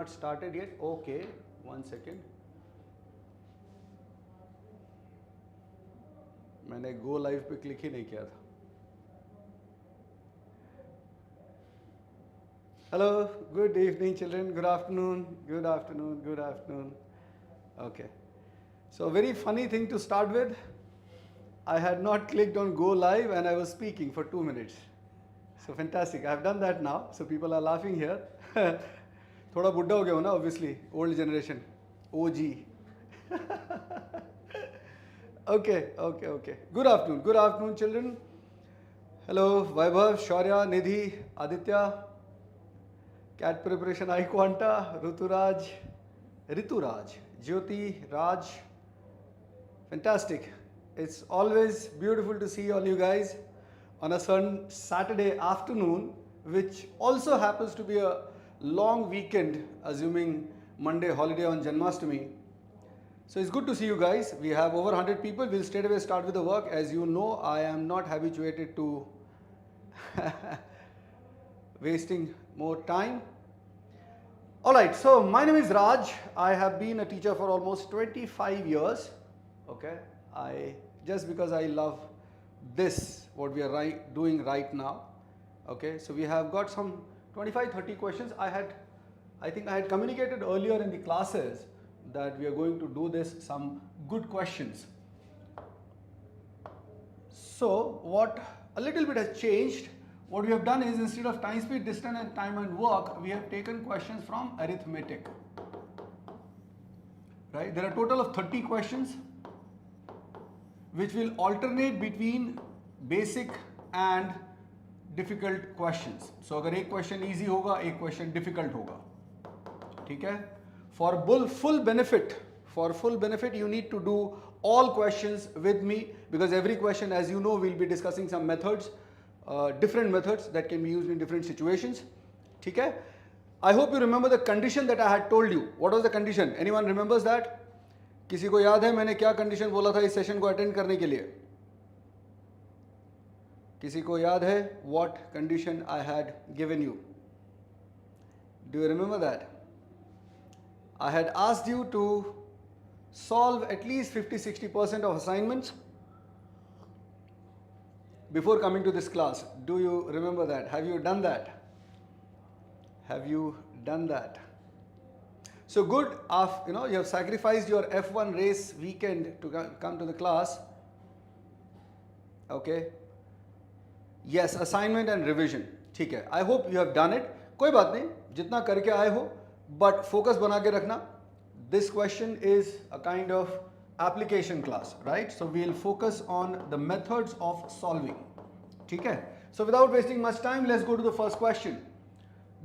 Not started yet. Okay, 1 second. मैंने go live पे click ही नहीं किया था. Hello, good evening children, good afternoon, good afternoon, good afternoon. Okay, so very funny thing to start with. I had not clicked on go live and I was speaking for 2 minutes. So fantastic, I have done that now, so people are laughing here. थोड़ा बुढ़ा हो गया हो ना, obviously, old generation, OG. Okay. Good afternoon children. Hello, Vaibhav, Shaurya, Nidhi, Aditya, cat preparation, iQuanta, Rituraj, Jyoti, Raj. Fantastic. It's always beautiful to see all you guys on a Saturday afternoon, which also happens to be a long weekend, assuming Monday holiday on Janmashtami. So it's good to see you guys. We have over 100 people. We'll straight away start with the work. As you know, I am not habituated to wasting more time. Alright, so my name is Raj. I have been a teacher for almost 25 years. Okay, just because I love this, what we are doing right now. Okay, so we have got some 25-30 questions. I think I had communicated earlier in the classes that we are going to do some good questions. So what a little bit has changed. What we have done is, instead of time, speed, distance and time and work, we have taken questions from arithmetic. Right? There are a total of 30 questions which will alternate between basic and difficult questions. So अगर एक question easy होगा, एक question difficult होगा, ठीक है? For full benefit, you need to do all questions with me, because every question, as you know, we'll be discussing some methods, different methods that can be used in different situations. ठीक है? I hope you remember the condition that I had told you. What was the condition? Anyone remembers that? किसी को याद है मैंने क्या condition बोला था इस session को attend करने के लिए? किसी को याद है what condition I had given you? Do you remember that? I had asked you to solve at least 50-60% of assignments before coming to this class. Do you remember that? Have you done that? Have you done that? So good, you have sacrificed your F1 race weekend to come to the class. Okay. Yes, assignment and revision. ठीक है. I hope you have done it. कोई बात नहीं, जितना करके आए हो, but focus बना के रखना. This question is a kind of application class, right? So we'll focus on the methods of solving. ठीक है. So without wasting much time, let's go to the first question.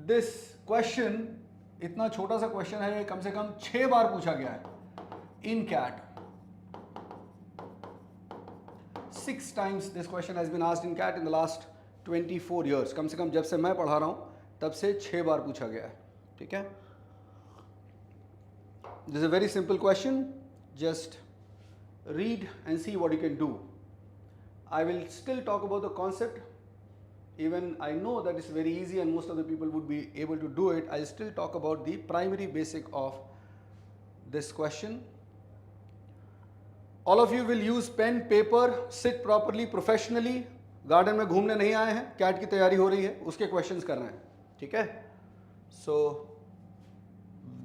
This question इतना छोटा सा question है, कम से कम 6 बार पूछा गया है in CAT. 6 times this question has been asked in CAT in the last 24 years. कम से कम जब से मैं पढ़ा रहा हूँ तब से 6 बार पूछा गया है. ठीक है? This is a very simple question. Just read and see what you can do. I will still talk about the concept. Even I know that it's very easy and most of the people would be able to do it. I'll still talk about the primary basic of this question. All of you will use pen, paper, sit properly, professionally. Garden में घूमने नहीं आए हैं, cat की तैयारी हो रही है, उसके क्वेश्चंस कर रहे हैं, ठीक है? So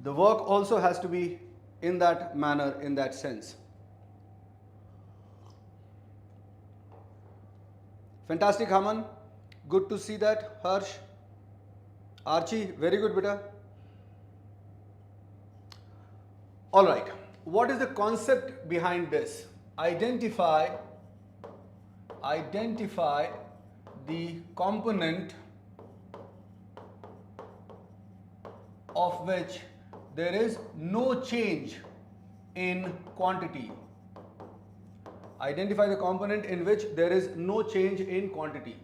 the work also has to be in that manner, in that sense. Fantastic, Haman. Good to see that. Harsh, Archie, very good, beta. All right. What is the concept behind this? Identify the component of which there is no change in quantity. Identify the component in which there is no change in quantity.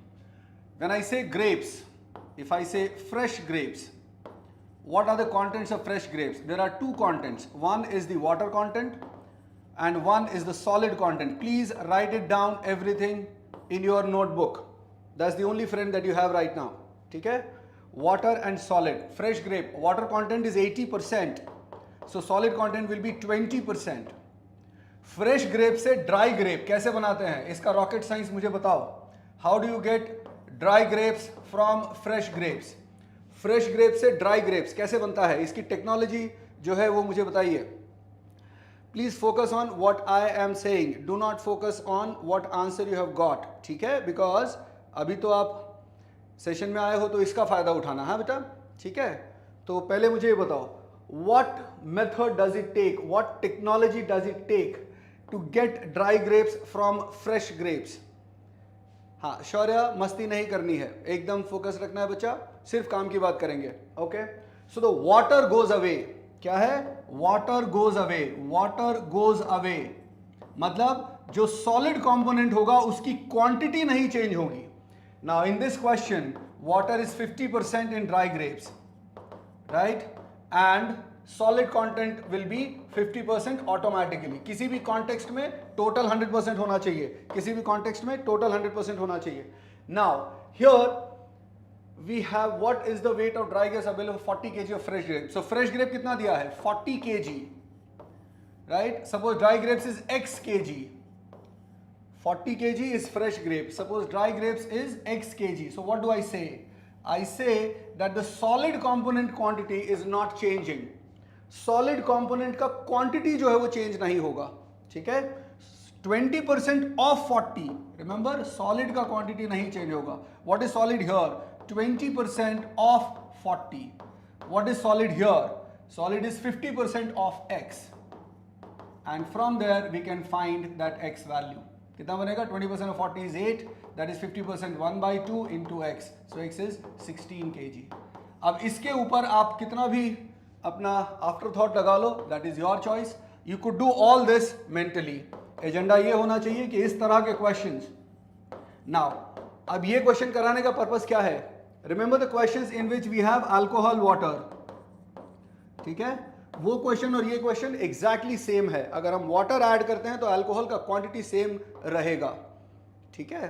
When I say grapes, if I say fresh grapes, what are the contents of fresh grapes? There are 2 contents. One is the water content and one is the solid content. Please write it down, everything in your notebook. That's the only friend that you have right now. ठीक है? water and solid. Fresh grape, water content is 80%, so solid content will be 20%. Fresh grape से dry grape कैसे बनाते हैं, इसका rocket science मुझे बताओ. How do you get dry grapes from fresh grapes? Fresh grape से ड्राई ग्रेप्स कैसे बनता है, इसकी टेक्नोलॉजी जो है वो मुझे बताइए. Please focus on what I am saying, do not focus on what answer you have got. ठीक है, बिकॉज अभी तो आप सेशन में आए हो तो इसका फायदा उठाना है बेटा. ठीक है, तो पहले मुझे ये बताओ, what method does it take, what technology does it take to get dry grapes from fresh grapes? हाँ शौर्य, मस्ती नहीं करनी है, एकदम फोकस रखना है बच्चा, सिर्फ काम की बात करेंगे. Okay, so the water goes away. क्या है? Water goes away. Water goes away मतलब जो सॉलिड कंपोनेंट होगा उसकी क्वांटिटी नहीं चेंज होगी. Now in this question water is 50% in dry grapes, right, and solid content will be 50% automatically. किसी भी context में total 100% होना चाहिए, किसी भी context में total 100% होना चाहिए. Now here we have what is the weight of dry grapes available, 40 kg of fresh grapes. So fresh grape कितना दिया है? 40 kg, right? Suppose dry grapes is x kg. 40 kg is fresh grape. Suppose dry grapes is x kg. So what do I say? I say that the solid component quantity is not changing. Solid component का quantity जो है वो change नहीं होगा. ठीक है, 20% of 40, remember solid का quantity नहीं चेंज होगा. What is solid here? 20% of 40. What is solid here? Solid is 50% of x, and from there we can find that x value. कितना बनेगा? 20% of 40 is 8, that is 50% 1/2 into x, so x is 16 kg. अब इसके ऊपर आप कितना भी अपना afterthought लगा लो, that is your choice. You could do all this mentally. Agenda ये होना चाहिए कि इस तरह के क्वेश्चंस. नाउ अब ये क्वेश्चन कराने का पर्पस क्या है? Remember the questions in which we have alcohol water. ठीक है, वो क्वेश्चन और ये क्वेश्चन एग्जैक्टली सेम है. अगर हम वाटर ऐड करते हैं तो अल्कोहल का क्वांटिटी सेम रहेगा. ठीक है,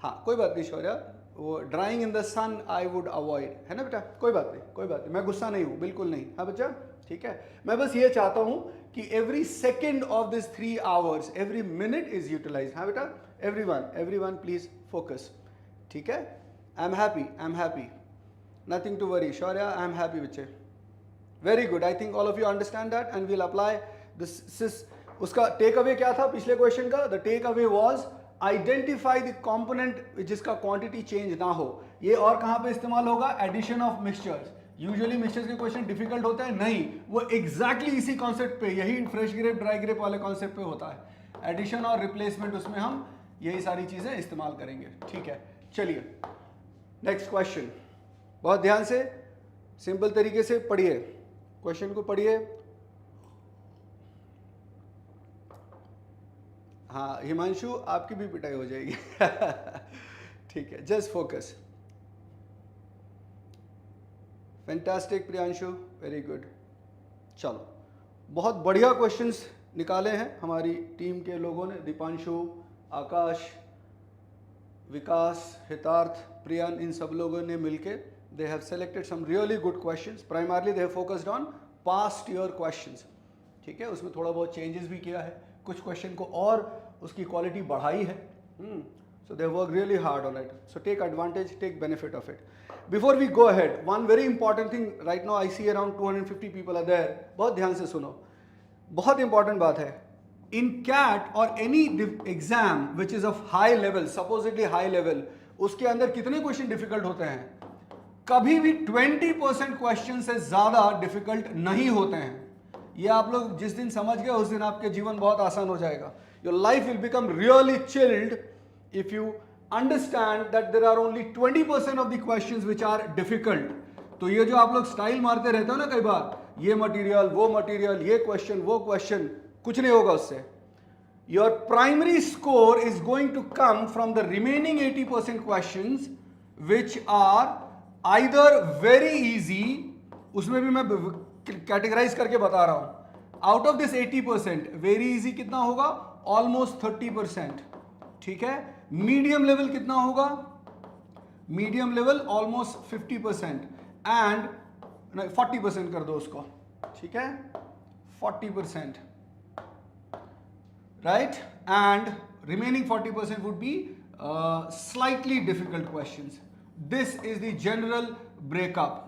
हाँ कोई बात नहीं शौर्य, वो drying in the sun I would avoid, है ना बेटा, कोई बात नहीं, कोई बात नहीं, मैं गुस्सा नहीं हूँ, बिल्कुल नहीं. हाँ बच्चा, ठीक है, मैं बस ये चाहता हूँ कि every second of this 3 hours, every minute is utilize. हाँ बेटा, एवरीवन प्लीज फोकस. ठीक है, I am happy, nothing to worry. Shaurya, I am happy बच्चे, very good. I think all of you understand that and will apply this. उसका take away क्या था पिछले question का? The take away was identify the component जिसका quantity change ना हो. ये और कहां पे इस्तेमाल होगा? Addition of mixtures. Usually mixtures के क्वेश्चन डिफिकल्ट होते हैं, नहीं, वो एग्जैक्टली इसी कॉन्सेप्ट पे, यही फ्रेश ग्रेप ड्राई ग्रेप वाले कॉन्सेप्ट पे होता है. एडिशन और रिप्लेसमेंट, उसमें हम यही सारी चीजें इस्तेमाल करेंगे. ठीक है, चलिए नेक्स्ट क्वेश्चन. बहुत ध्यान से सिंपल तरीके से पढ़िए, क्वेश्चन को पढ़िए. हाँ हिमांशु, आपकी भी पिटाई हो जाएगी. ठीक है, just focus. Fantastic Priyanshu, very good. चलो, बहुत बढ़िया क्वेश्चंस निकाले हैं हमारी टीम के लोगों ने. दीपांशु, आकाश, विकास, हितार्थ, प्रियन, इन सब लोगों ने मिलके they have selected some really good questions. Primarily they have focused on past year questions. ठीक है, उसमें थोड़ा बहुत चेंजेस भी किया है, कुछ क्वेश्चन को और उसकी क्वालिटी बढ़ाई है. So they work really hard on it. So take advantage, take benefit of it. Before we go ahead, one very important thing, right now I see around 250 people are there. बहुत ध्यान से सुनो, बहुत important बात है. In CAT or any exam which is of high level, supposedly high level, उसके अंदर कितने क्वेश्चन डिफिकल्ट होते हैं? कभी भी 20% क्वेश्चन से ज्यादा डिफिकल्ट नहीं होते हैं. ये आप लोग जिस दिन समझ गए उस दिन आपके जीवन बहुत आसान हो जाएगा. Your life will become really chilled if you understand that there are only 20% of the questions which are difficult. तो ये जो आप लोग स्टाइल मारते रहते हो ना कई बार, ये मटेरियल वो मटेरियल, ये क्वेश्चन वो क्वेश्चन, कुछ नहीं होगा उससे. Your primary score is going to come from the remaining 80% questions which are either very easy, उसमें भी मैं कैटेगराइज करके बता रहा हूं. Out of this 80%, very easy कितना होगा? ऑलमोस्ट 30%. ठीक है, मीडियम लेवल कितना होगा? मीडियम लेवल ऑलमोस्ट 50% एंड 40% कर दो उसको, ठीक है, 40%, right, and remaining 40% would be slightly difficult questions. This is the general breakup.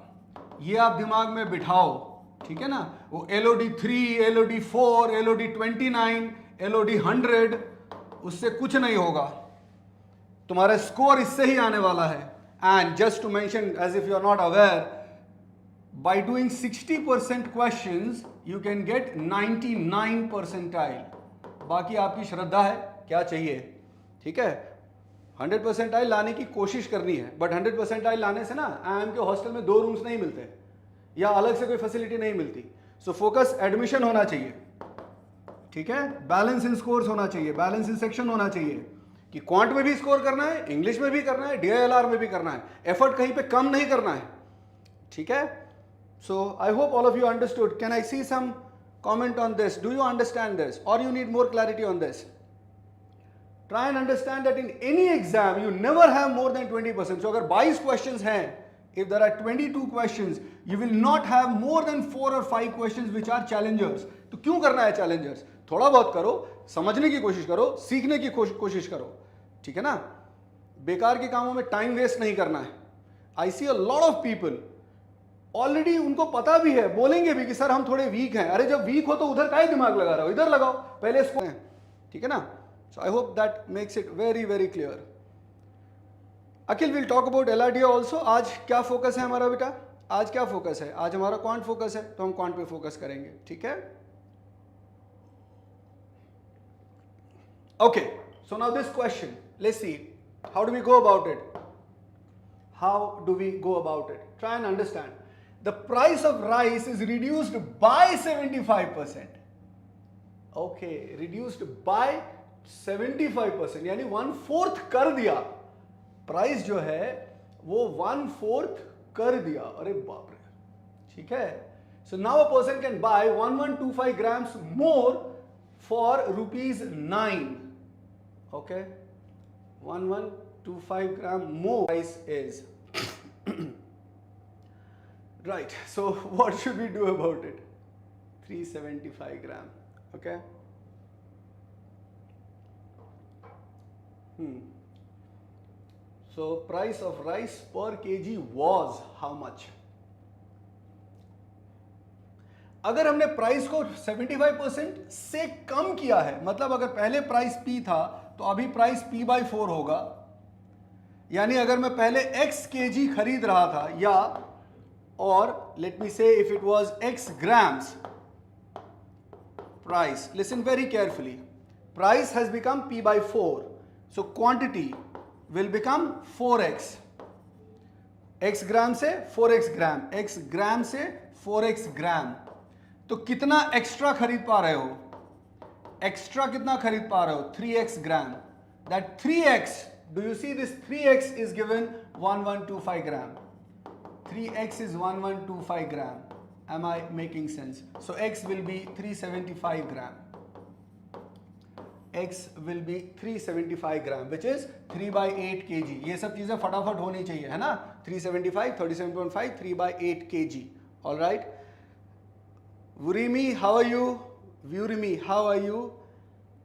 ये आप दिमाग में बिठाओ, ठीक है ना. वो LOD 3, LOD 4, LOD 29, LOD 100, उससे कुछ नहीं होगा. तुम्हारा स्कोर इससे ही आने वाला है. And just to mention, as if you are not aware, by doing 60% questions you can get 99 percentile. बाकी आपकी श्रद्धा है, क्या चाहिए, ठीक है. 100 percentile लाने की कोशिश करनी है, बट 100 percentile लाने से ना IIM के हॉस्टल में 2 रूम्स नहीं मिलते या अलग से कोई फैसिलिटी नहीं मिलती. सो फोकस एडमिशन होना चाहिए, ठीक है. बैलेंस इन स्कोर्स होना चाहिए, बैलेंस इन सेक्शन होना चाहिए कि क्वांट में भी स्कोर करना है, इंग्लिश में भी करना है, DILR में भी करना है. एफर्ट कहीं पे कम नहीं करना है, ठीक है. So I hope all of you understood. Can I see some comment on this? Do you understand this, or you need more clarity on this? Try and understand that in any exam you never have more than 20%. So अगर 22 questions हैं, if there are 22 questions, you will not have more than 4 or 5 questions which are challengers. तो क्यों करना है challengers? थोड़ा बहुत करो, समझने की कोशिश करो, सीखने की कोशिश करो, ठीक है ना. बेकार के कामों में टाइम वेस्ट नहीं करना है. I see a lot of people already उनको पता भी है, बोलेंगे भी कि सर हम थोड़े वीक हैं. अरे जब वीक हो तो उधर काहे दिमाग लगा रहे हो, इधर लगाओ पहले इसको, ठीक है ना. So I hope that makes it very very clear. Akhil will talk about LRDO also. आज क्या फोकस है हमारा बेटा, आज क्या फोकस है, आज हमारा क्वांट फोकस है, तो हम क्वांट पे फोकस करेंगे, ठीक है. Okay, so now this question, let's see how do we go about it. How do we go about it? Try and understand. The price of rice is reduced by 75%. Okay, reduced by 75%, यानी 1/4 कर दिया. Price जो है वो 1/4 कर दिया. अरे बाप रे, ठीक है. So now a person can buy 1125 grams more for ₹9. Okay, 1125 gram more price is. Right, so what should we do about it? 375 gram, okay. So price of rice per kg was how much? अगर हमने price को 75% से कम किया है, मतलब अगर पहले price P था तो अभी प्राइस P/4 होगा. यानी अगर मैं पहले x kg खरीद रहा था, या or let me say if it was x grams price, listen very carefully, price has become P/4, so quantity will become 4x. x ग्राम से 4x ग्राम, x ग्राम से 4x ग्राम. तो कितना एक्स्ट्रा खरीद पा रहे हो, एक्स्ट्रा कितना खरीद पा रहे हो, 3x gram. that 3x, do you see this 3x is given 1125 gram. 3x is 1125 gram. Am I making sense? So x will be 375 gram. X will be 375 gram, which is 3/8 kg. ये सब चीजें फटाफट होनी चाहिए, है ना. 375, 37.5, 3/8 kg. All right. Vurimi, how are you? Vurimi, how are you?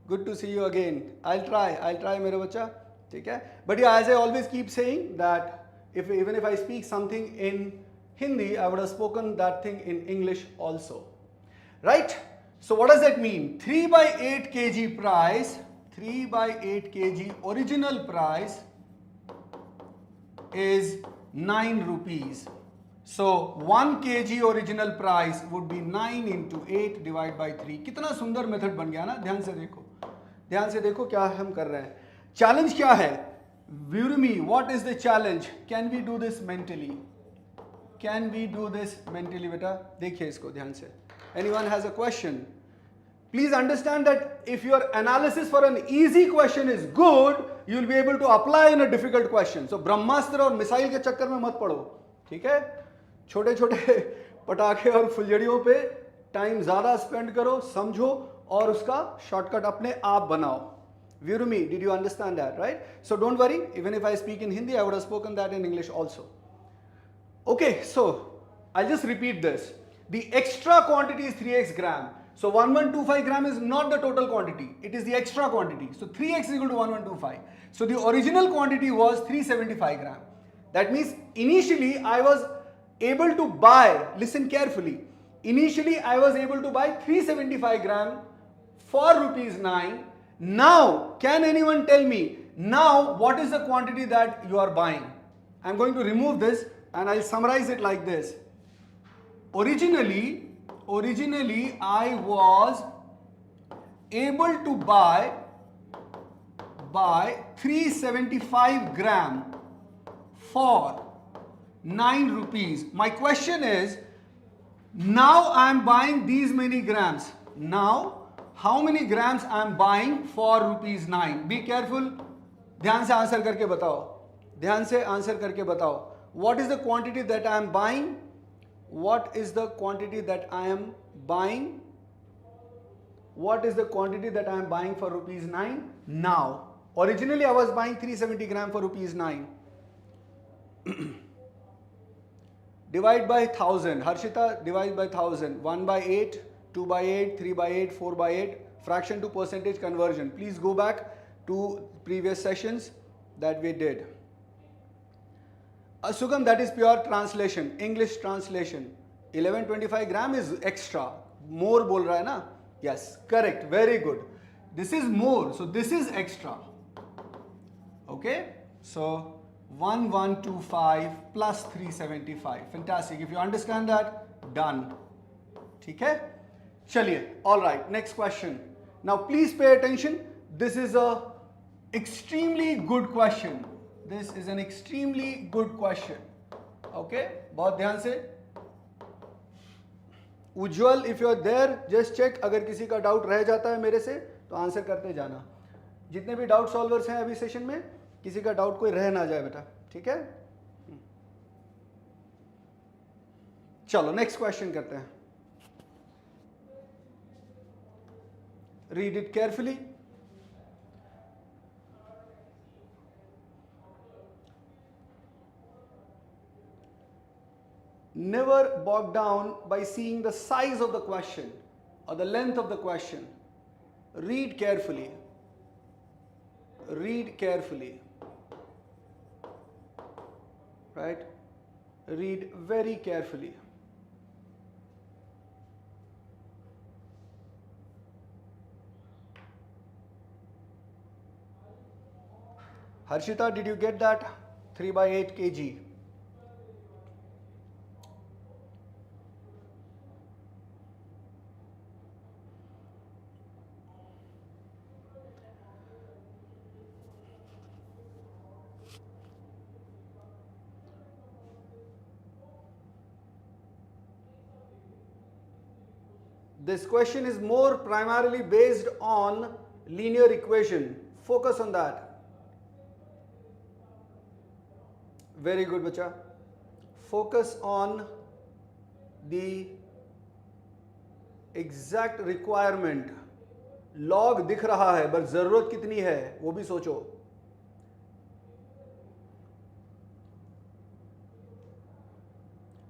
Good to see you again. I'll try मेरे बच्चा, ठीक है. But yeah, as I always keep saying that even if I speak something in Hindi, I would have spoken that thing in English also, right? So what does that mean? 3/8 kg price, 3/8 kg original price is 9 rupees. So 1 kg original price would be 9 into 8 divided by 3. कितना सुंदर method बन गया ना. ध्यान से देखो क्या हम कर रहे हैं. चैलेंज क्या है? Vurimi, what is the challenge? Can we do this mentally? Can we do this mentally, beta? देखिए इसको ध्यान से. Anyone has a question? Please understand that if your analysis for an easy question is good, you will be able to apply in a difficult question. So ब्रह्मास्त्र और missile के चक्कर में मत पड़ो, ठीक है. छोटे छोटे पटाखे और फुलझड़ियों पे टाइम ज्यादा स्पेंड करो, समझो और उसका शॉर्टकट अपने आप बनाओ. Virumi, did you understand that, right? So don't worry, even if I speak in Hindi, I would have spoken that in English also. Okay, so I'll just repeat this. The extra quantity is 3x gram. So 1125 gram is not the total quantity, it is the extra quantity. So 3x is equal to 1125. So the original quantity was 375 gram. That means initially I was able to buy, listen carefully, initially I was able to buy 375 gram for rupees 9. Now, can anyone tell me, now what is the quantity that you are buying? I'm going to remove this and I'll summarize it like this. Originally I was able to buy 375 gram for 9 rupees. My question is, now I am buying these many grams. Now, how many grams I am buying for rupees 9? Be careful. ध्यान से answer करके बताओ. ध्यान से answer करके बताओ. What is the quantity that I am buying? What is the quantity that I am buying? What is the quantity that I am buying for rupees 9? Now, originally I was buying 370 gram for rupees 9. Divide by 1000. Harshita, divide by 1000. 1 by 8, 2 by 8, 3 by 8, 4 by 8. Fraction to percentage conversion. Please go back to previous sessions that we did. Sugam, that is pure translation, English translation. 1125 gram is extra. More bol raha hai na? Yes, correct. Very good. This is more, so this is extra. Okay, so 1125 plus 375. Fantastic. If you understand that, done. ठीक है? चलिए. All right. Next question. Now please pay attention. This is a extremely good question. This is an extremely good question. Okay? बहुत ध्यान से. उज्जवल, if you are there, just check. अगर किसी का doubt रह जाता है मेरे से तो आंसर करते जाना. जितने भी डाउट सॉल्वर्स हैं अभी सेशन में, किसी का डाउट कोई रह ना जाए बेटा. ठीक है? चलो नेक्स्ट क्वेश्चन करते हैं. Read it carefully. Never bog down by seeing the size of the question or the length of the question. Read carefully. Read carefully. Right? Read very carefully. Harshita, did you get that? 3 by 8 kg. This question is more primarily based on linear equation. Focus on that. Very good, bacha. Focus on the exact requirement. Log दिख रहा है, but जरूरत कितनी है वो भी सोचो.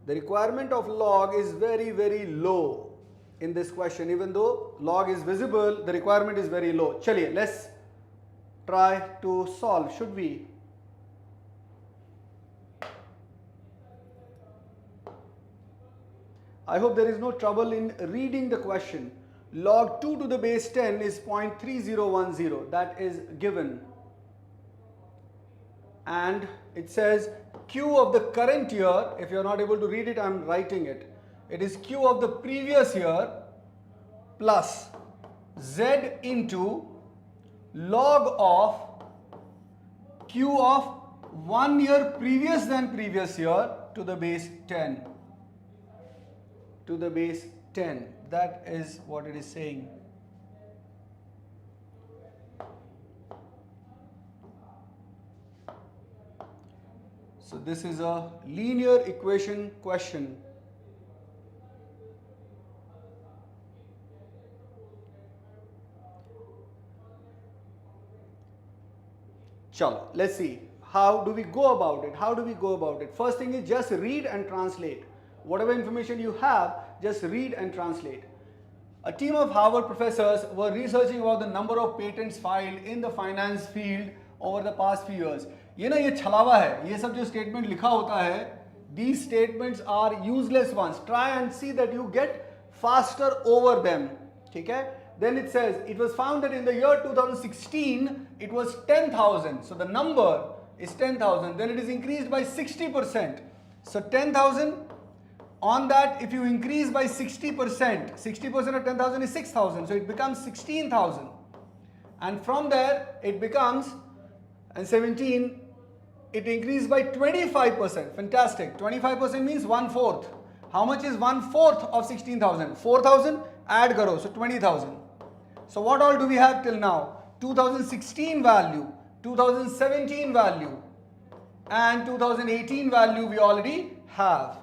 The requirement of log is very, very low in this question. Even though log is visible, the requirement is very low. Chaliye, let's try to solve. Should we? I hope there is no trouble in reading the question. Log 2 to the base 10 is 0.3010. That is given. And it says Q of the current year. If you are not able to read it, I am writing it. It is Q of the previous year plus Z into log of Q of 1 year previous than previous year to the base 10. To the base 10. That is what it is saying. So this is a linear equation question. Chalo, let's see. How do we go about it? How do we go about it? First thing is just read and translate. Whatever information you have, just read and translate. A team of Harvard professors were researching about the number of patents filed in the finance field over the past few years. ये ना ये छलावा है, ये सब जो statement लिखा होता है, these statements are useless ones. Try and see that you get faster over them. ठीक है? Then it says it was found that in the year 2016 it was 10,000. So the number is 10,000. Then it is increased by 60%. So 10,000. On that, if you increase by 60%, 60% of 10,000 is 6,000. So it becomes 16,000. And from there, it becomes, and 17, it increased by 25%. Fantastic. 25% means 1/4. How much is 1/4 of 16,000? 4,000, add karo, so 20,000. So what all do we have till now? 2016 value, 2017 value, and 2018 value we already have.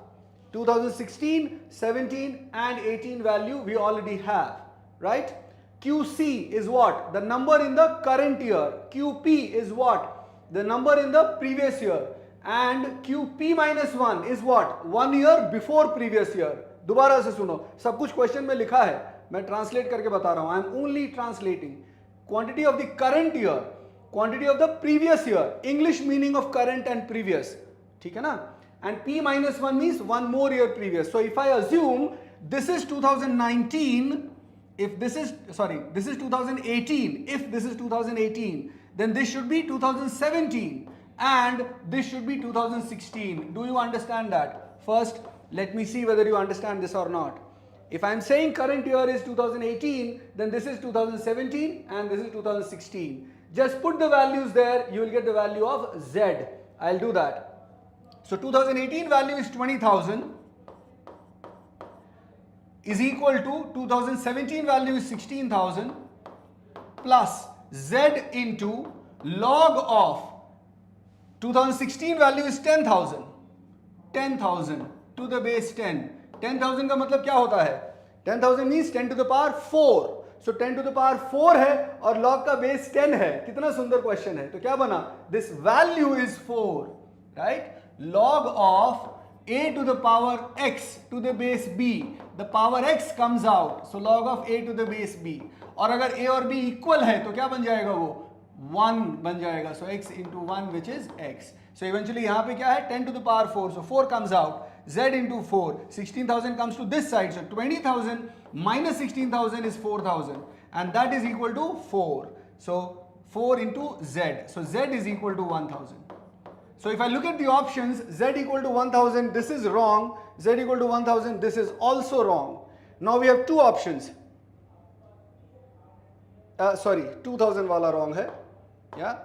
2016, 17 and 18 value we already have, right? QC is what? The number in the current year. QP is what? The number in the previous year. And QP minus 1 is what? 1 year before previous year. दोबारा से सुनो, सब कुछ question में लिखा है, मैं translate करके बता रहा हूं. I am only translating. Quantity of the current year, quantity of the previous year, English meaning of current and previous. ठीक है ना? And P minus 1 means one more year previous. So if I assume this is 2019, if this is, sorry, this is 2018, if this is 2018, then this should be 2017 and this should be 2016. Do you understand that? First, let me see whether you understand this or not. If I am saying current year is 2018, then this is 2017 and this is 2016. Just put the values there, you will get the value of Z. I'll do that. So 2018 value is 20,000 is equal to 2017 value is 16,000 plus Z into log of 2016 value is 10,000. 10,000 to the base 10. 10,000 का मतलब क्या होता है? 10,000 means 10 to the power 4. So 10 to the power 4 है और log का base 10 है. कितना सुंदर क्वेश्चन है. तो क्या बना? This value is 4, right? Log of a to the power x to the base b, the power x comes out, so log of a to the base b. और अगर a और b इक्वल है तो क्या बन जाएगा? वो 1 बन जाएगा. So x into 1 which is x. So eventually यहाँ पे क्या है? 10 to the power 4, so 4 comes out. Z into 4, 16,000 comes to this side, so 20,000 minus 16,000 is 4,000 and that is equal to 4. So 4 into z, so z is equal to 1,000. So if I look at the options, z equal to 1000, this is wrong. Z equal to 1000, this is also wrong. Now we have two options. Sorry, 2000 वाला wrong है. Yeah,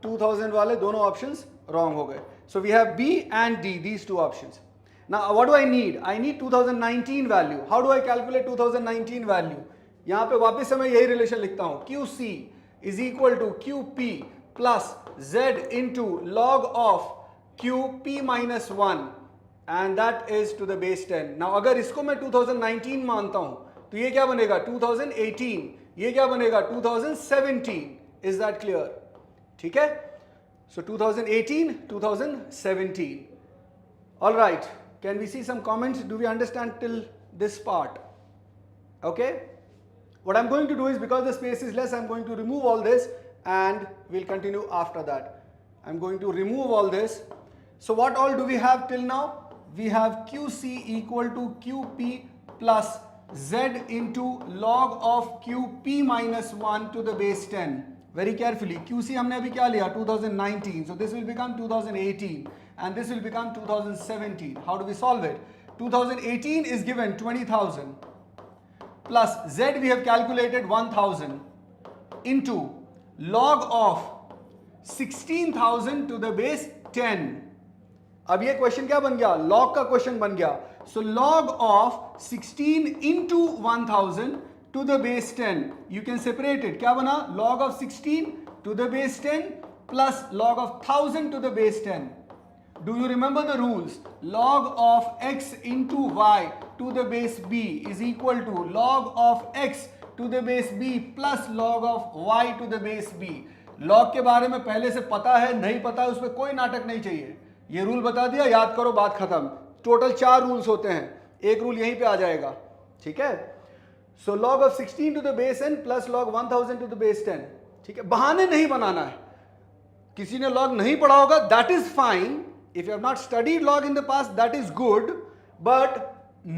2000 वाले दोनों options wrong हो गए. So we have B and D, these two options. Now what do I need? I need 2019 value. How do I calculate 2019 value? यहाँ पे वापस से मैं यही relation लिखता हूँ. QC is equal to QP plus Z into log of QP minus 1 and that is to the base 10. Now अगर इसको मैं 2019 मानता हूँ तो ये क्या बनेगा? 2018. ये क्या बनेगा? 2017. Is that clear? ठीक है? So 2018, 2017. All right. Can we see some comments? Do we understand till this part? Okay. What I'm going to do is, because the space is less, I'm going to remove all this and we'll continue after that. I'm going to remove all this. So what all do we have till now? We have QC equal to QP plus Z into log of QP minus 1 to the base 10. Very carefully. QC हमने अभी क्या लिया? 2019. So this will become 2018 and this will become 2017. How do we solve it? 2018 is given 20,000 plus Z we have calculated 1,000 into log of 16,000 to the base 10. अब ये question क्या बन गया? Log का क्वेश्चन बन गया. So log of 16 into 1000 to the base 10. You can separate it. क्या बना? Log of 16 to the base 10 plus log of 1000 to the base 10. Do you remember the rules? Log of x into y to the base b is equal to log of x to the base b plus log of y to the base b. Log के बारे में पहले से पता है नहीं पता है उसमें कोई नाटक नहीं चाहिए, ये रूल बता दिया याद करो बात खत्म। टोटल 4 रूल्स होते हैं, एक रूल यहीं पे आ जाएगा, ठीक है। सो log of 16 to the base n plus log 1000 to the base 10, ठीक है। बहाने नहीं बनाना है, किसी ने log नहीं पढ़ा होगा that is fine, if you have not studied log in the past that is good, but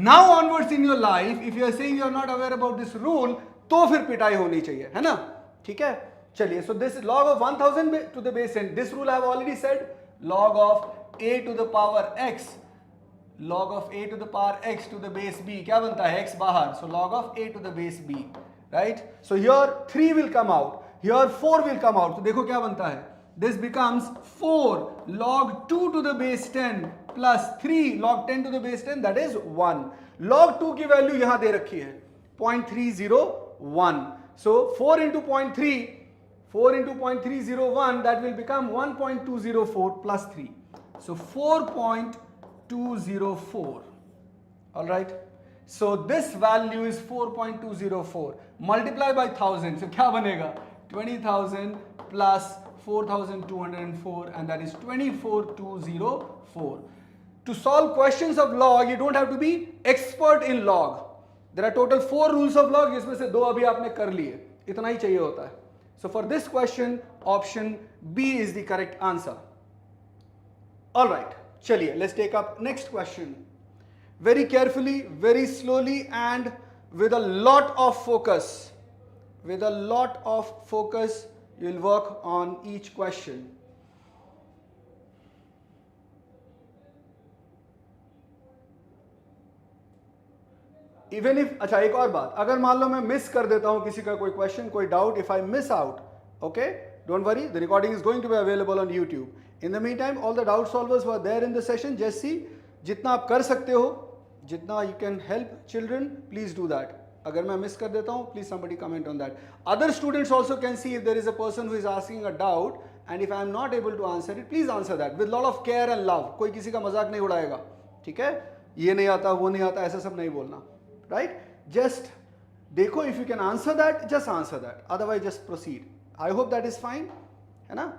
now onwards in your life if you are saying you are not aware about this rule तो फिर पिटाई होनी चाहिए, है ना, ठीक है। चलिए, so this log of 1000 to the base n, this rule I have already said, log of a to the power x, log of a to the power x to the base b क्या बनता है, x बाहर, so log of a to the base b, right? So here 3 will come out, here 4 will come out, तो देखो क्या बनता है, this becomes 4 log 2 to the base 10 plus 3 log 10 to the base 10, that is 1. log 2 की value यहां दे रखी है 0.301, so 4 into 0.3, 4 into 0.301, that will become 1.204 plus 3, so 4.204. all right, so this value is 4.204, multiply by 1000, so क्या बनेगा 20,000 plus 4,204, and that is 24,204. To solve questions of log you don't have to be expert in log, there are total 4 rules of log, जिसमें से 2 अभी आपने कर लिए, इतना ही चाहिए होता है। So for this question option B is the correct answer. all right, चलिए let's take up next question. Very carefully, very slowly, and with a lot of focus, with a lot of focus you will work on each question. Even if, अच्छा एक और बात, अगर मान लो मैं miss कर देता हूं किसी का कोई क्वेश्चन, कोई doubt, if I miss out, okay, don't worry, the recording is going to be available on YouTube. In the meantime, all the doubt solvers were there in the session. Just see, जितना आप कर सकते हो, जितना you can help children, please do that. अगर मैं miss कर देता हूं, please somebody comment on that. Other students also can see if there is a person who is asking a doubt, and if I am not able to answer it, please answer that with lot of care and love. कोई किसी का मजाक नहीं उड़ाएगा, ठीक है। ये नहीं आता, वो नहीं आता, ऐसा सब नहीं बोलना, right? Just देखो, if you can answer that, just answer that. Otherwise, just proceed. I hope that is fine, है ना?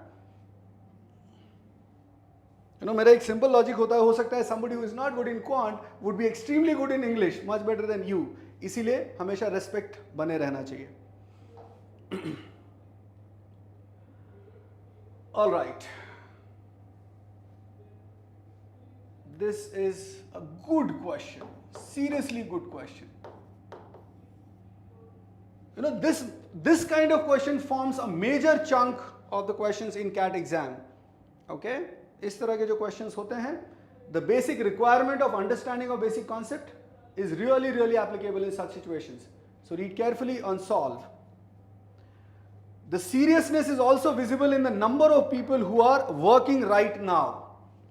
You know, मेरा एक simple logic होता है, हो सकता है somebody who is not good in quant would be extremely good in English, much better than you. इसीलिए हमेशा respect बने रहना चाहिए. All right. This is a good question. Seriously good question. You know, this kind of question forms a major chunk of the questions in CAT exam. Okay? इस तरह के जो questions होते हैं, the basic requirement of understanding of basic concept is really, really applicable in such situations. So read carefully and solve. The seriousness is also visible in the number of people who are working right now.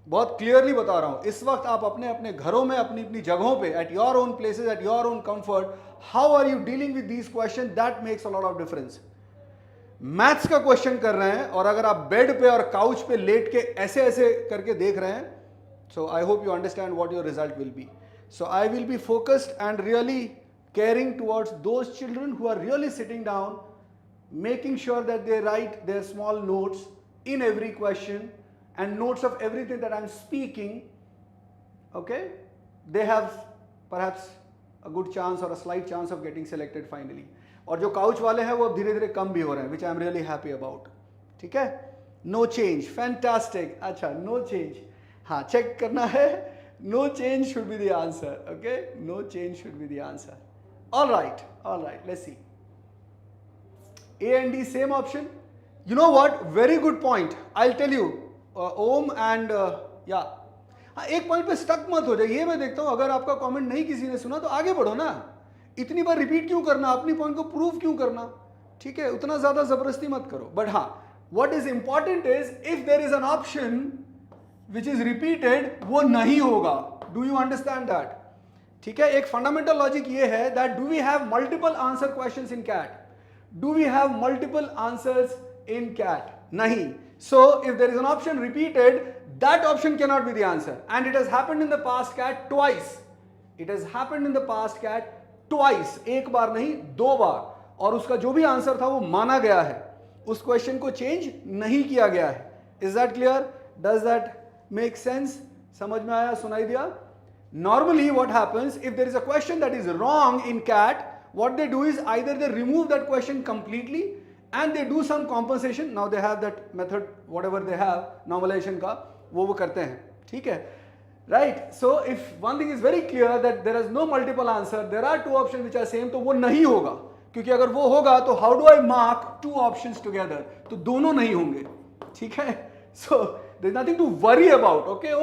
बहुत clearly बता रहा हूं, इस वक्त आप अपने अपने घरों में, अपनी अपनी जगहों पे, at your own places, at your own comfort, how are you dealing with these questions? That makes a lot of difference. Maths का क्वेश्चन कर रहे हैं और अगर आप बेड पे और काउच पे लेट के ऐसे ऐसे करके देख रहे हैं, so I hope you understand what your result will be. So I will be focused and really caring towards those children who are really sitting down, making sure that they write their small notes in every question and notes of everything that I'm speaking. Okay, they have perhaps a good chance or a slight chance of getting selected finally. और जो couch वाले हैं वो अब धीरे धीरे कम भी हो रहे हैं, which I am really happy about. ठीक है, no change, fantastic. अच्छा, no change, हाँ चेक करना है, no change should be the answer. Okay, no change should be the answer. All right, let's see. A and D same option. You know what, very good point. I'll tell you, Om and yeah, हाँ एक point पे stuck मत हो जाए, ये मैं देखता हूँ, अगर आपका कमेंट नहीं किसी ने सुना तो आगे बढ़ो ना, इतनी बार रिपीट क्यों करना, अपनी पॉइंट को प्रूव क्यों करना, ठीक है, उतना ज्यादा जबरदस्ती मत करो. बट हाँ, what is important is if there is an option which is repeated, वो नहीं होगा. Do you understand that? ठीक है, एक फंडामेंटल लॉजिक ये है that do we have multiple answer questions in CAT, do we have multiple answers in CAT? नहीं. So if there is an option repeated, that option cannot be the answer, and it has happened in the past cat twice. It has happened in the past cat twice, एक बार नहीं दो बार, और उसका जो भी answer था वो माना गया है. उस क्वेश्चन को चेंज नहीं किया गया है. Is that clear? Does that make sense? समझ में आया? सुनाई दिया? Normally what happens if there is a question that is wrong in CAT, what they do is either they remove that question completely and they do some compensation. Now they have that method, whatever they have, normalization का वो करते हैं. ठीक है? Right? So if one thing is very clear that there is no multiple answer, there are two options which are same, तो वो नहीं होगा. क्योंकि अगर वो होगा तो how do I mark two options together? तो दोनों नहीं होंगे. ठीक है? So there is nothing to worry about. Okay?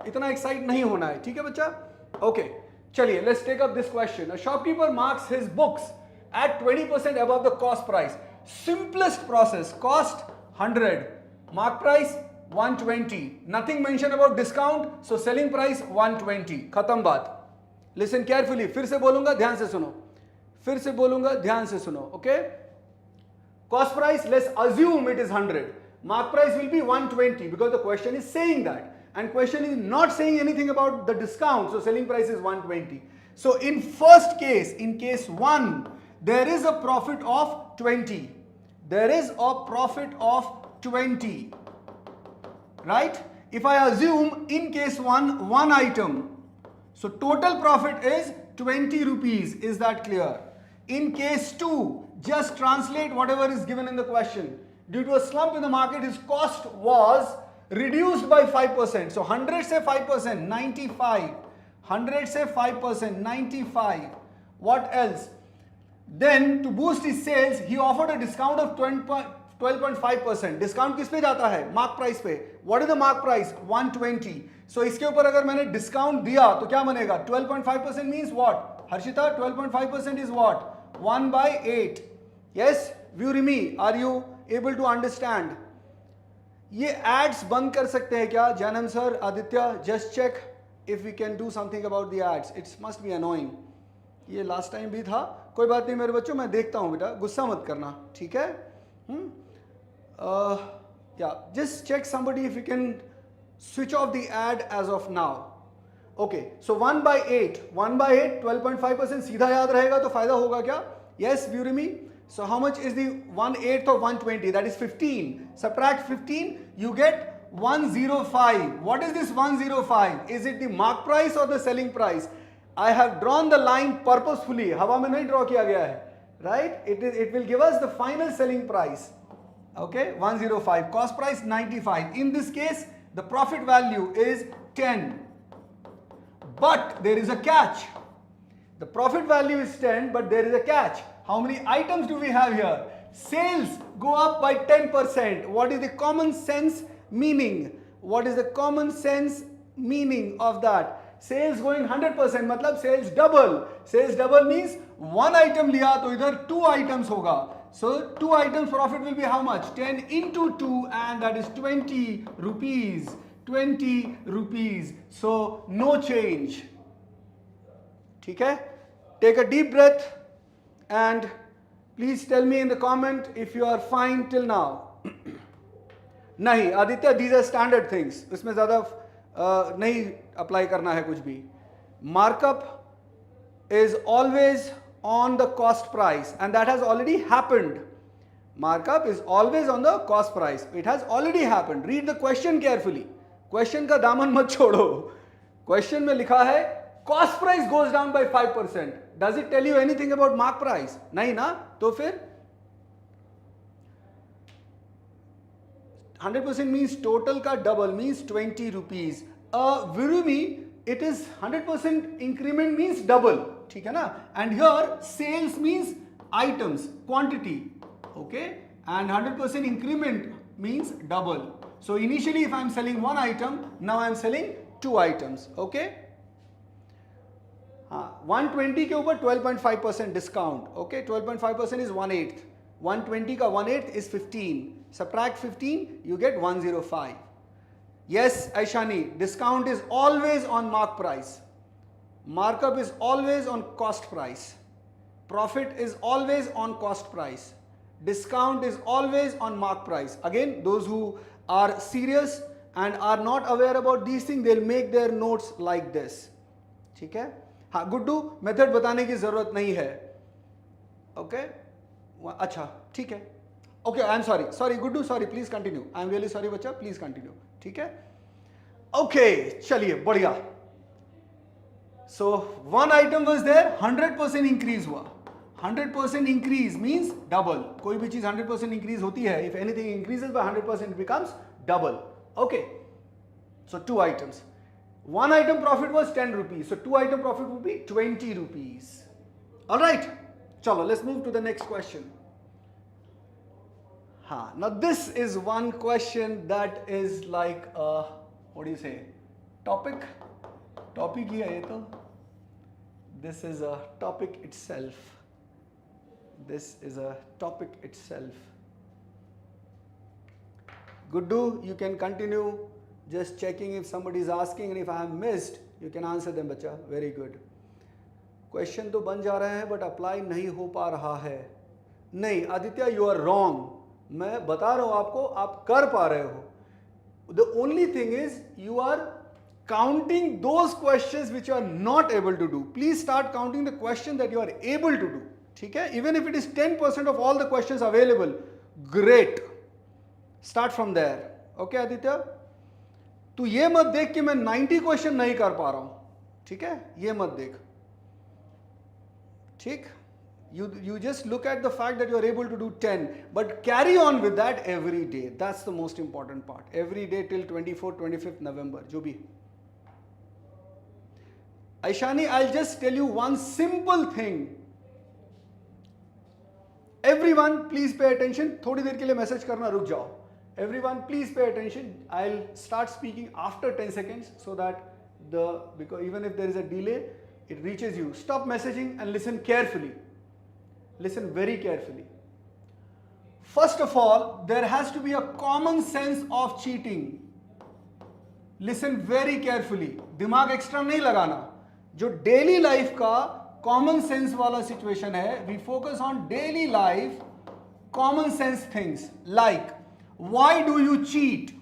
इतना एक्साइट नहीं होना है. ठीक है बच्चा? Okay, चलिए, let's take up this question. A shopkeeper marks his books at 20% above the cost price. Simplest process. Cost 100, mark price 120. Nothing mentioned about discount, so selling price 120. खत्म बात. Listen carefully. फिर से बोलूंगा, ध्यान से सुनो. फिर से बोलूंगा, ध्यान से सुनो. Okay? Cost price, let's assume it is 100. Mark price will be 120 because the question is saying that. And question is not saying anything about the discount, so selling price is 120. So in first case, in case 1, there is a profit of 20. There is a profit of 20. Right? If I assume in case 1, one item, so total profit is 20 rupees. Is that clear? In case 2, just translate whatever is given in the question. Due to a slump in the market, his cost was reduced by 5%. So 100 से 5%, 95. 100 से 5%, 95. What else? Then to boost his sales, he offered a discount of 12.5%. Discount किस पे जाता है? Mark price पे. What is the mark price? 120. So इसके ऊपर अगर मैंने discount दिया तो क्या बनेगा? 12.5% means what? Harshita, 12.5% is what? 1 by 8. Yes? Vyurimi, are you able to understand? ये एड्स बंद कर सकते हैं क्या? Janam sir, Aditya, just check if we can do something about the ads. It's must be annoying. ये लास्ट टाइम भी था. कोई बात नहीं मेरे बच्चों, मैं देखता हूँ बेटा, गुस्सा मत करना. ठीक है? या just check somebody if you can switch off the ad as of now. Okay, so 1 by 8, 1 by 8, 12.5% सीधा याद रहेगा तो फायदा होगा क्या? Yes व्यूरिमी. So how much is the 1/8 of 120? That is 15. Subtract 15, you get 105. What is this 105? Is it the mark price or the selling price? I have drawn the line purposefully. हवा में नहीं draw किया गया है. Right? It will give us the final selling price. Okay? 105. Cost price 95. In this case, the profit value is 10. But there is a catch. The profit value is 10, but there is a catch. How many items do we have here? Sales go up by 10%. What is the common sense meaning? What is the common sense meaning of that? Sales going 100% मतलब sales double. Sales double means one item लिया तो इधर 2 items होगा. So 2 items profit will be how much? 10 into 2 and that is 20 rupees. 20 rupees. So no change. ठीक है? Take a deep breath. And please tell me in the comment if you are fine till now. नहीं Aditya, these are standard things. इसमें ज़्यादा नहीं apply करना है कुछ भी. Markup is always on the cost price and that has already happened. Markup is always on the cost price. It has already happened. Read the question carefully. Question का दामन मत छोड़ो. Question में लिखा है cost price goes down by 5%. Does it tell you anything about mark price? नहीं ना? तो फिर 100% means total का double means 20 rupees. Virumi, it is 100% increment means double. ठीक है ना? And here sales means items, quantity. Okay? And 100% increment means double. So initially if I am selling one item, now I am selling 2 items. Okay? 120 के ऊपर 12.5% discount. Okay, 12.5% is 1/8. 120 का 1/8 is 15. Subtract 15, you get 105. Yes, Aishani, discount is always on mark price. Markup is always on cost price. Profit is always on cost price. Discount is always on mark price. Again, those who are serious and are not aware about these things, they'll make their notes like this. ठीक है? हाँ Guddu, method बताने की जरूरत नहीं है. Okay, अच्छा ठीक है. Okay I am sorry Guddu, sorry, please continue, I am really sorry बच्चा, प्लीज कंटिन्यू, ठीक है? ओके, चलिए बढ़िया। So one item was there, 100% increase हुआ। 100% इंक्रीज मींस डबल। कोई भी चीज 100% इंक्रीज होती है, if anything increases by 100% it becomes double. Okay, so 2 items. 1 item profit was 10 rupees, so 2 item profit would be 20 rupees. All right, chalo, let's move to the next question. Now this is one question that is like what do you say, topic ही है ये तो। This is a topic itself. This is a topic itself. Guddu, you can continue just checking if somebody is asking, and if I have missed you can answer them बच्चा। Very good. Question तो बन जा रहे हैं but apply नहीं हो पा रहा है। नहीं आदित्य, you are wrong. मैं बता रहा हूं आपको, आप कर पा रहे हो। The only thing is you are counting those questions which you are not able to do. Please start counting the question that you are able to do. ठीक है? Even if it is 10% of all the questions available, great. Start from there. Okay Aditya? तू ये मत देख कि मैं 90 question नहीं कर पा रहा हूं, ठीक है? ये मत देख, ठीक? You just look at the fact that you are able to do 10, but carry on with that every day. That's the most important part. Every day till 24th, 25th November, जो भी। Aishani, I'll just tell you one simple thing. Everyone, please pay attention. थोड़ी देर के लिए message करना रुक जाओ। Everyone, please pay attention. I'll start speaking after 10 seconds so that because even if there is a delay, it reaches you. Stop messaging and listen carefully. Listen very carefully. First of all, there has to be a common sense of cheating. Listen very carefully. दिमाग extra नहीं लगाना। जो daily life का common sense वाला situation है, we focus on daily life common sense things like why do you cheat?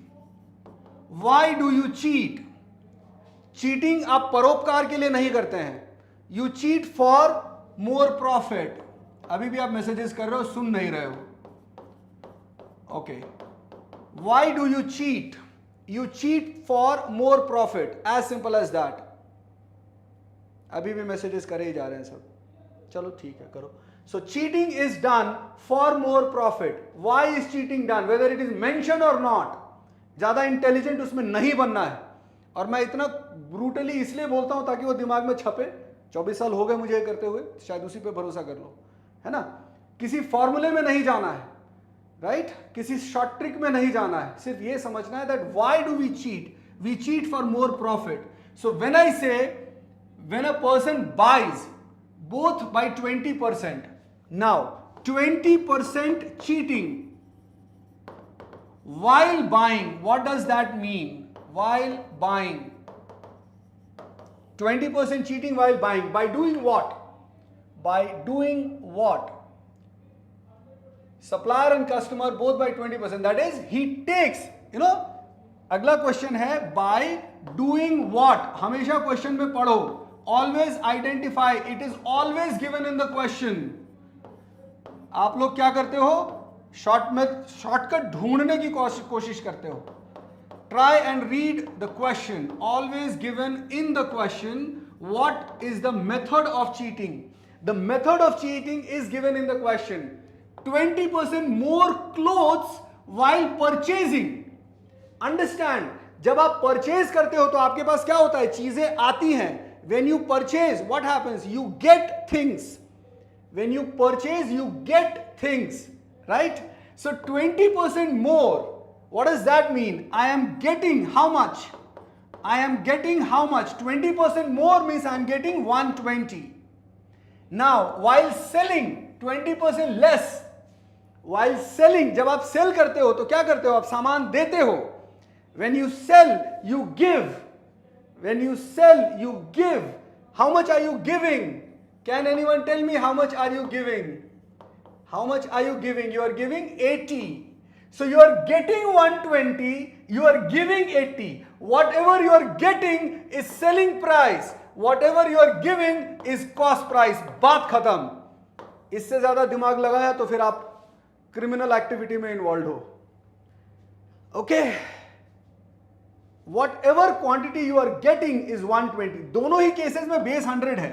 Why do you cheat? Cheating आप परोपकार के लिए नहीं करते हैं। You cheat for more profit. अभी भी आप मैसेजेस कर रहे हो, सुन नहीं रहे हो। Okay, why do you cheat? You cheat for more profit, as simple as that. अभी भी मैसेजेस करे ही जा रहे हैं सब, चलो ठीक है करो। So cheating is done for more profit. Why is cheating done, whether it is mention or not. ज्यादा इंटेलिजेंट उसमें नहीं बनना है, और मैं इतना ब्रूटली इसलिए बोलता हूं ताकि वो दिमाग में छपे। 24 साल हो गए मुझे करते हुए, शायद उसी पे भरोसा कर लो, है ना? किसी फॉर्मूले में नहीं जाना है, राइट? किसी शॉर्ट ट्रिक में नहीं जाना है, सिर्फ ये समझना है that why do we cheat? We cheat for more profit. So when I say when a person buys both by 20%, now 20% cheating while buying, what does that mean? While buying 20% cheating while buying, by doing what? By doing what? Supplier and customer both by 20%, that is he takes, अगला question है by doing what? हमेशा question में पढ़ो, always identify, it is always given in the question. आप लोग क्या करते हो? शॉर्टकट ढूंढने की कोशिश करते हो। Try and read the question, always given in the question. What is the method of cheating? The method of cheating is given in the question. 20% more clothes while purchasing. Understand, जब आप purchase करते हो तो आपके पास क्या होता है? चीजें आती हैं। When you purchase, what happens? You get things. When you purchase, you get things, right? So 20% more. What does that mean? I am getting how much? I am getting how much? 20% more means I am getting 120. Now, while selling 20% less, while selling, जब आप cell करते हो तो क्या करते हो? आप सामान देते हो। When you sell, you give. When you sell, you give. How much are you giving? Can anyone tell me how much are you giving? How much are you giving? You are giving 80. So you are getting 120, you are giving 80. Whatever you are getting is selling price. Whatever you are giving is cost price. बात खत्म। इससे ज्यादा दिमाग लगाया तो फिर आप criminal activity में इन्वॉल्व हो. Okay, whatever quantity you are getting is 120. दोनों ही केसेस में बेस 100 है,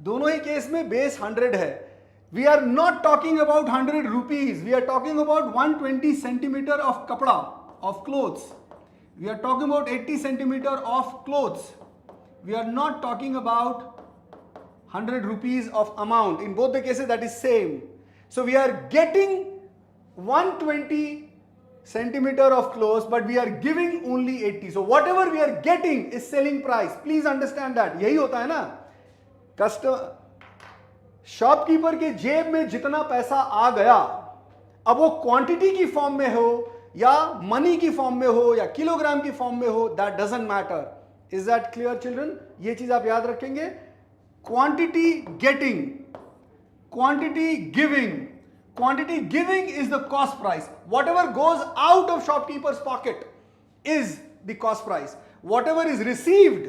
दोनों ही केस में बेस 100 है. We are not talking about 100 rupees, we are talking about 120 centimetre of कपड़ा, of clothes. We are talking about 80 centimetre of clothes. We are not talking about 100 rupees of amount. In both the cases that is same. So we are getting 120 centimeter of clothes, but we are giving only 80. So whatever we are getting is selling price. Please understand that. यही होता है ना, shopkeeper के जेब में जितना पैसा आ गया, अब वो क्वांटिटी की फॉर्म में हो या मनी की फॉर्म में हो या किलोग्राम की फॉर्म में हो, that doesn't matter. Is that clear children? ये चीज आप याद रखेंगे. Quantity getting, quantity giving. Quantity giving is the cost price. Whatever goes out of shopkeeper's pocket is the cost price. Whatever is received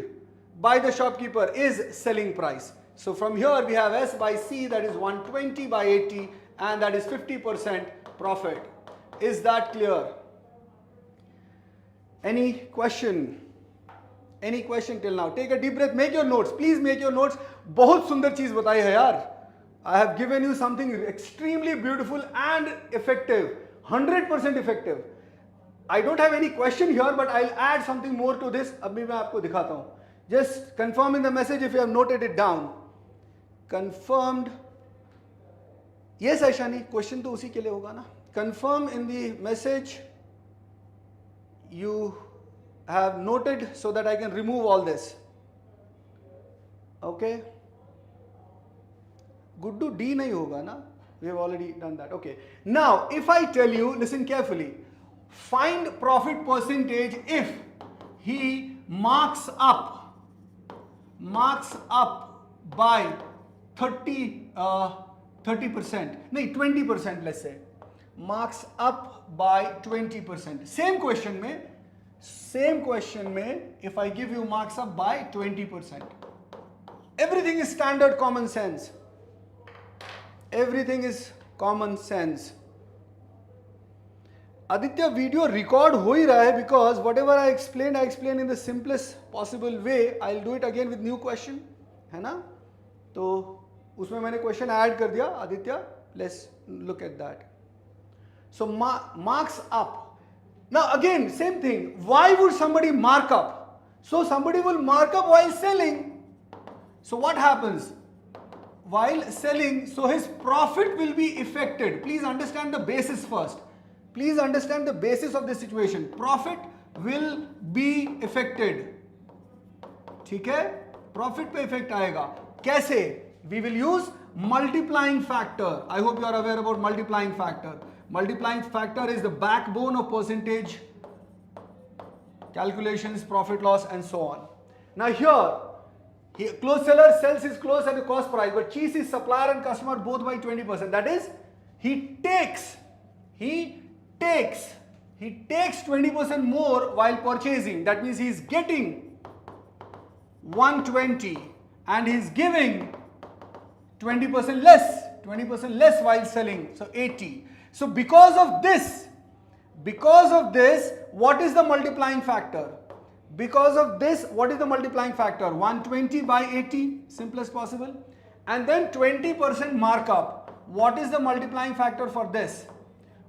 by the shopkeeper is selling price. So from here we have S by C, that is 120 by 80, and that is 50% profit. Is that clear? Any question? Any question till now? Take a deep breath, make your notes. Please make your notes. बहुत सुंदर चीज बताई है यार. I have given you something extremely beautiful and effective, 100% effective. I don't have any question here, but I'll add something more to this. अभी मैं आपको दिखाता हूँ. Just confirm in the message if you have noted it down. Confirmed. Yes, Aishani, question तो उसी के लिए होगा ना. Confirm in the message you have noted so that I can remove all this. Okay. Guddu D nahi hoga na? We have already done that. Okay. Now, if I tell you, listen carefully. Find profit percentage if he marks up by 30%. No, 20%. Let's say marks up by 20%. Same question mein, if I give you marks up by 20%, everything is standard common sense. Everything is common sense. Aditya, video record हो ही रहा है because whatever I explained in the simplest possible way. I'll do it again with new question, है ना? तो उसमें मैंने question add कर दिया. Aditya, let's look at that. So marks up. Now again, same thing. Why would somebody mark up? So somebody will mark up while selling. So what happens? While selling, so his profit will be affected. Please understand the basis first. Please understand the basis of this situation. Profit will be affected. ठीक है? Profit पे effect आएगा. कैसे? We will use multiplying factor. I hope you are aware about multiplying factor. Multiplying factor is the backbone of percentage calculations, profit loss, and so on. Now here, clothes seller sells his clothes at the cost price, but cheats his supplier and customer both by 20%. That is, he takes 20% more while purchasing. That means he is getting 120 and he is giving 20% less while selling, so 80. So because of this, what is the multiplying factor? Because of this, what is the multiplying factor? 120 by 80, simplest possible. And then 20% markup. What is the multiplying factor for this?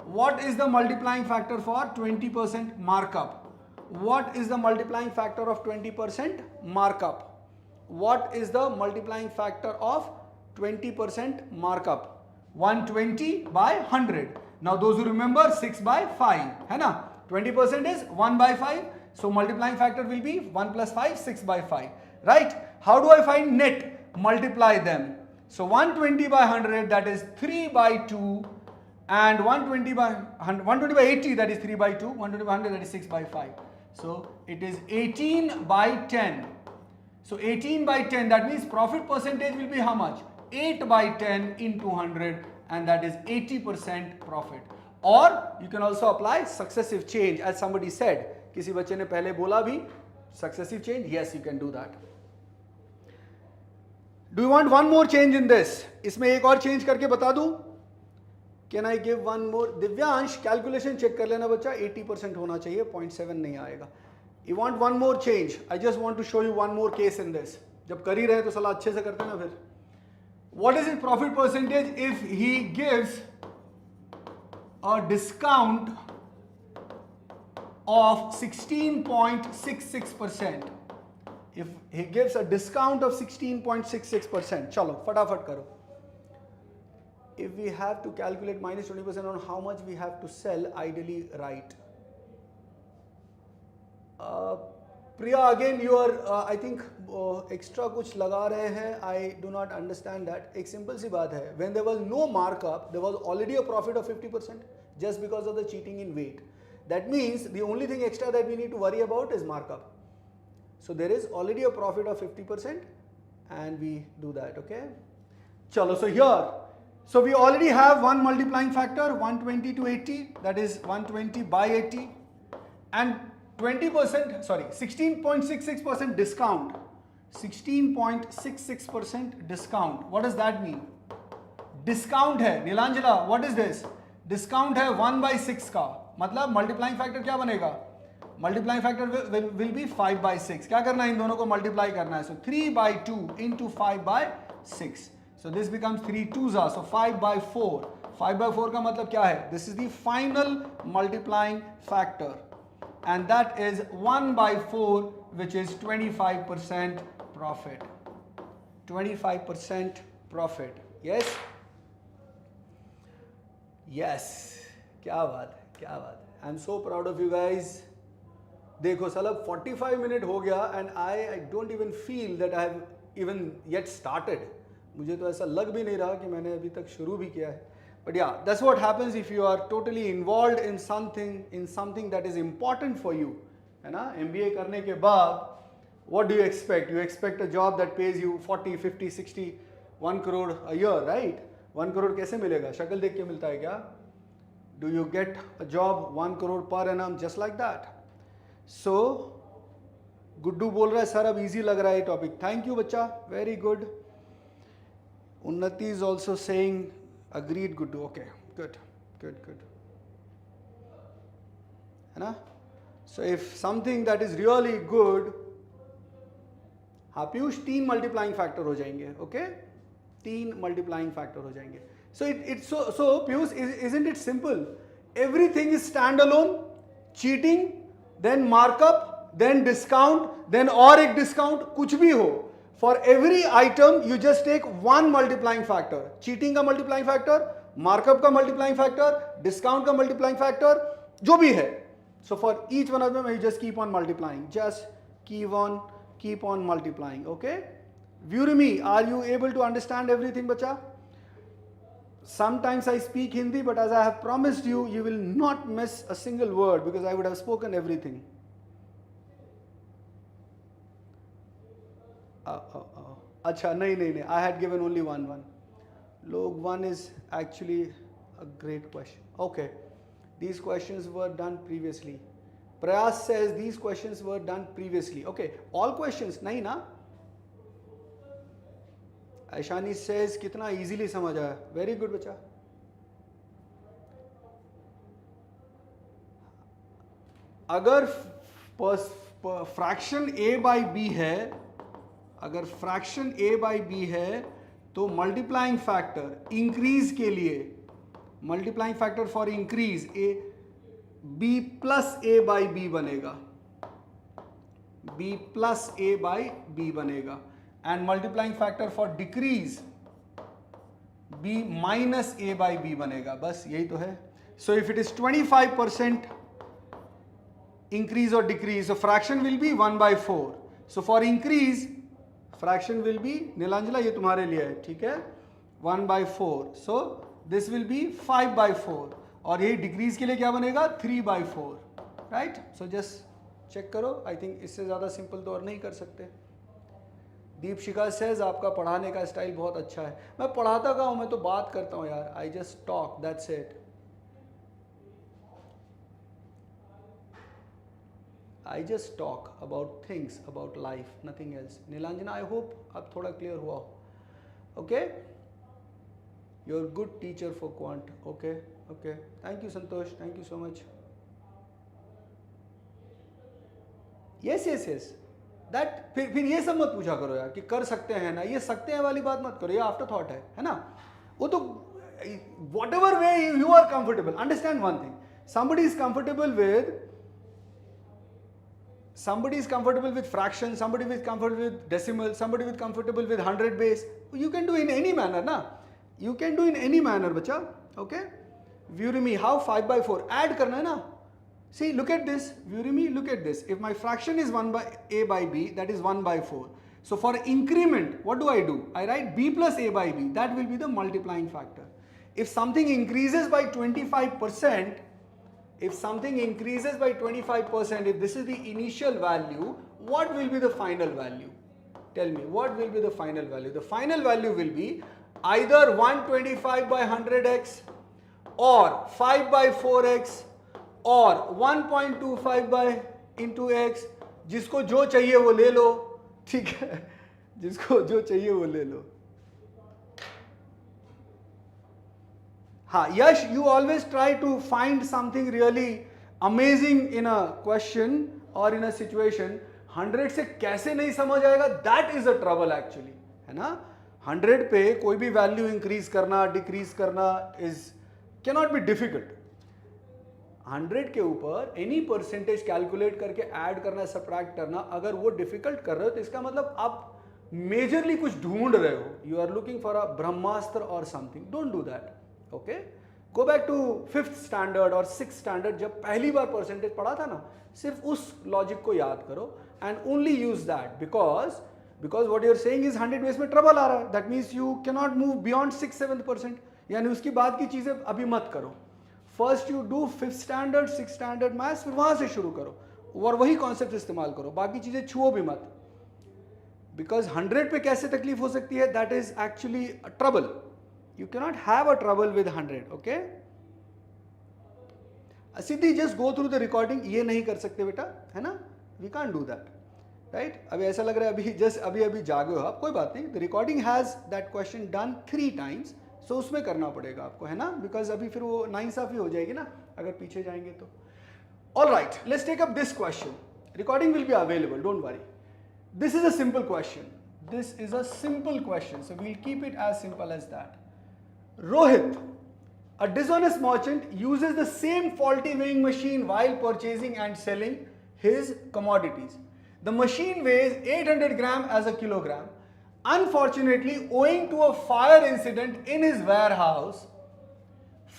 What is the multiplying factor for 20% markup? What is the multiplying factor of 20% markup? What is the multiplying factor of 20% markup? 120 by 100. Now those who remember, 6 by 5, है ना? 20% is 1 by 5. So multiplying factor will be 1 plus 5, 6 by 5, right? How do I find net? Multiply them. So 120 by 100, that is 3 by 2, and 120 by 80, that is 3 by 2, 120 by 100, that is 6 by 5. So it is 18 by 10. So 18 by 10, that means profit percentage will be how much? 8 by 10 into 100, and that is 80% profit. Or you can also apply successive change, as somebody said. किसी बच्चे ने पहले बोला भी successive change. Yes, you can do that. Do you want one more change in this? इसमें एक और change करके बता दूं? Can I give one more? Divyansh calculation check कर लेना बच्चा, 80% होना चाहिए, 0.7 नहीं आएगा. You want one more change? I just want to show you one more case in this. जब कर ही रहे तो सलाह अच्छे से करते ना फिर. What is it profit percentage if he gives a discount of 16.66%. If he gives a discount of 16.66%, चलो फटाफट करो. If we have to calculate minus 20% on how much we have to sell, ideally write. Priya, again you are I think extra कुछ लगा रहे हैं. I do not understand that. एक simple सी बात है. When there was no markup, there was already a profit of 50% just because of the cheating in weight. That means the only thing extra that we need to worry about is markup. So there is already a profit of 50% and we do that, okay? Chalo, so here, so we already have one multiplying factor, 120 to 80, that is 120 by 80, and 20%, sorry, 16.66% discount. 16.66% discount. What does that mean? Discount है, नीलांजला, what is this? Discount है 1 by 6 का. मतलब multiplying factor क्या बनेगा? Multiplying factor will be 5 by 6. क्या करना है? इन दोनों को मल्टीप्लाई करना है. सो 3 by 2 into 5 by 6. So this becomes 3 2s are, so 5 by 4. 5 by 4 का मतलब क्या है? This is the final multiplying factor and that is 1 by 4 which is 25% profit. 25% profit. Yes? Yes. क्या बात है, क्या बात है. I am so proud of you guys. देखो साला 45 मिनट हो गया and I don't even feel that I have even yet started. मुझे तो ऐसा लग भी नहीं रहा कि मैंने अभी तक शुरू भी किया है. But yeah that's what happens if you are totally involved in something that is important for you, है ना. MBA करने के बाद what do you expect? You expect a job that pays you 40, 50, 60, 1 crore a year, right? 1 crore कैसे मिलेगा? शक्ल देख के मिलता है क्या? Do you get a job 1 crore per annum just like that? So, Guddu बोल रहा है सर अब इजी लग रहा है टॉपिक. थैंक यू बच्चा, वेरी गुड. उन्नति is also saying agreed Guddu. Okay, good. है ना? So if something that is really good, हाँ पीयूष 3 मल्टीप्लाइंग फैक्टर हो जाएंगे. ओके 3 मल्टीप्लाइंग फैक्टर हो जाएंगे. So so Piyush, isn't it simple? Everything is standalone. Cheating, then markup, then discount, then or एक discount, कुछ भी हो. For every item, you just take one multiplying factor. Cheating का multiplying factor, markup का multiplying factor, discount का multiplying factor, जो भी है. So for each one of them, you just keep on multiplying. Just keep on multiplying. Okay? Vyurimi, are you able to understand everything, bacha? Sometimes I speak Hindi, but as I have promised you, you will not miss a single word because I would have spoken everything. Acha, nahi. I had given only one. Log 1 is actually a great question. Okay, these questions were done previously. Prayas says these questions were done previously. Okay, all questions, nahi na? Aishani says कितना easily समझ आया. Very good बच्चा. अगर fraction a by B है, अगर fraction a by B है तो multiplying factor increase के लिए, multiplying factor for increase a b plus a by b बनेगा. b plus a by b बनेगा. And multiplying factor for decrease b minus a by b बनेगा. बस यही तो है. So if it is 25% increase or decrease, so fraction will be 1 by 4. So for increase, fraction will be, नीलांजला ये तुम्हारे लिए है, ठीक है, 1 by 4. So this will be 5 by 4. और यही decrease के लिए क्या बनेगा? 3 by 4. Right? So just check करो. I think इससे ज़्यादा simple तो और नहीं कर सकते. दीपशिका सेज आपका पढ़ाने का स्टाइल बहुत अच्छा है. मैं पढ़ाता कहाँ हूँ, मैं तो बात करता हूँ यार. I just talk, that's it. I just talk about things, about life, nothing else. Nilanjana, I hope अब थोड़ा क्लियर हुआ हो. Okay, you're a good teacher for quant. Okay, okay. Thank you Santosh, thank you so much. Yes, yes, yes. That फिर ये सब मत पूछा करो यार कि कर सकते हैं ना, ये सकते हैं वाली बात मत करो, ये आफ्टर थॉट है ना. वो तो whatever way you are comfortable. Understand one thing. Somebody is comfortable with fraction, somebody is comfortable with decimal, somebody is comfortable with 100 base. You can do in any manner na. You can do in any manner bacha. Okay. View me how 5 by 4 add karna hai na. See, look at this. View me, look at this. If my fraction is 1 by a by b, that is 1 by 4. So for increment, what do? I write b plus a by b. That will be the multiplying factor. If something increases by 25%, if this is the initial value, what will be the final value? Tell me, what will be the final value? The final value will be either 125 by 100x or 5 by 4x or 1.25 by into x. जिसको जो चाहिए वो ले लो, ठीक है, जिसको जो चाहिए वो ले लो. हाँ, Yash, you always try to find something really amazing in a question or in a situation. 100 से कैसे नहीं समझ आएगा, that is a trouble actually, है ना. 100 पे कोई भी वैल्यू इंक्रीज करना, डिक्रीज करना cannot be difficult. 100 के ऊपर एनी परसेंटेज कैलकुलेट करके ऐड करना, सब्ट्रैक्ट करना, अगर वो डिफिकल्ट कर रहे हो तो इसका मतलब आप मेजरली कुछ ढूंढ रहे हो. You are looking for a brahmastra or something. Don't do that. Okay, go back to 5th standard or 6th standard, जब पहली बार परसेंटेज पढ़ा था ना, सिर्फ उस लॉजिक को याद करो and only use that. Because what you are saying is 100 base में ट्रबल आ रहा है, that means you can not move beyond 6-7%. यानी उसकी बाद की चीजें अभी मत करो. First you do 5th standard 6th standard maths, फिर वहां से शुरू करो और वही कॉन्सेप्ट इस्तेमाल करो, बाकी चीजें छुओ भी मत. बिकॉज 100 पे कैसे तकलीफ हो सकती है, that is actually trouble. You cannot have a trouble with 100, okay? Siddhi, just go through the recording. ये नहीं कर सकते बेटा, है ना? We can't do that, right? अभी ऐसा लग रहा है अभी जागे हो आप, कोई बात नहीं. The recording has that question done 3 times, so उसमें करना पड़ेगा आपको, है ना? Because अभी फिर वो नाइंसाफी हो जाएगी ना, अगर पीछे जाएंगे तो. All right, let's take up this question. Recording will be available, don't worry. This is a simple question. So we'll keep it as simple as that. Rohit, a dishonest merchant, uses the same faulty weighing machine while purchasing and selling his commodities. The machine weighs 800 grams as a kilogram. Unfortunately, owing to a fire incident in his warehouse,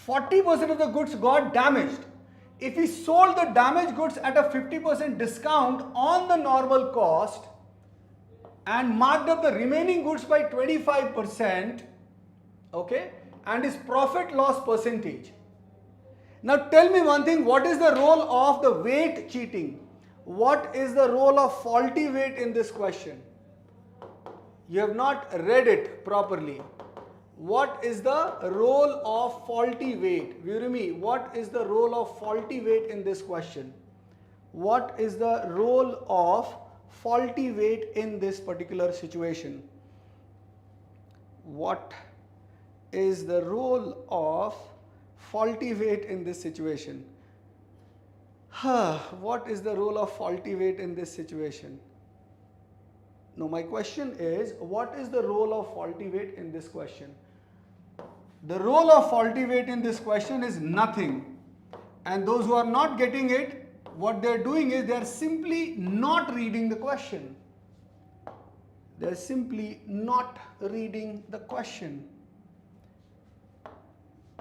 40% of the goods got damaged. If he sold the damaged goods at a 50% discount on the normal cost and marked up the remaining goods by 25%, okay, and his profit loss percentage. Now tell me one thing, what is the role of the weight cheating? What is the role of faulty weight in this question? You have not read it properly. What is the role of faulty weight? Virumi, what is the role of faulty weight in this question? What is the role of faulty weight in this particular situation? What is the role of faulty weight in this situation? What is the role of faulty weight in this situation? No, my question is, what is the role of faulty weight in this question? The role of faulty weight in this question is nothing. And those who are not getting it, what they are doing is they are simply not reading the question. They are simply not reading the question.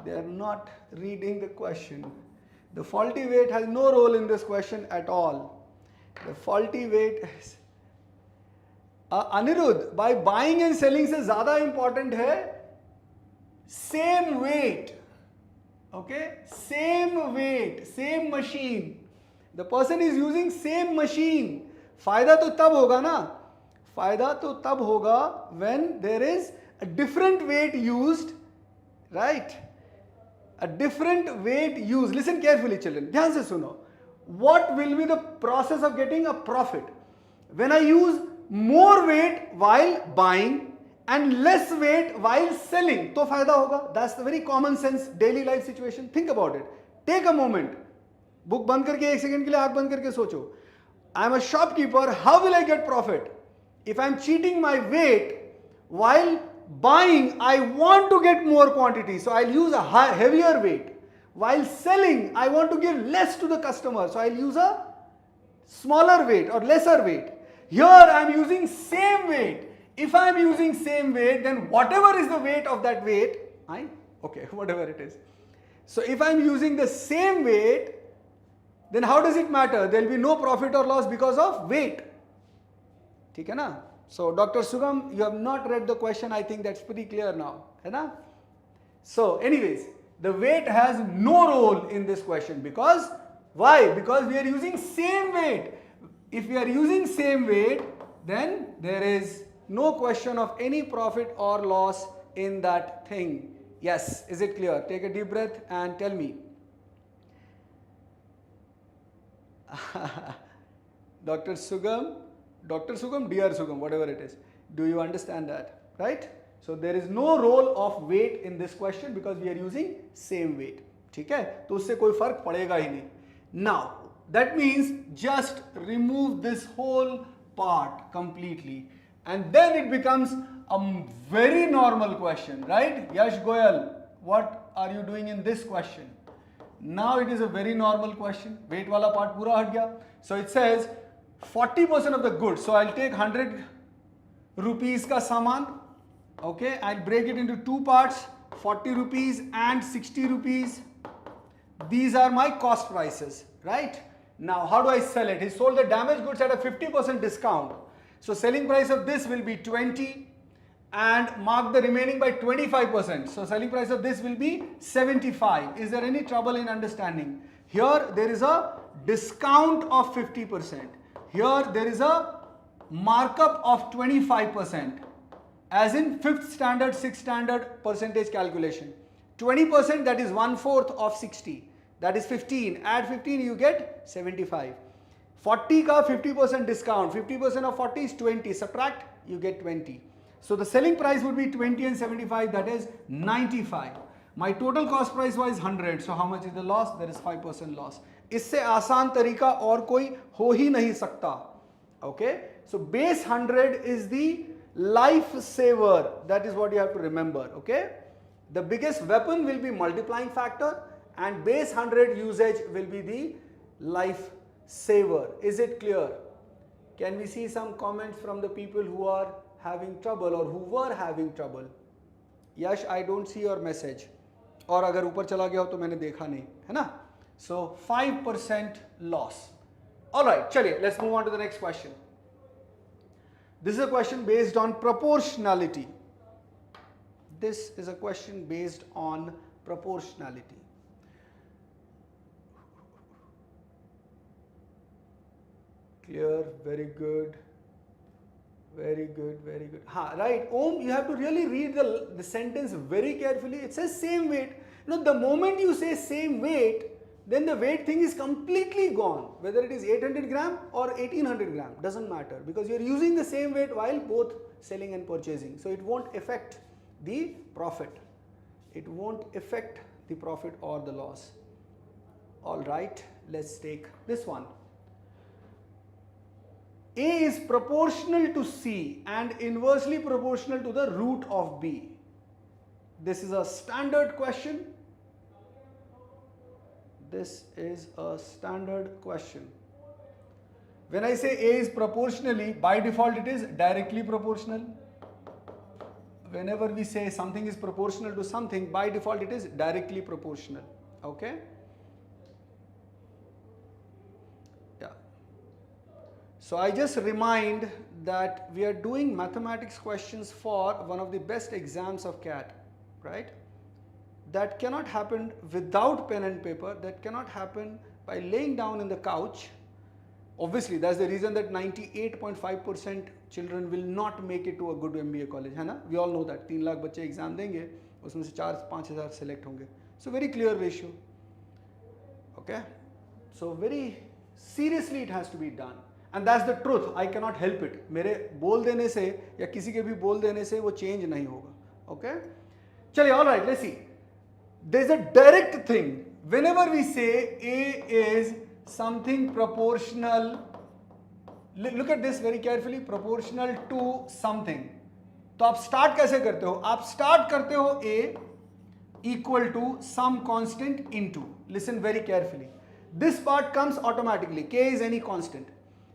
They are not reading the question. The faulty weight has no role in this question at all. The faulty weight is Anirudh, by buying and selling से ज़्यादा important है same weight. Okay, same weight, same machine. The person is using same machine. फायदा तो तब होगा ना, फायदा तो तब होगा when there is a different weight used, right? A different weight used. Listen carefully, children. ध्यान से सुनो. What will be the process of getting a profit? When I use more weight while buying and less weight while selling, तो फायदा होगा. That's the very common sense daily life situation. Think about it. Take a moment. Book बंद करके एक second के लिए आंख बंद करके सोचो. I am a shopkeeper. How will I get profit? If I am cheating my weight while buying, I want to get more quantity, so I'll use a heavier weight. While selling, I want to give less to the customer, so I'll use a smaller weight or lesser weight. Here I'm using same weight. If I'm using same weight, then whatever is the weight of that weight, whatever it is. So if I'm using the same weight, then how does it matter? There will be no profit or loss because of weight. ठीक है ना? So Dr. Sugam, you have not read the question. I think that's pretty clear now. है ना? So anyways, the weight has no role in this question because why? Because we are using same weight. If we are using same weight, then there is no question of any profit or loss in that thing. Yes, is it clear? Take a deep breath and tell me. Dr. Sugam, dear Sugam, whatever it is. Do you understand that? Right? So there is no role of weight in this question because we are using same weight. ठीक है? तो उससे कोई फर्क पड़ेगा ही नहीं. Now, that means just remove this whole part completely and then it becomes a very normal question, right? Yash Goyal, what are you doing in this question? Now it is a very normal question. Weight wala part pura hat gaya. So it says 40% of the goods. So I'll take 100 rupees ka saman. Okay, I'll break it into two parts, 40 rupees and 60 rupees. These are my cost prices, right? Now how do I sell it? He sold the damaged goods at a 50% discount. So selling price of this will be 20 and mark the remaining by 25%. So selling price of this will be 75. Is there any trouble in understanding? Here there is a discount of 50%. Here there is a markup of 25%. As in 5th standard, 6th standard percentage calculation. 20%, that is 1/4 of 60. That is 15. Add 15, you get 75. 40 ka 50% discount. 50% of 40 is 20. Subtract, you get 20. So the selling price would be 20 and 75, that is 95. My total cost price was 100. So how much is the loss? There is 5% loss. इससे आसान तरीका और कोई हो ही नहीं सकता. Okay? So base 100 is the life saver. That is what you have to remember. Okay? The biggest weapon will be multiplying factor and base 100 usage will be the life saver. Is it clear? Can we see some comments from the people who are having trouble or who were having trouble? Yash, I don't see your message. और अगर ऊपर चला गया हो तो मैंने देखा नहीं, है ना? So 5% loss. All right, चलिए, let's move on to the next question. This is a question based on proportionality. This is a question based on proportionality. Clear, very good. Very good, very good. Right, Om, you have to really read the sentence very carefully. It says same weight. The moment you say same weight, then the weight thing is completely gone. Whether it is 800 gram or 1800 gram, doesn't matter because you are using the same weight while both selling and purchasing. So it won't affect the profit. It won't affect the profit or the loss. All right, let's take this one. A is proportional to C and inversely proportional to the root of B. This is a standard question. This is a standard question. When I say A is proportionally, by default it is directly proportional. Whenever we say something is proportional to something, by default it is directly proportional. Okay? So I just remind that we are doing mathematics questions for one of the best exams of CAT, right? That cannot happen without pen and paper. That cannot happen by laying down in the couch. Obviously, that's the reason that 98.5% children will not make it to a good MBA college, है ना? We all know that. 3 lakh बच्चे exam देंगे, उसमें से 4-5 हज़ार select होंगे. So very clear ratio. Okay? So very seriously it has to be done. And that's the truth, I can not help it. मेरे बोल देने से या किसी के भी बोल देने से वो चेंज नहीं होगा. ओके, चलिए, all right, let's see. There is a direct thing. whenever we say A is something proportional, look at this very carefully, proportional to something. तो आप स्टार्ट कैसे करते हो? आप स्टार्ट करते हो A equal to some constant into. Listen very carefully. This part comes automatically. K is any constant.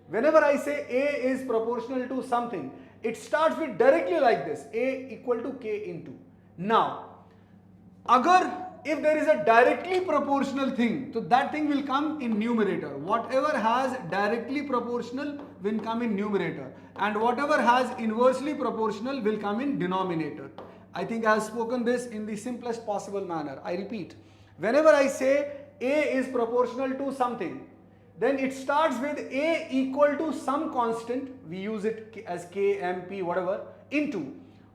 Whenever I say A is proportional to something, it starts with directly like this, A equal to K into. Now, agar if there is a directly proportional thing, so that thing will come in numerator. Whatever has directly proportional will come in numerator, and whatever has inversely proportional will come in denominator. I think I have spoken this in the simplest possible manner. I repeat, whenever I say A is proportional to something, then it starts with A equal to some constant, we use it as K, M, P, whatever, into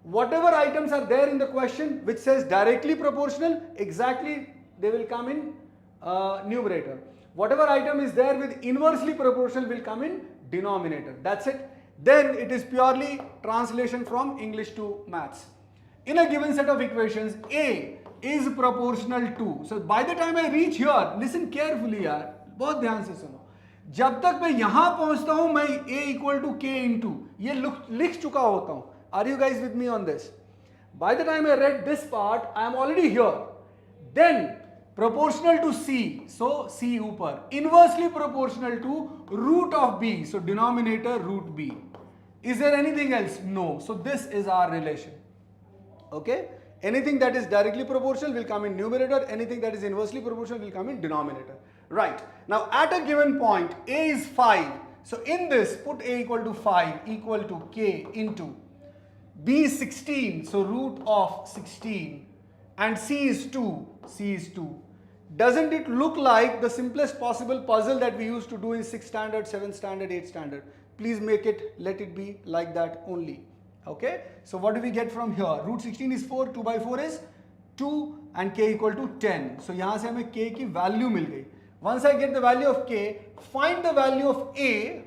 whatever items are there in the question which says directly proportional, exactly they will come in numerator. Whatever item is there with inversely proportional will come in denominator. That's it. Then it is purely translation from English to maths. In a given set of equations, A is proportional to. So by the time I reach here, listen carefully यार, बहुत ध्यान से सुनो. जब तक मैं यहां पहुंचता हूं, मैं A equal to K into ये लिख चुका होता हूं. Are you guys with me on this? By the time I read this part, I am already here. Then proportional to C, so C ऊपर. Inversely proportional to root of B, so denominator root B. Is there anything else? No. So this is our relation. Okay? Anything that is directly proportional will come in numerator. Anything that is inversely proportional will come in denominator. Right. Now at a given point, A is 5. So in this, put A equal to 5 equal to K into B is 16. So root of 16. And C is 2. C is 2. Doesn't it look like the simplest possible puzzle that we used to do in 6th standard, 7th standard, 8th standard? Please make it, let it be like that only. Okay, so what do we get from here? Root 16 is 4, 2 by 4 is 2, and K equal to 10. So यहाँ से हमें K की value मिल गई. Once I get the value of K, find the value of A.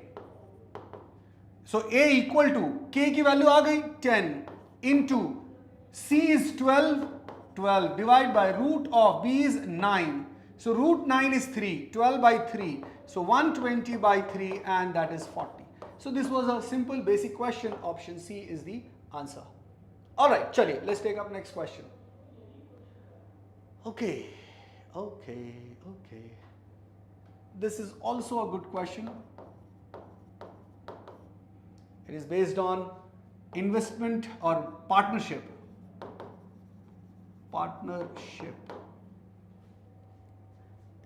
So A equal to K की value आ गई 10 into C is 12, 12 divide by root of B is 9. So root 9 is 3, 12 by 3. So 120 by 3, and that is 40. So this was a simple basic question. Option C is the answer. All right, chaliye, let's take up next question. Okay. This is also a good question. It is based on investment or partnership.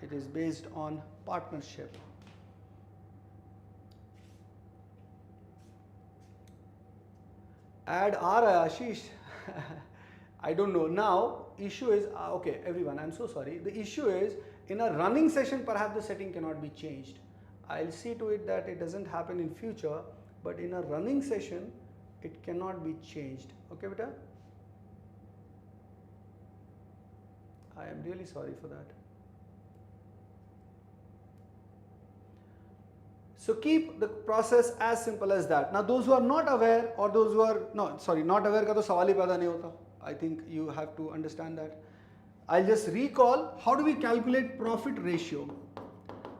It is based on partnership. Add R, Ashish. I don't know. Now, issue is, okay, everyone, I'm so sorry. The issue is, in a running session, perhaps the setting cannot be changed. I'll see to it that it doesn't happen in future, but in a running session, it cannot be changed. Okay, beta? I am really sorry for that. So keep the process as simple as that. Now those who are not aware, or those who are, not aware का तो सवाल ही पैदा नहीं होता. I think you have to understand that. I'll just recall, how do we calculate profit ratio?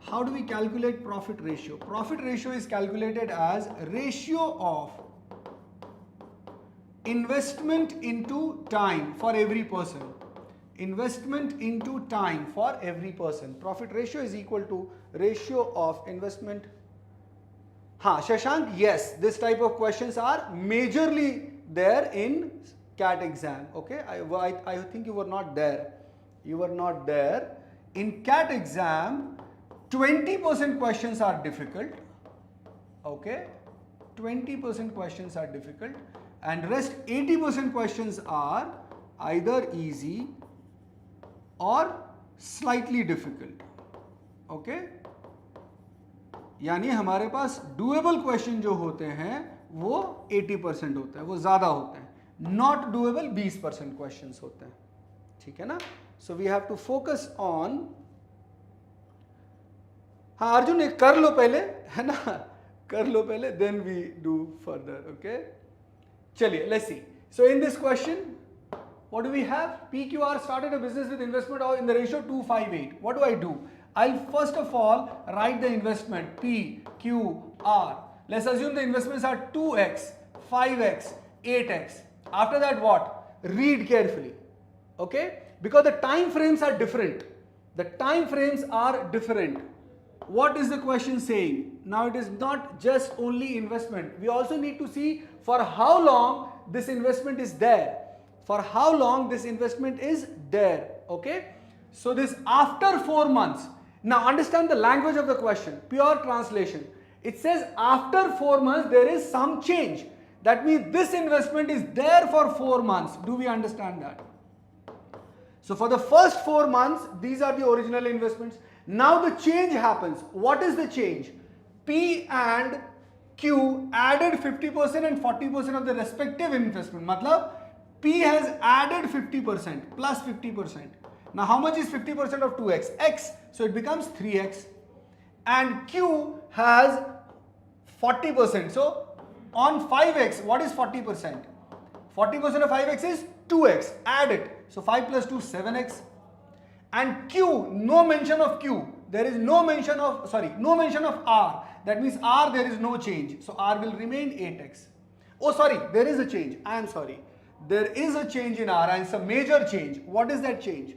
How do we calculate profit ratio? Profit ratio is calculated as ratio of investment into time for every person. Investment into time for every person. Profit ratio is equal to ratio of investment. Shashank, yes, this type of questions are majorly there in CAT exam. Okay, I think you were not there. You were not there. In CAT exam, 20% questions are difficult. Okay, 20% questions are difficult, and rest 80% questions are either easy or slightly difficult. Okay, यानी हमारे पास doable question जो होते हैं वो 80% होते हैं, वो ज़्यादा होते हैं. नॉट डूएबल 20% क्वेश्चंस होते हैं. ठीक है ना? So we have to focus on. हाँ अर्जुन, एक कर लो पहले, है ना? कर लो पहले, then we do further. Okay, चलिए, let's see. So in this question, what do we have? PQR started a business with investment in the ratio 258. What do? I'll first of all write the investment PQR. Let's assume the investments are 2x, 5x, 8x. After that what? Read carefully. Okay? Because the time frames are different. The time frames are different. What is the question saying? Now it is not just only investment. We also need to see for how long this investment is there. For how long this investment is there. Okay? So this after 4 months. Now understand the language of the question. Pure translation. It says after 4 months there is some change. That means this investment is there for 4 months. Do we understand that? So for the first 4 months, these are the original investments. Now the change happens. What is the change? P and Q added 50% and 40% of the respective investment. Matlab, P has added 50% plus 50%. Now how much is 50% of 2x? X. So it becomes 3x. And Q has 40%. So on 5x, what is 40%? 40% of 5x is 2x. Add it. So 5 plus 2, 7x. And Q, no mention of Q. There is no mention of, no mention of R. That means R, there is no change. So R will remain 8x. Oh, sorry, there is a change. I am sorry. There is a change in R and it's a major change. What is that change?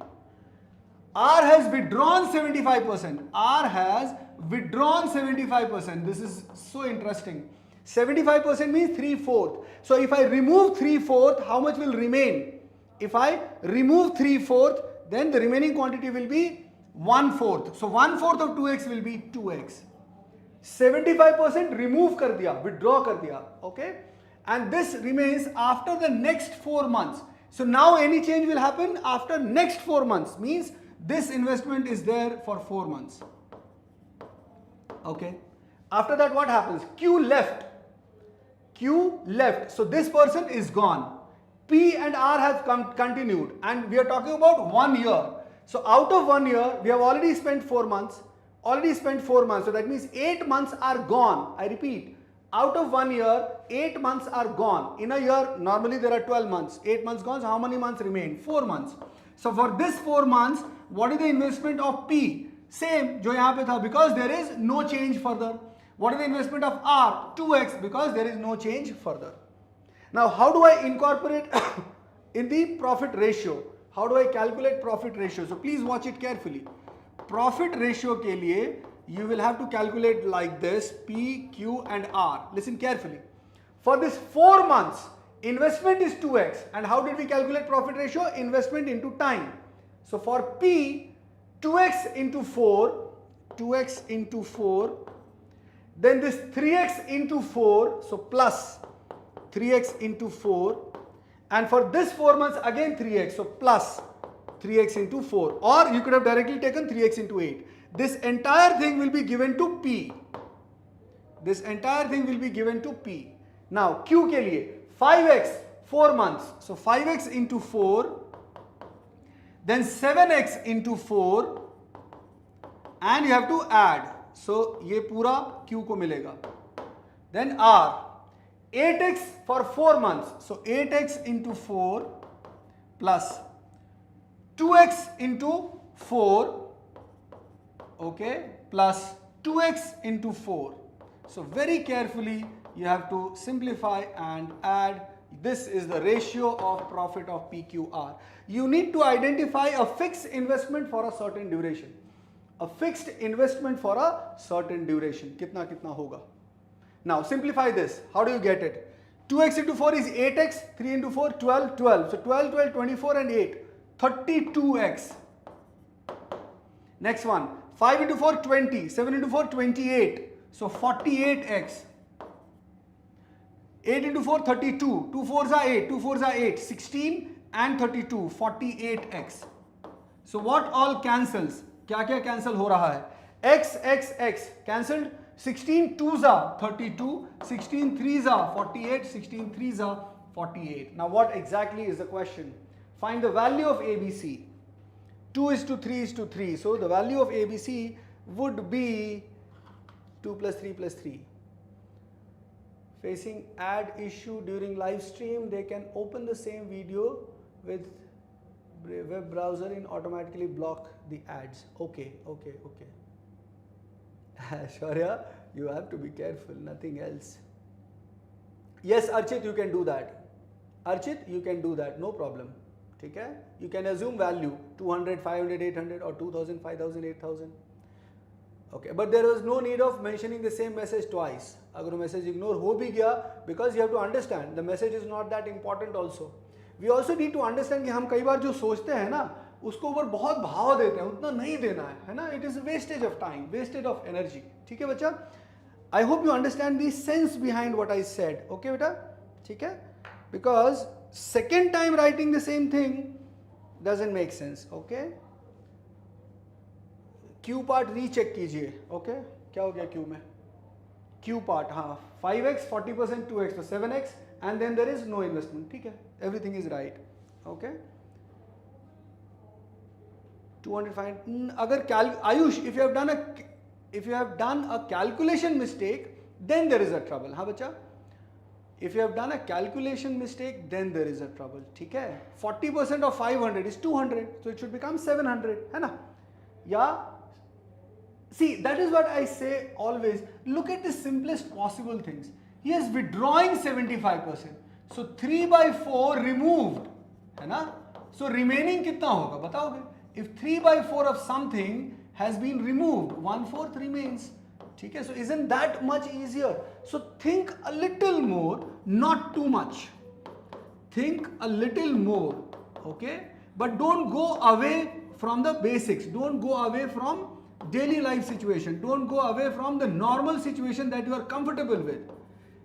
R has withdrawn 75%. R has withdrawn 75%. This is so interesting. 75% means 3/4. So if I remove 3/4, how much will remain? If I remove 3/4, then the remaining quantity will be 1/4. So 1/4 of 2x will be 2x. 75% remove kar diya, withdraw kar diya. Okay? And this remains after the next 4 months. So now any change will happen after next 4 months. Means this investment is there for 4 months. Okay? After that what happens? Q left. Q left. So this person is gone. P and R have continued. And we are talking about 1 year. So out of 1 year, we have already spent 4 months. Already spent 4 months. So that means 8 months are gone. I repeat. Out of 1 year, 8 months are gone. In a year, normally there are 12 months. 8 months gone. So how many months remain? 4 months. So for this 4 months, what is the investment of P? Same, jo yahan pe tha, because there is no change further. What is the investment of R? 2x, because there is no change further. Now, how do I incorporate in the profit ratio? How do I calculate profit ratio? So please watch it carefully. Profit ratio ke liye, you will have to calculate like this, P, Q and R. Listen carefully. For this 4 months, investment is 2x. And how did we calculate profit ratio? Investment into time. So for P, 2x into 4, 2x into 4, then this 3x into 4, so plus 3x into 4, and for this 4 months again 3x, so plus 3x into 4, or you could have directly taken 3x into 8. This entire thing will be given to P. This entire thing will be given to P. Now Q ke liye 5x 4 months, so 5x into 4, then 7x into 4, and you have to add. So ये पूरा Q को मिलेगा. Then R, 8x for 4 months. So 8x into 4 plus 2x into 4, okay, plus 2x into 4. So very carefully you have to simplify and add. This is the ratio of profit of PQR. You need to identify a fixed investment for a certain duration. A fixed investment for a certain duration. Kitna hoga. Now simplify this. How do you get it? 2x into 4 is 8x, 3 into 4, 12, 12. So 12, 12, 24 and 8, 32x. Next one, 5 into 4, 20, 7 into 4, 28. So 48x. 8 into 4, 32, 2 4s are 8, 2 4s are 8, 16 and 32, 48x. So what all cancels? क्या क्या cancel हो रहा है? X, X, X cancelled. 16 2s are 32, 16 3s are 48, 16 3s are 48. Now what exactly is the question? Find the value of ABC. 2 is to 3 is to 3. So the value of ABC would be 2 plus 3 plus 3. facing ad issue during live stream, they can open the same video with web browser and automatically block the ads. Okay. Shaurya, you have to be careful, nothing else. Yes, Archit, you can do that. Archit, you can do that, no problem. Okay? You can assume value 200, 500, 800 or 2000, 5000, 8000. Okay, but there was no need of mentioning the same message twice. अगर वो message ignore हो भी गया, because you have to understand the message is not that important also. We also need to understand कि हम कई बार जो सोचते हैं ना उसको ऊपर बहुत भाव देते हैं, उतना नहीं देना है ना? It is wastage of time, wastage of energy. ठीक है बच्चा? I hope you understand the sense behind what I said. Okay बेटा? ठीक है? Because second time writing the same thing doesn't make sense. Okay? Q part recheck कीजिए. Okay? क्या हो गया Q में? Q part, हाँ, 5x, 40%, 2x, तो 7x, and then there is no investment. ठीक है? Everything is right. Okay? 205. अगर Ayush, if you have done a calculation mistake, then there is a trouble. हाँ बच्चा? If you have done a calculation mistake, then there is a trouble. ठीक है? 40% of 500 is 200, so it should become 700. है ना? या see, that is what I say always. Look at the simplest possible things. He is withdrawing 75%. So 3 by 4 removed. है ना? So remaining कितना होगा? बताओगे? If 3 by 4 of something has been removed, 1/4 remains. ठीक है? So isn't that much easier? So think a little more, not too much. Think a little more. Okay? But don't go away from the basics. Don't go away from daily life situation. Don't go away from the normal situation that you are comfortable with.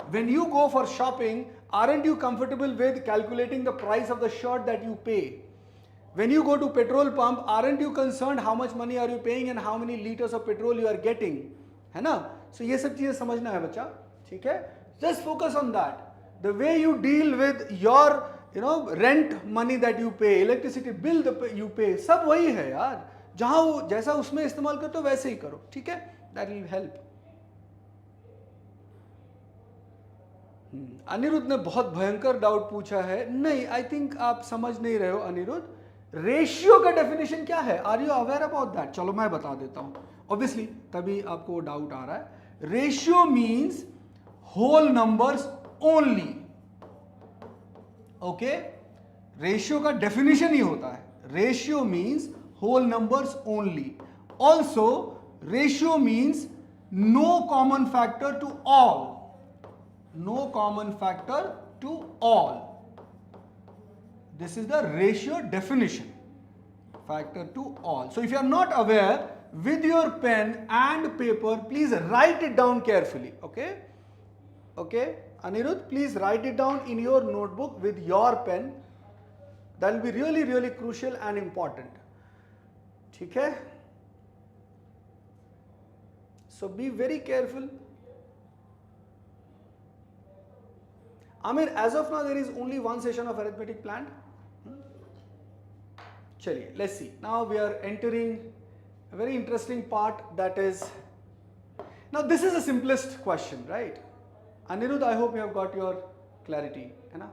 When you go for shopping, aren't you comfortable with calculating the price of the shirt that you pay? When you go to petrol pump, aren't you concerned how much money are you paying and how many liters of petrol you are getting? है ना? So ये सब चीजें समझना है बच्चा. ठीक है? Just focus on that. The way you deal with your, rent money that you pay, electricity bill you pay, सब वही है यार. जहां जैसा उसमें इस्तेमाल करते हो वैसे ही करो. ठीक है? That will help. अनिरुद्ध ने बहुत भयंकर डाउट पूछा है. नहीं, आई थिंक आप समझ नहीं रहे हो अनिरुद्ध. रेशियो का डेफिनेशन क्या है? Are you aware about that? चलो मैं बता देता हूं. ऑब्वियसली तभी आपको डाउट आ रहा है. Ratio means whole numbers only. Okay? Ratio का डेफिनेशन ही होता है. Ratio means whole numbers only. Also, ratio means no common factor to all. No common factor to all. This is the ratio definition. Factor to all. So if you are not aware, with your pen and paper, please write it down carefully. Okay? Okay? Anirudh, please write it down in your notebook with your pen. That will be really, really crucial and important. ठीक है? So be very careful. Amir, as of now there is only one session of arithmetic planned. चलिए, let's see. Now we are entering a very interesting part, that is, now this is the simplest question, right? Anirudh, I hope you have got your clarity. है ना?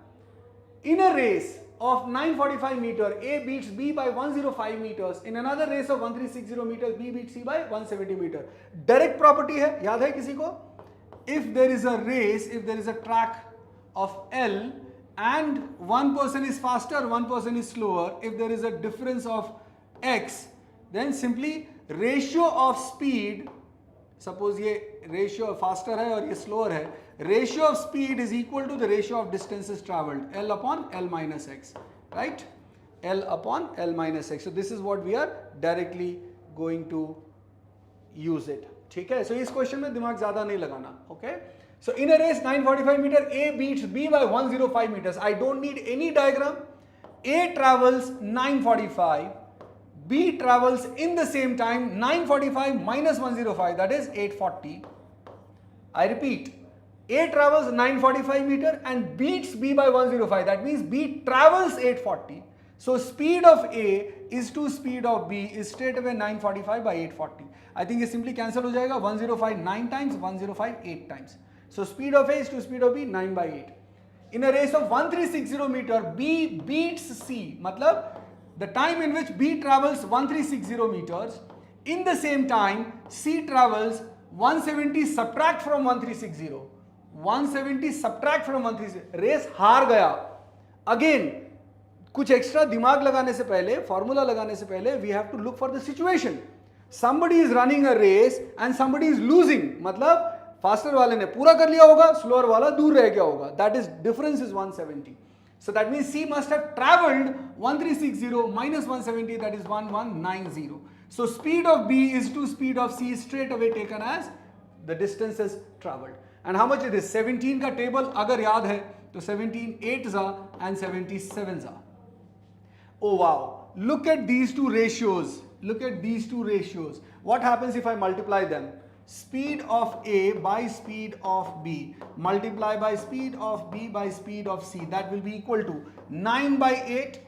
In a race of 945 meter, A beats B by 105 meters. In another race of 1360 meters, B beats C by 170 meter. Direct property है, याद है किसी को? If there is a race, if there is a track of L and one person is faster, one person is slower, if there is a difference of X, then simply ratio of speed, suppose ये ratio faster है और ये slower है, ratio of speed is equal to the ratio of distances traveled, L upon L minus X, right? L upon L minus X. So this is what we are directly going to use it. ठीक है? So इस question में दिमाग ज़्यादा नहीं लगाना. Okay? So in a race 945 meter, A beats B by 105 meters. I don't need any diagram. A travels 945. B travels in the same time 945 minus 105, that is 840. I repeat. A travels 945 meter and beats B by 105. That means B travels 840. So speed of A is to speed of B is straight away 945 by 840. I think ये simply cancel हो जाएगा. 105 9 times, 105 8 times. So speed of A is to speed of B 9 by 8. In a race of 1360 meter, B beats C. Matlab, the time in which B travels 1360 meters, in the same time C travels 170 subtract from 1360. 170 subtract from 130. Race हार गया. Again कुछ extra दिमाग लगाने से पहले, formula लगाने से पहले, we have to look for the situation. somebody is running a race and somebody is losing. मतलब फास्टर वाले ने पूरा कर लिया होगा, स्लोअर वाला दूर रह गया होगा. That is difference is 170. So that means C must have traveled 1360 minus 170, that is 1190. So speed of B is to speed of C straight away taken as the distances traveled. And how much is this? 17 का table अगर याद है तो 17 8s and 77s. Oh wow, look at these two ratios. Look at these two ratios. What happens if I multiply them? Speed of A by speed of B multiply by speed of B by speed of C, that will be equal to 9 by 8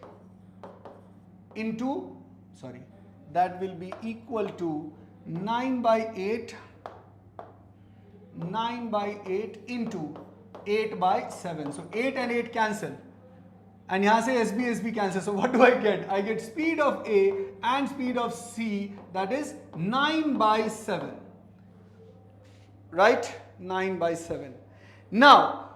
into, sorry, that will be equal to 9 by 8 into 8 by 7. So 8 and 8 cancel. And यहाँ से SB cancel. So what do I get? I get speed of A and speed of C, that is 9 by 7. Right? 9 by 7. Now,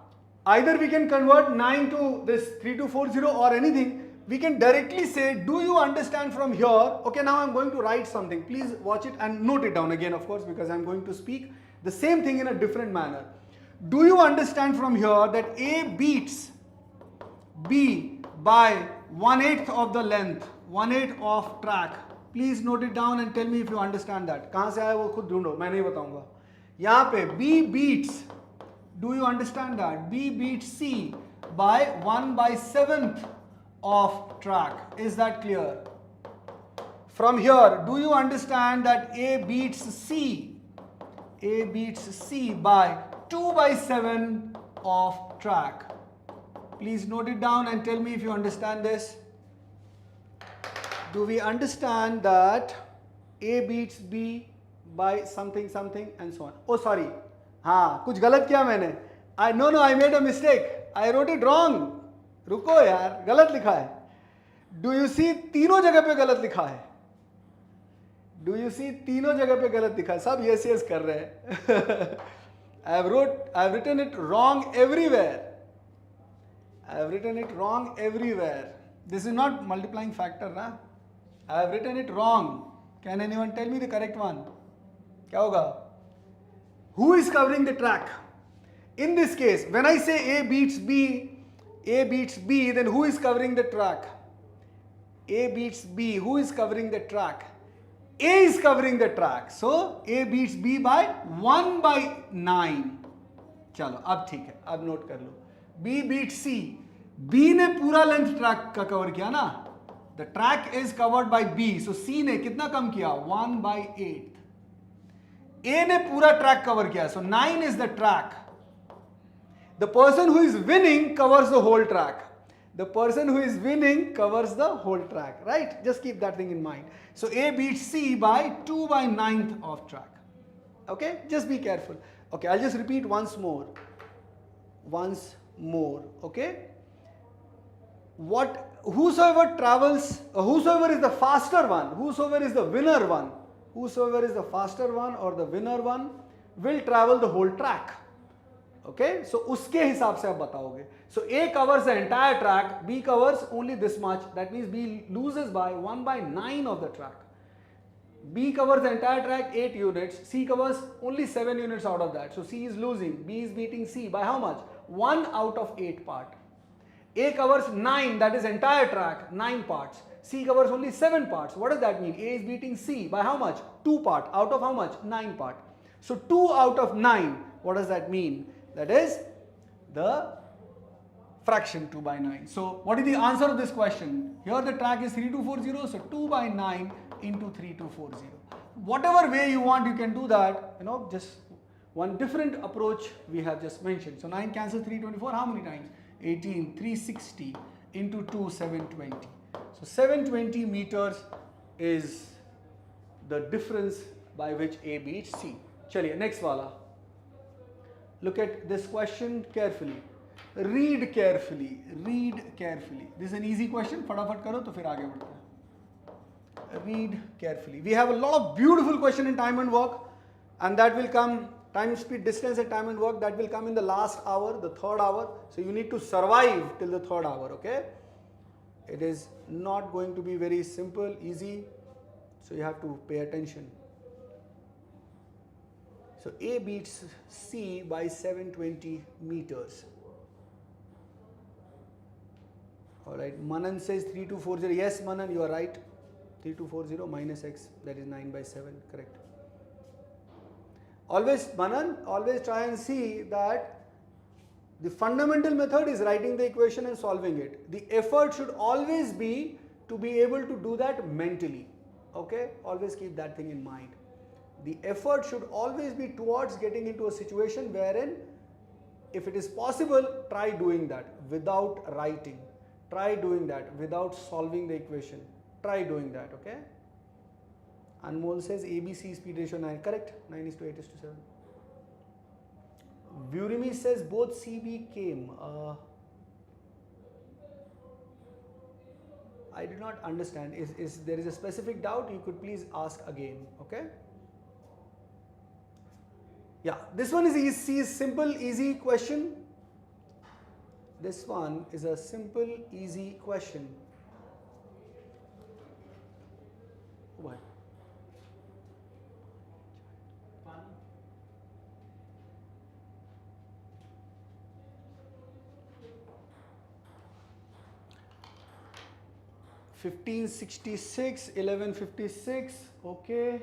either we can convert 9 to this 3240 or anything. We can directly say, do you understand from here? Okay, now I'm going to write something. Please watch it and note it down again, of course, because I'm going to speak the same thing in a different manner. Do you understand from here that A beats B by 1/8 of the length, 1/8 of track? Please note it down and tell me if you understand that. कहाँ से आया वो खुद ढूंढो, मैं नहीं बताऊंगा. यहाँ पे B beats, do you understand that? B beats C by 1/7 of track. Is that clear? From here, do you understand that A beats C? A beats C by 2/7 of track. Please note it down and tell me if you understand this. Do we understand that A beats B by something something and so on? Oh sorry, हाँ कुछ गलत किया मैंने. I made a mistake. I wrote it wrong. रुको यार, गलत लिखा है. Do you see तीनों जगह पे गलत लिखा है? Do you see तीनों जगह पे गलत लिखा है? सब yes कर रहे हैं. I've written it wrong everywhere. I've written it wrong everywhere. This is not multiplying factor, na? I've written it wrong. Can anyone tell me the correct one? क्या होगा? Who is covering the track? In this case, when I say A beats B, then who is covering the track? A beats B. Who is covering the track? A is covering the track. So A beats B by 1/9. चलो अब ठीक है, अब note कर लो. B beats C. B ने पूरा length track का cover किया ना. The track is covered by B. So C ने कितना कम किया? 1/8. A ने पूरा ट्रैक कवर किया. So 9 is the track. The person who is winning covers the whole track. The person who is winning covers the whole track, right? Just keep that thing in mind. So A beats C by 2/9 of track. Okay, just be careful. Okay, I'll just repeat once more. Okay. Whosoever travels, whosoever is the faster one, whosoever is the winner one, whosoever is the faster one or the winner one will travel the whole track. Okay, so उसके हिसाब से आप बताओगे. So A covers the entire track, B covers only this much. That means B loses by 1/9 of the track. B covers the entire track 8 units. C covers only 7 units out of that. So C is losing. B is beating C by how much? 1 out of 8 part. A covers 9, that is entire track, 9 parts. C covers only 7 parts. What does that mean? A is beating C by how much? 2 part. Out of how much? 9 part. So 2 out of 9. What does that mean? That is the fraction 2/9. So what is the answer of this question? Here the track is 3240, so 2/9 into 3240. Whatever way you want, you can do that. Just one different approach we have just mentioned. So 9 cancels 324. How many times? 18. 360 into 2, 720. So 720 meters is the difference by which A beats C. चलिए next वाला. Look at this question carefully. Read carefully. Read carefully. This is an easy question. फटाफट करो तो फिर आगे बढ़ते हैं. Read carefully. We have a lot of beautiful question in time and work, and that will come. Time, speed, distance, and time and work, that will come in the last hour, the third hour. So you need to survive till the third hour, okay? It is not going to be very simple, easy. So you have to pay attention. So A beats C by 720 meters. Alright, Manan says 3240. Yes, Manan, you are right. 3240 minus x, that is 9 by 7, correct. Always, Manan, always try and see that the fundamental method is writing the equation and solving it. The effort should always be to be able to do that mentally. Okay, always keep that thing in mind. The effort should always be towards getting into a situation wherein, if it is possible, try doing that without writing. Try doing that without solving the equation. Try doing that, okay? Anmol says ABC speed ratio 9. Correct? 9:8:7. Burimi says both CB came. I do not understand. Is there is a specific doubt? You could please ask again. Okay? Yeah, this one is easy, simple, easy question. This one is a simple, easy question. What? 1566, 1156, okay.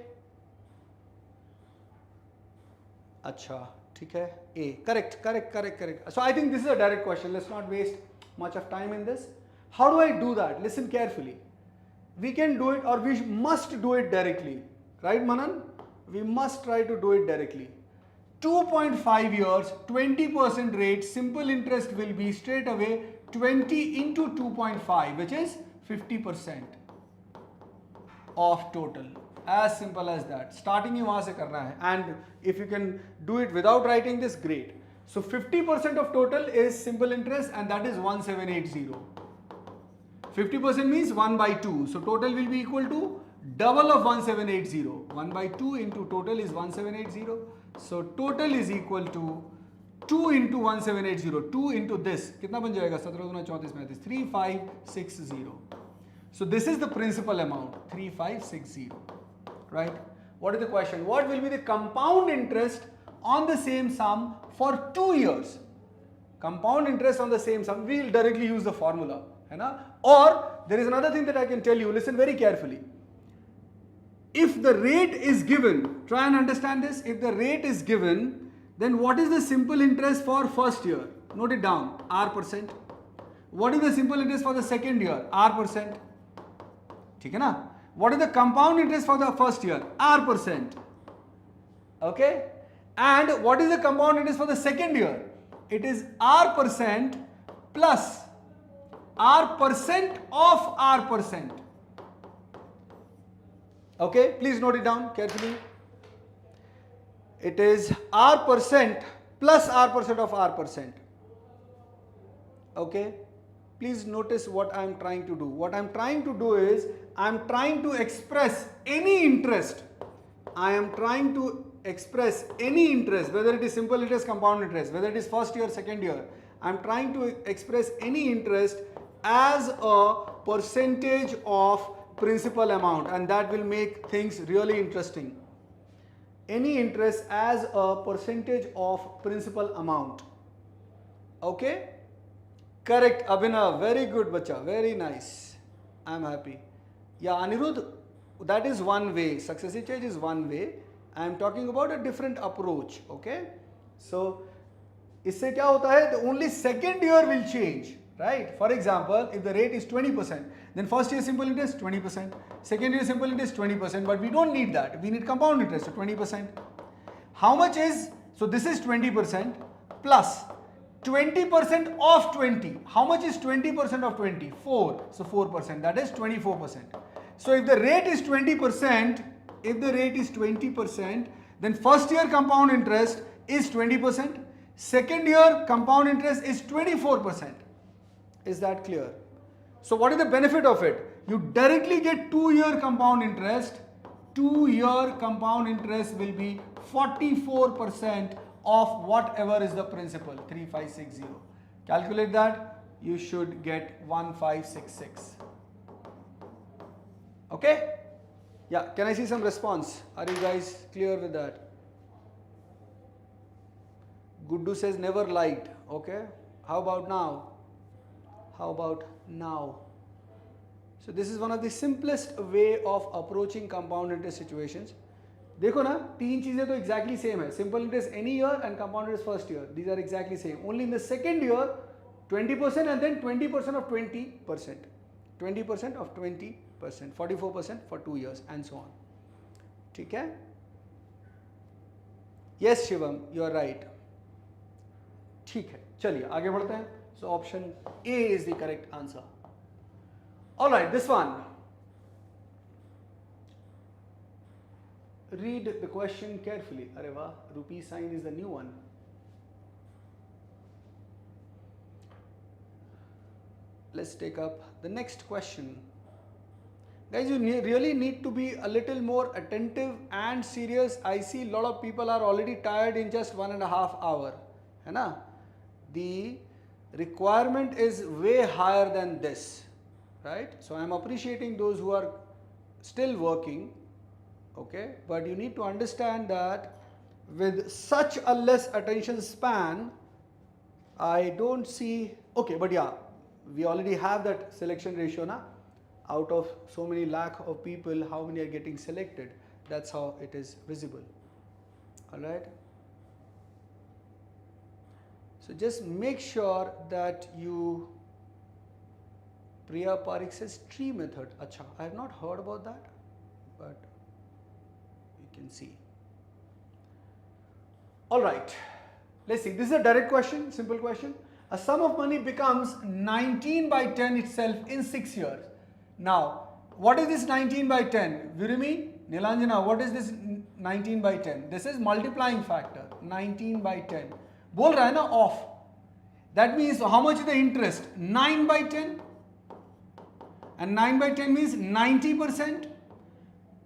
अच्छा, ठीक है. A, correct. So I think this is a direct question. Let's not waste much of time in this. How do I do that? Listen carefully. We can do it, or we must do it directly. Right, Manan? We must try to do it directly. 2.5 years, 20% rate, simple interest will be straight away 20 into 2.5, which is 50% of total. As simple as that. Starting you वहाँ से करना है. And if you can do it without writing this, great. So 50% of total is simple interest, and that is 1780. 50% means 1 by 2. So total will be equal to double of 1780. 1 by 2 into total is 1780. So total is equal to 2 into 1780. 2 into this. कितना बन जाएगा? 17 गुना 34 35. 3560. So this is the principal amount. 3560. Right? What is the question? What will be the compound interest on the same sum for 2 years? Compound interest on the same sum. We will directly use the formula. है ना? Or there is another thing that I can tell you. Listen very carefully. If the rate is given, try and understand this. If the rate is given, then what is the simple interest for first year? Note it down. R%. What is the simple interest for the second year? R%. ठीक है ना? What is the compound interest for the first year? R%. Okay? And what is the compound interest for the second year? It is R% plus R% of R%. Okay? Please note it down carefully. It is R% plus R% of R%. Okay? Please notice what I am trying to do. What I am trying to do is, I am trying to express any interest. I am trying to express any interest, whether it is simple interest, compound interest, whether it is first year, second year. I am trying to express any interest as a percentage of principal amount, and that will make things really interesting. Any interest as a percentage of principal amount. Okay? Correct, Abhinav. Very good, bacha. Very nice. I am happy. Yeah, Anirudh, that is one way. Successive change is one way. I am talking about a different approach. Okay? So, इससे क्या होता है? The only second year will change. Right? For example, if the rate is 20%, then first year simple interest 20%, second year simple interest 20%, but we don't need that. We need compound interest, so 20%. How much is, so this is 20% plus 20% of 20. How much is 20% of 20? 4. So 4%, that is 24%. So if the rate is 20%, then first year compound interest is 20%, Second year compound interest is 24%. Is that clear? So what is the benefit of it? You directly get 2-year compound interest. 2-year compound interest will be 44% of whatever is the principal, 3560. Calculate that, you should get 1566. Okay? Yeah, can I see some response? Are you guys clear with that? Guddu says never lied. Okay, how about now? How about now? So this is one of the simplest way of approaching compound interest situations. देखो ना, तीन चीजें तो exactly same है. Simple interest any year and compound interest first year. These are exactly same. Only in the second year, 20% and then 20% of 20%. 20% of 20%. 44% for 2 years and so on. ठीक है? Yes, Shivam, you are right. ठीक है, चलिए आगे बढ़ते हैं. So option A is the correct answer. All right, this one. Read the question carefully. Arey वाह, rupee sign is the new one. Let's take up the next question. Guys, you really need to be a little more attentive and serious. I see a lot of people are already tired in just 1.5 hours. है ना? The requirement is way higher than this, right? So I am appreciating those who are still working, okay? But you need to understand that with such a less attention span, I don't see, okay, but yeah, we already have that selection ratio na? Out of so many lakh of people, how many are getting selected? That's how it is visible, all right? So just make sure that you, Priya Parikh says tree method. Acha, I have not heard about that, but you can see. All right, let's see. This is a direct question, simple question. A sum of money becomes 19 by 10 itself in 6 years. Now, what is this 19 by 10? Virumi, Nilanjana, what is this 19 by 10? This is multiplying factor, 19 by 10. बोल रहा है ना off. That means how much is the interest? 9 by 10. And 9 by 10 means 90%.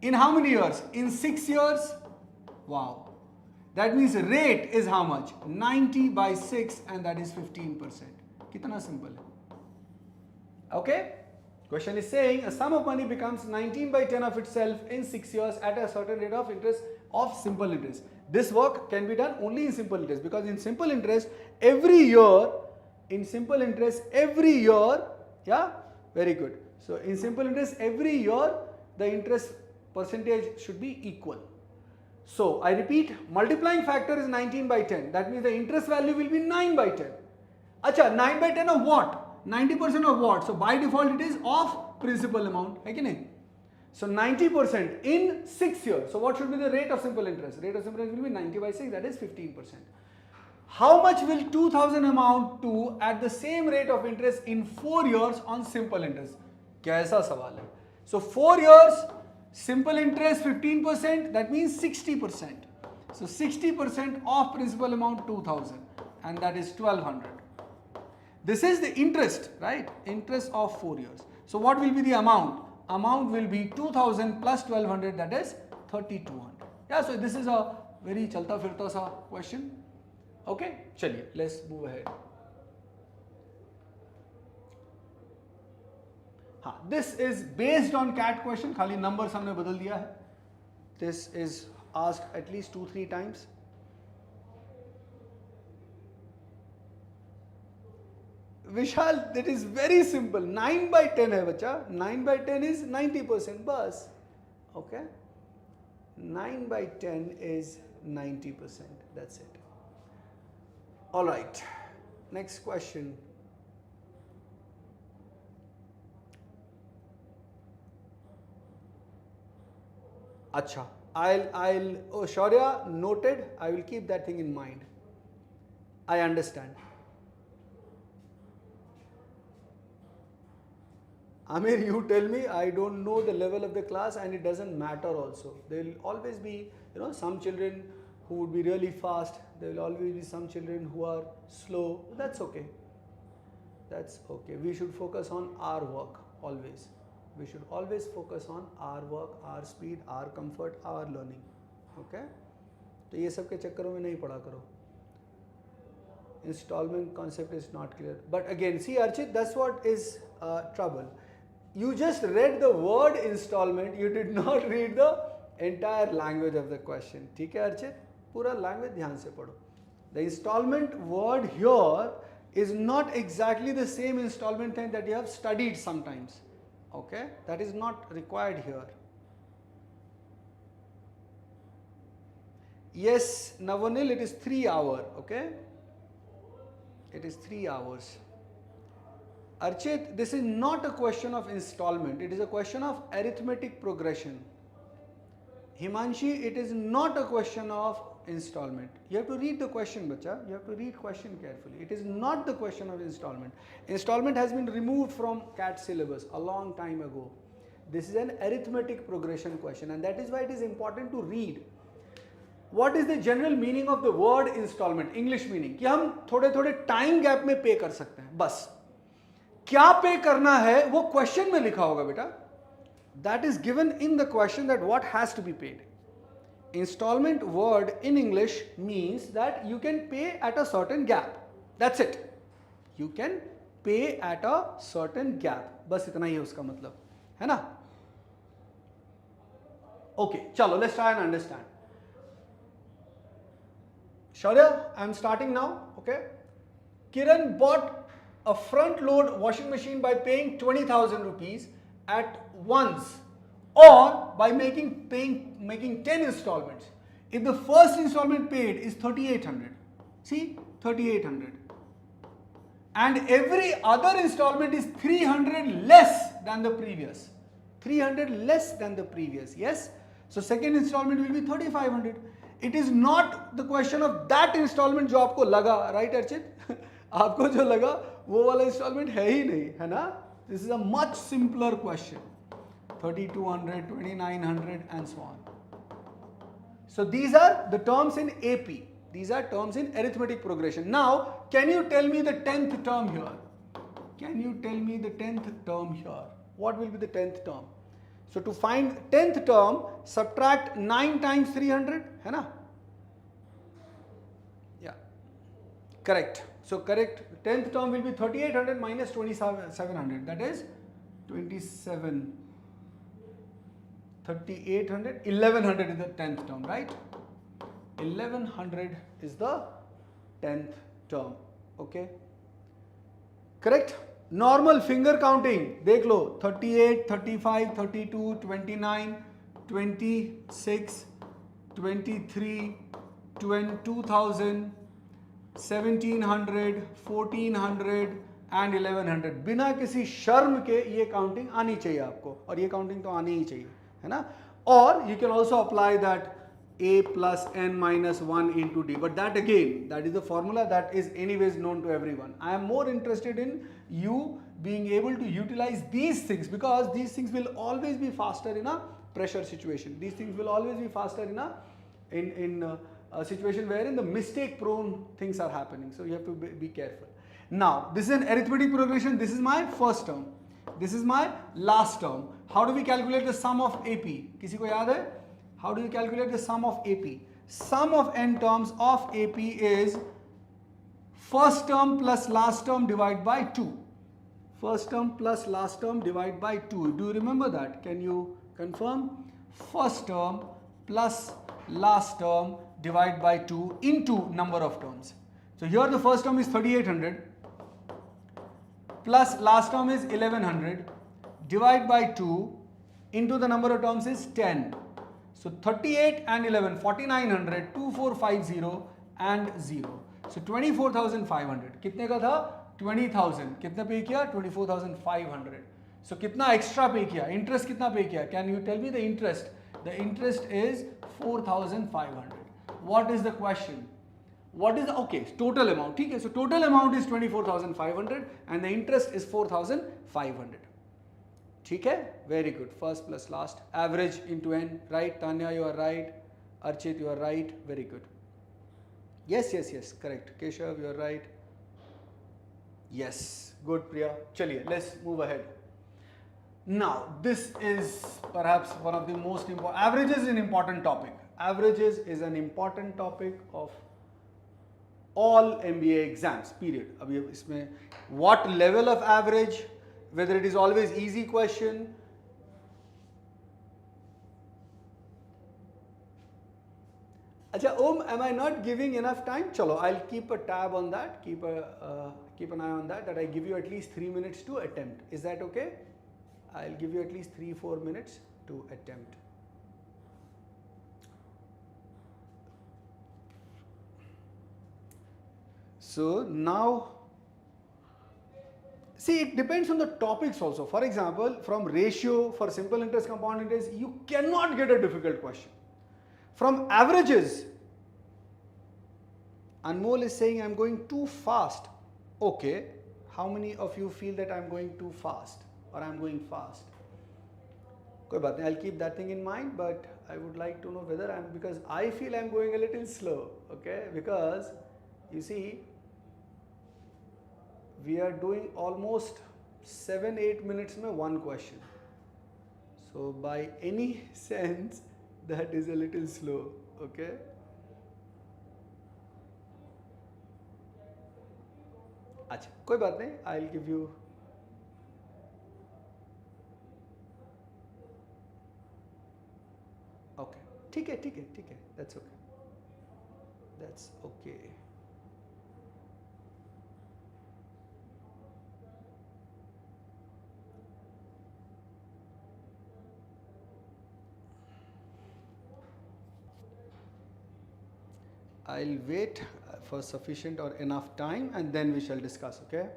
In how many years? In 6 years. Wow. That means rate is how much? 90 by 6 and that is 15%. Kitna simple hai? Okay. Question is saying a sum of money becomes 19 by 10 of itself in 6 years at a certain rate of interest of simple interest. This work can be done only in simple interest because in simple interest every year, yeah, very good. So in simple interest every year the interest percentage should be equal. So I repeat, multiplying factor is 19 by 10. That means the interest value will be 9 by 10. Acha, 9 by 10 of what? 90% of what? So by default it is of principal amount. Hai ki nahi? So 90% in 6 years. So what should be the rate of simple interest? Rate of simple interest will be 90 by 6, that is 15%. How much will 2000 amount to at the same rate of interest in 4 years on simple interest? Kaisa sawal hai? So 4 years, simple interest 15%, that means 60%. So 60% of principal amount 2000 and that is 1200. This is the interest, right? Interest of 4 years. So what will be the amount? Amount will be 2000 plus 1200, that is 3200. Yeah, so this is a very chalta firta sa question. Okay, chaliye, let's move ahead. This is based on CAT question, khali numbers humne badal diya hai. This is asked at least 2-3 times. Vishal, that is very simple. 9 by 10 hai bacha. 9 by 10 is 90% bas. Okay. 9 by 10 is 90%. That's it. All right. Next question. Acha. Oh, Shaurya, noted. I will keep that thing in mind. I understand. Amir, you tell me, I don't know the level of the class and it doesn't matter also. There will always be, some children who would be really fast. There will always be some children who are slow. That's okay. That's okay. We should focus on our work always. We should always focus on our work, our speed, our comfort, our learning. Okay? तो ये सब के चक्करों में नहीं पढ़ा करो. Installment concept is not clear. But again, see Archit, that's what is trouble. You just read the word installment, you did not read the entire language of the question. ठीक है Archit? पूरा language ध्यान से पढ़ो. The installment word here is not exactly the same installment thing that you have studied sometimes. Okay? That is not required here. Yes, Navanil, it is 3 hours. Okay? It is 3 hours. Archit, this is not a question of installment. It is a question of arithmetic progression. Himanshi, it is not a question of installment. You have to read the question, bacha. You have to read question carefully. It is not the question of installment. Installment has been removed from CAT syllabus a long time ago. This is an arithmetic progression question, and that is why it is important to read. What is the general meaning of the word installment? English meaning कि हम थोड़े थोड़े time gap में pay कर सकते हैं. बस क्या पे करना है वो क्वेश्चन में लिखा होगा बेटा. That is given in the question that what has to be paid. Installment word in English means that you can pay at a certain gap. That's it. You can pay at a certain gap. बस इतना ही है उसका मतलब, है ना? Okay, चलो let's try and understand. Shaurya, I am starting now. Okay. Kiran bought a front load washing machine by paying 20,000 rupees at once, or by making 10 installments. If the first installment paid is 3,800, see 3,800, and every other installment is 300 less than the previous, 300 less than the previous, yes? So second installment will be 3,500. It is not the question of that installment जो आपको लगा, right Archit? आपको जो लगा वो वाला installment है ही नहीं, है ना? This is a much simpler question. 3,200, 2,900 and so on. So these are the terms in AP. These are terms in arithmetic progression. Now, can you tell me the 10th term here? Can you tell me the 10th term here? What will be the 10th term? So to find 10th term, subtract 9 times 300, है ना? Yeah, correct. So correct, 10th term will be 3,800 minus 2,700. That is 27. 3,800, 1,100 is the 10th term, right? 1,100 is the 10th term. Okay. Correct? Normal finger counting, देख लो 38, 35, 32, 29, 26, 23, 2,000, 1,700, 1,400 and 1,100. बिना किसी शर्म के ये counting आनी चाहिए आपको, और ये काउंटिंग तो आनी ही चाहिए, है ना? Or you can also apply that a plus n minus 1 into d, but that again, that is the formula that is anyways known to everyone. I am more interested in you being able to utilize these things, because these things will always be faster in a pressure situation. These things will always be faster in a situation wherein the mistake prone things are happening. So you have to be careful. Now this is an arithmetic progression. This is my first term. This is my last term. How do we calculate the sum of AP? किसी को याद है? How do you calculate the sum of AP? Sum of n terms of AP is first term plus last term divided by 2. First term plus last term divided by 2. Do you remember that? Can you confirm? First term plus last term divided by 2 into number of terms. So here the first term is 3,800 plus last term is 1,100 divided by 2 into the number of terms is 10. So 38 and 11, 4,900, 2,450 and 0. So 24,500. कितने का था? 20,000. कितने पे किया? 24,500. So कितना extra पे किया? Interest कितना पे किया? Can you tell me the interest? The interest is 4,500. What is the question? What is the, okay, total amount? ठीक है, so total amount is 24,500 and the interest is 4,500. ठीक है, very good. First plus last, average into n, right? Tanya, you are right. Archit, you are right. Very good. Yes, yes, yes, correct. Keshav, you're right. Yes, good, Priya. Chaliye, let's move ahead. Now, this is perhaps one of the most important. Averages is an important topic. Averages is an important topic of all MBA exams, period. अभी इसमें what level of average, whether it is always easy question. Acha, am I not giving enough time? Chalo, I'll keep a tab on that, keep an eye on that I give you at least 3 minutes to attempt. Is that okay? I'll give you at least 3-4 minutes to attempt. So now, see, it depends on the topics also. For example, from ratio for simple interest, compound interest, you cannot get a difficult question. From averages, Anmol is saying I'm going too fast. Okay, how many of you feel that I'm going too fast or I'm going fast? Koi baat nahi, I'll keep that thing in mind, but I would like to know whether because I feel I'm going a little slow, okay? Because you see, we are doing almost 7-8 minutes mein one question. So by any sense, that is a little slow, okay? अच्छा, कोई बात नहीं, I'll give you. Okay, ठीक है, that's okay. I'll wait for sufficient or enough time and then we shall discuss, okay?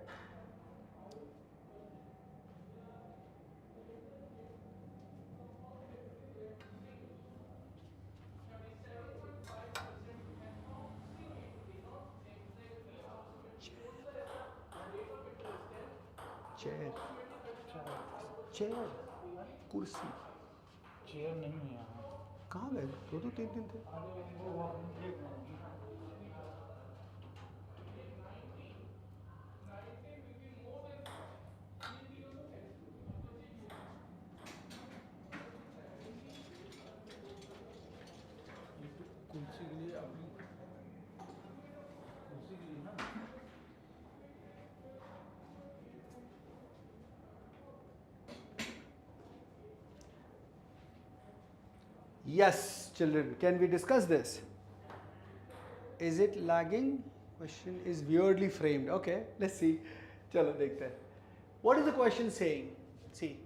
Chair कुर्सी chair नहीं है यहाँ. कहाँ गए? 2-3 थे. कुर्सी के लिए अपनी कुर्सी के लिए ना. Yes, children, can we discuss this? Is it lagging? Question is weirdly framed. Okay, let's see. Chalo, dekhte hain. What is the question saying? See,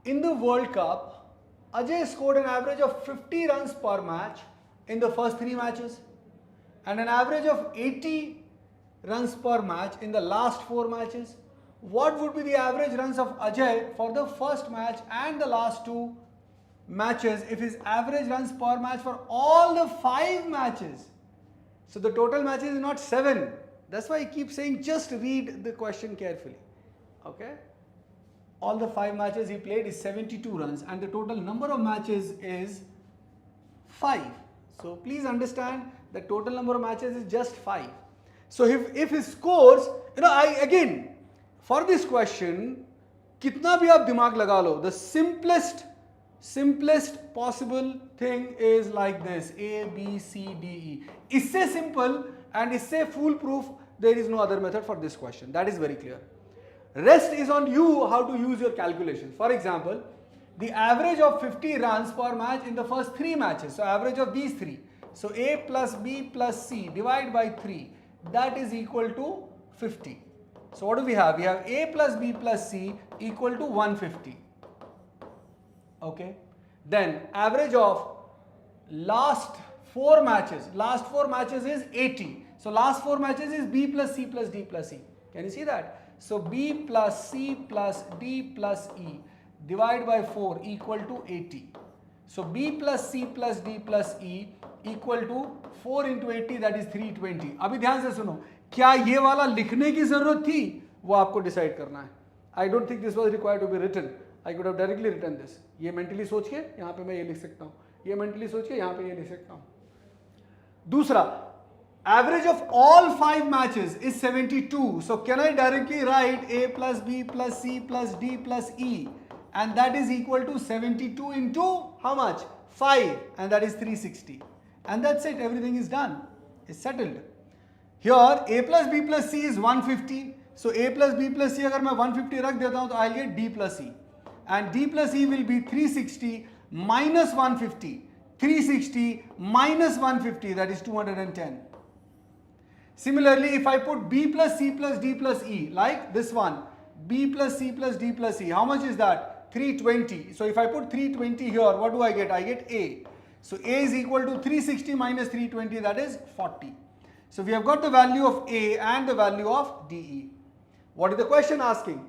in the World Cup, Ajay scored an average of 50 runs per match in the first 3 matches and an average of 80 runs per match in the last 4 matches. What would be the average runs of Ajay for the first match and the last 2 matches if his average runs per match for all the 5 matches? So the total matches is not 7. That's why I keep saying just read the question carefully. Okay? All the 5 matches he played is 72 runs and the total number of matches is 5. So please understand the total number of matches is just 5. So if his scores, again, for this question, kitna bhi aap dimag laga lo, the simplest possible thing is like this: A, B, C, D, E. Isse simple and isse foolproof, there is no other method for this question. That is very clear. Rest is on you how to use your calculations. For example, the average of 50 runs per match in the first 3 matches. So average of these 3. So A plus B plus C divide by 3. That is equal to 50. So what do we have? We have A plus B plus C equal to 150. Okay. Then average of last 4 matches. Last 4 matches is 80. So last 4 matches is B plus C plus D plus E. Can you see that? So B plus C plus D plus E divide by 4 equal to 80. So B plus C plus D plus E equal to 4 into 80, that is 320. अभी ध्यान से सुनो, क्या ये वाला लिखने की जरूरत थी? वो आपको डिसाइड करना है. I don't think this was required to be written. I could have directly written this. ये mentally सोच के यहाँ पे मैं ये लिख सकता हूँ. ये mentally सोच के यहाँ पे ये लिख सकता हूँ. दूसरा, Average of all 5 matches is 72. So can I directly write A plus B plus C plus D plus E, and that is equal to 72 into how much? 5, and that is 360. And that's it, everything is done. It's settled. Here A plus B plus C is 150. So A plus B plus C अगर मैं 150 रख देता हूँ तो I'll get D plus E. And D plus E will be 360 minus 150. 360 minus 150, that is 210. Similarly, if I put B plus C plus D plus E, like this one, B plus C plus D plus E, how much is that? 320. So if I put 320 here, what do I get? I get A. So A is equal to 360 minus 320, that is 40. So we have got the value of A and the value of DE. What is the question asking?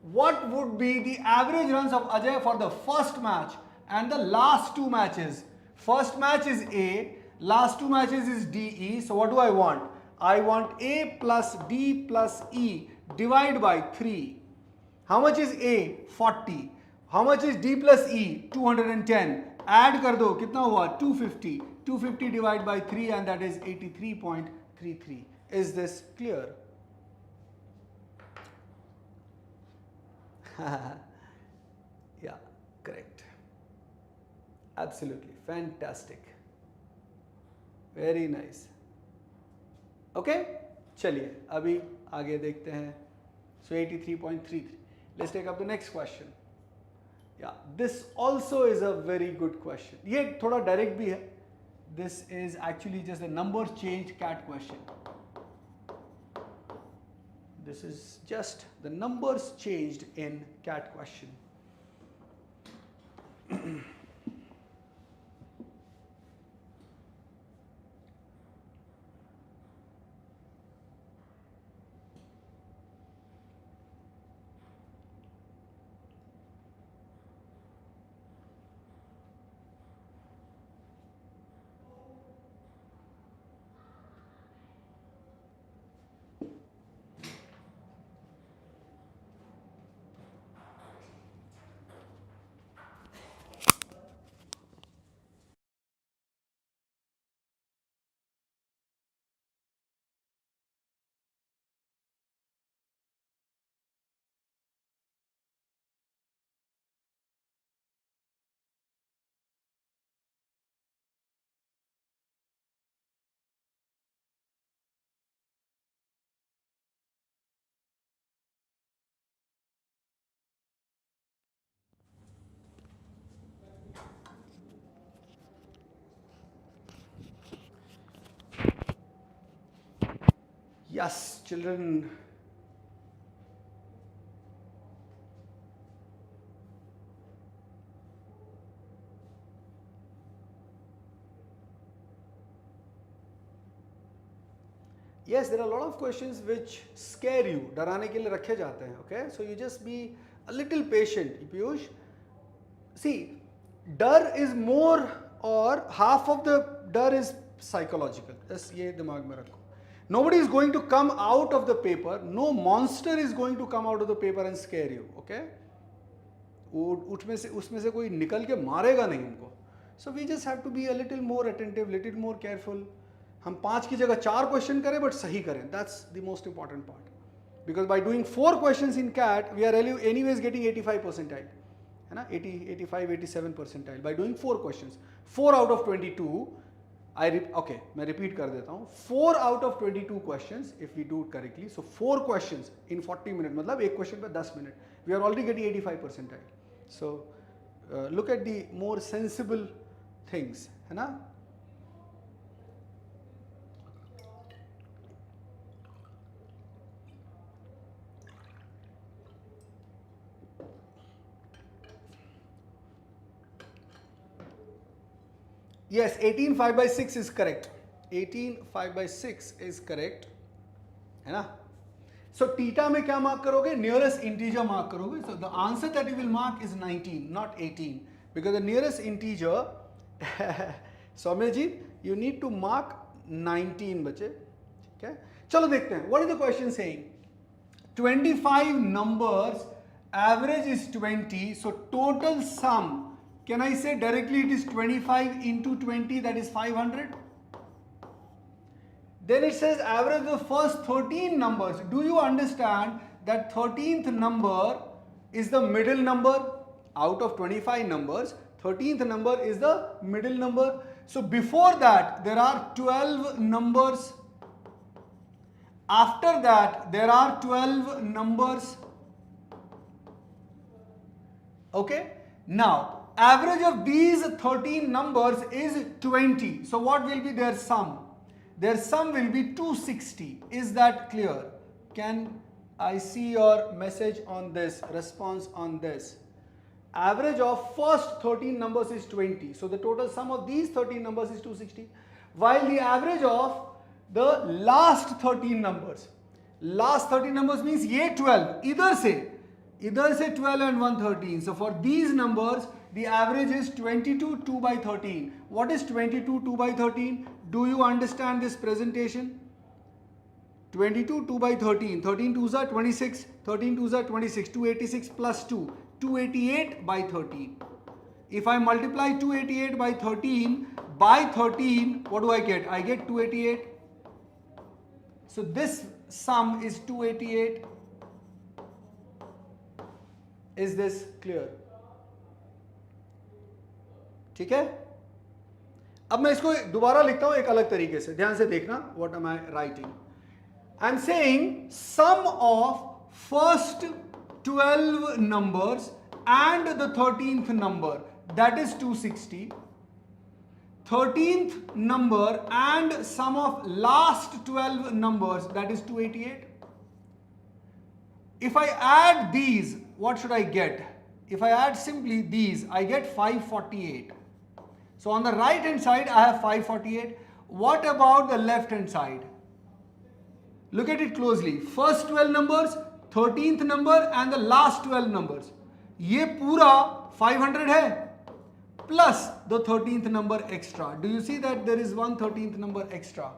What would be the average runs of Ajay for the first match and the last 2 matches? First match is A, last 2 matches is DE. So what do I want? I want A plus D plus E divided by 3. How much is A? 40. How much is D plus E? 210. Add कर दो, कितना हुआ? 250. 250 divided by 3, and that is 83.33. Is this clear? Yeah, correct. Absolutely fantastic. Very nice. Okay, चलिए अभी आगे देखते हैं. So 83.33. Let's take up the next question. Yeah, this also is a very good question. ये थोड़ा direct भी है. This is actually just a numbers changed cat question. This is just the numbers changed in cat question. Yes, children. Yes, there are a lot of questions which scare you. डराने के लिए रखे जाते हैं. Okay, so you just be a little patient, Piyush. See, डर is more, or half of the डर is psychological. बस ये दिमाग में रखो. Nobody is going to come out of the paper. No monster is going to come out of the paper and scare you. Okay? उसमें से कोई निकल के मारेगा नहीं हमको. So we just have to be a little more attentive, little more careful. हम 5 की जगह 4 क्वेश्चन करें बट सही करें. That's the most important part. Because by doing 4 questions in CAT, we are anyways getting 85 percentile. है ना? 80, 85, 87 percentile. By doing 4 questions. 4 out of 22. Okay, मैं repeat कर देता हूँ. 4 out of 22 questions, if we do it correctly. So 4 questions in 40 minutes. मतलब एक question पे 10 minutes. We are already getting 85 percentile. So look at the more sensible things. है ना? Yes, 18 5 by 6 is correct. 18 5 by 6 is correct. है ना? So theta में क्या mark करोगे? Nearest integer mark करोगे. So the answer that you will mark is 19, not 18, because the nearest integer. Saumya ji, you need to mark 19 बच्चे. ठीक है? चलो देखते हैं. What is the question saying? 25 numbers, average is 20. So total sum. Can I say directly it is 25 into 20, that is 500? Then it says average of the first 13 numbers. Do you understand that 13th number is the middle number? Out of 25 numbers, 13th number is the middle number. So before that there are 12 numbers. After that there are 12 numbers. Okay? Now, average of these 13 numbers is 20. So what will be their sum? Their sum will be 260. Is that clear? Can I see your message on this, response on this? Average of first 13 numbers is 20. So the total sum of these 13 numbers is 260. While the average of the last 13 numbers means ye 12. Either say 12 and 113. So for these numbers, the average is 22 2 by 13. What is 22 2 by 13? Do you understand this presentation? 22 2 by 13. 13 2s are 26. 13 2s are 26. 286 plus 2. 288 by 13. If I multiply 288 by 13, what do I get? I get 288. So this sum is 288. Is this clear? ठीक है? अब मैं इसको दोबारा लिखता हूं एक अलग तरीके से, ध्यान से देखना. What am I writing? I'm saying sum of first 12 numbers and the 13th number, that is 260. 13th number and sum of last 12 numbers, that is 288. If I add these, what should I get? If I add simply these, I get 548. So on the right hand side, I have 548. What about the left hand side? Look at it closely. First 12 numbers, 13th number and the last 12 numbers. ये पूरा 500 है plus the 13th number extra. Do you see that there is one 13th number extra?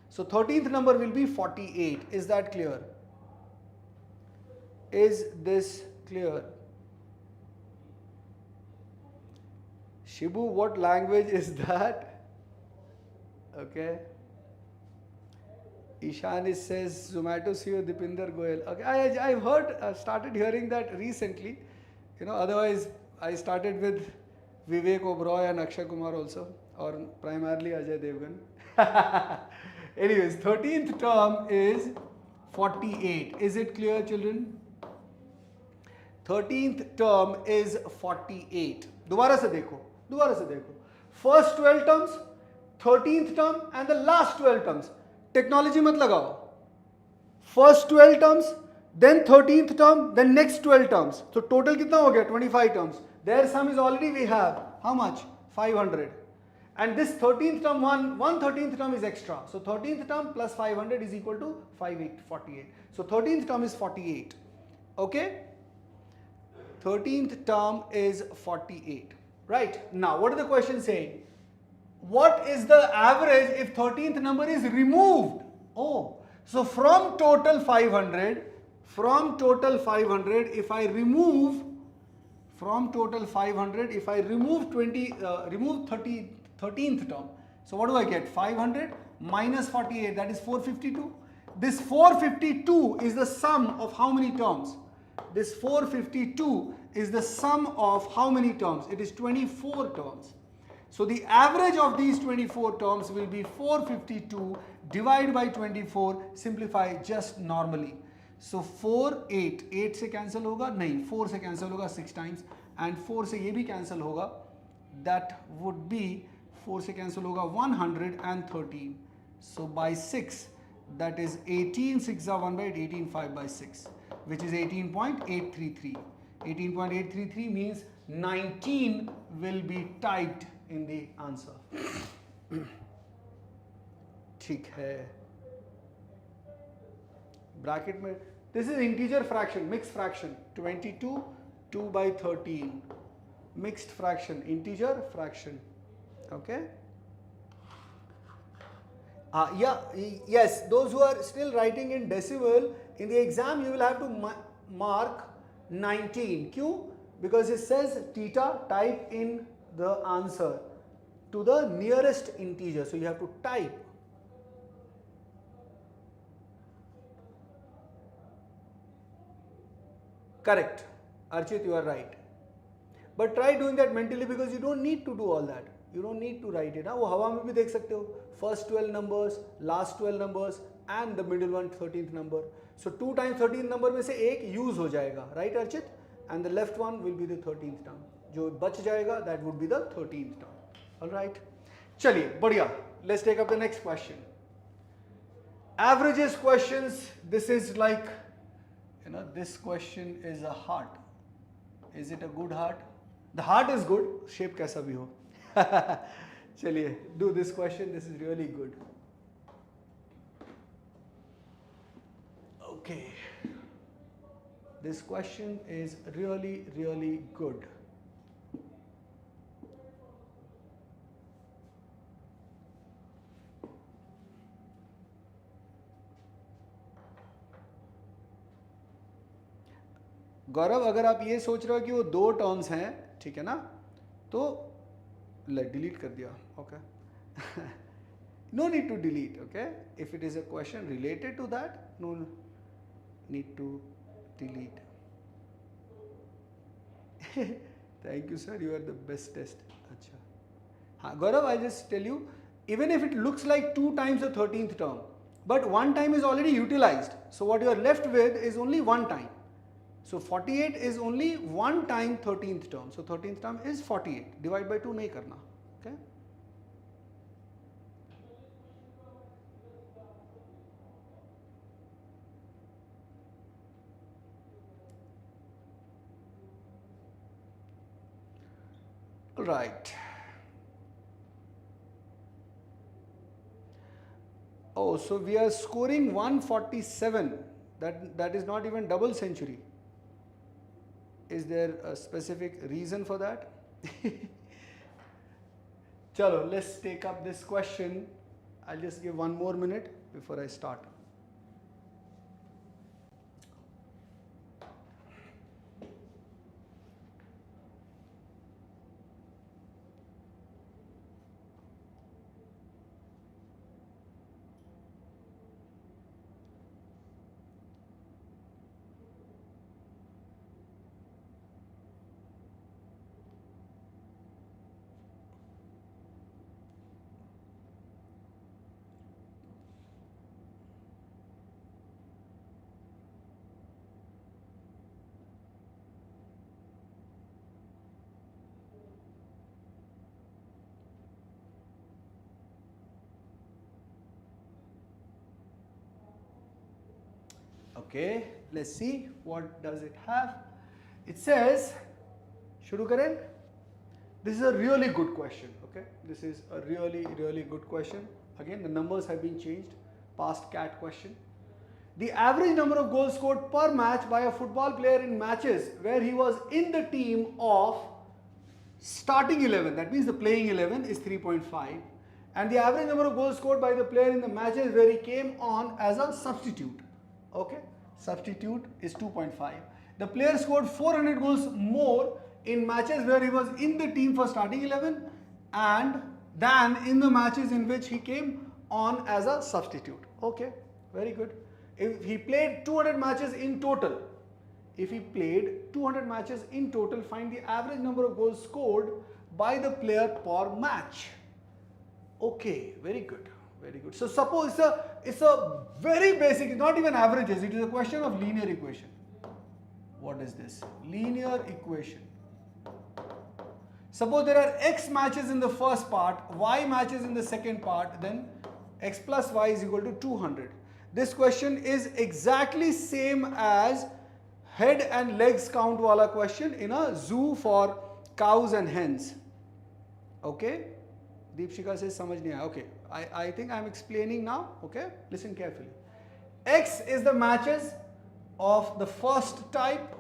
So 13th number will be 48. Is that clear? Is this clear? Shibu, what language is that? Okay. Ishan says Zomato CEO Deepinder Goyal. Okay, I've heard, started hearing that recently. You know, otherwise I started with Vivek Oberoi and Akshay Kumar also, or primarily Ajay Devgan. Anyways, 13th term is 48. Is it clear, children? 13th term is 48. दोबारा से देखो. First 12 terms, 13th term and the last 12 terms. Technology मत लगाओ. First 12 terms, then 13th term, then next 12 terms. So total कितना हो गया? 25 terms. Their sum is already we have. How much? 500. And this 13th term, one 13th term is extra. So 13th term plus 500 is equal to 48. So 13th term is 48. Okay? 13th term is 48. Right? Now, what is the question saying? What is the average if 13th number is removed? Oh, so from total 500, if I remove 13th term, so what do I get? 500 minus 48, that is 452. This 452 is the sum of how many terms? This 452 is the sum of how many terms? It is 24 terms. So the average of these 24 terms will be 452 divided by 24, simplify just normally. So 4, 8 से cancel होगा? नहीं, 4 से cancel होगा 6 times and 4 से ये भी cancel होगा. That would be 4 से cancel होगा 113. So by 6, that is 18, 6 are 1 by 8, 18, 5 by 6, which is 18.833. 18.833 means 19 will be typed in the answer. ठीक है. Bracket में, this is integer fraction, mixed fraction, 22, 2 by 13. Mixed fraction, integer fraction. Okay? Yes, those who are still writing in decimal, in the exam you will have to mark 19. Q? Because it says theta, type in the answer to the nearest integer. So you have to type Correct. Archit, you are right. But try doing that mentally because you don't need to do all that. You don't need to write it. वो हवा में भी देख सकते हो. First 12 numbers, last 12 numbers and the middle one 13th number. So 2 times 13th number में से एक use हो जाएगा. Right Archit? And the left one will be the 13th term. जो बच जाएगा that would be the 13th term. Alright. चलिए बढ़िया. Let's take up the next question. Averages questions. This is like, you know, this question is a heart. Is it a good heart? The heart is good. Shape कैसा भी हो. चलिए, do this question. This is really good. Okay. This question is really, really good. गौरव, अगर आप ये सोच रहे हो कि वो दो टर्म्स हैं, ठीक है ना, तो डिलीट कर दिया. Okay, no need to delete. Okay, if it is a question related to that, no need to delete. Thank you sir, you are the best test. अच्छा हाँ Gaurav, I just tell you, even if it looks like 2 times the 13th term, but 1 time is already utilized, so what you are left with is only 1 time. So 48 is only 1 time 13th term. So 13th term is 48. Divide by 2 नहीं करना. Okay. Right. Oh, so we are scoring 147. That is not even double century. Is there a specific reason for that? Chalo, let's take up this question. I'll just give 1 more minute before I start. Okay, let's see what does it have. It says, शुरू करें? This is a really good question. Okay, this is a really, really good question. Again, the numbers have been changed. Past cat question. The average number of goals scored per match by a football player in matches where he was in the team of starting 11, that means the playing 11, is 3.5, and the average number of goals scored by the player in the matches where he came on as a substitute. Okay, substitute is 2.5. The player scored 400 goals more in matches where he was in the team for starting 11 and than in the matches in which he came on as a substitute. Okay, very good. If he played 200 matches in total, find the average number of goals scored by the player per match. Okay, very good. Very good. So suppose it's a very basic, not even averages, it is a question of linear equation. What is this? Linear equation. Suppose there are x matches in the first part, y matches in the second part, then x plus y is equal to 200. This question is exactly same as head and legs count wala question in a zoo for cows and hens. Okay? Deepshika says samajh nahi aaya. Okay, I think I am explaining now. Okay, listen carefully. X is the matches of the first type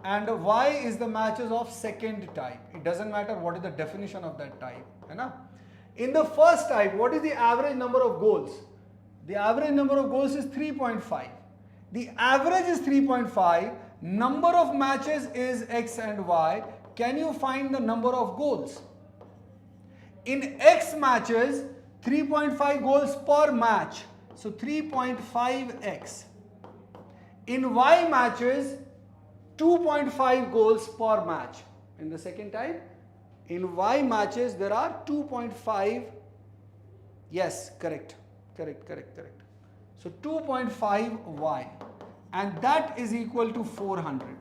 and Y is the matches of second type. It doesn't matter what is the definition of that type. Hai na? In the first type, what is the average number of goals? The average number of goals is 3.5. The average is 3.5. Number of matches is X and Y. Can you find the number of goals? In X matches, 3.5 goals per match. So 3.5x. In Y matches, 2.5 goals per match. In the second type, in Y matches there are 2.5. Yes, correct. So 2.5 Y and that is equal to 400.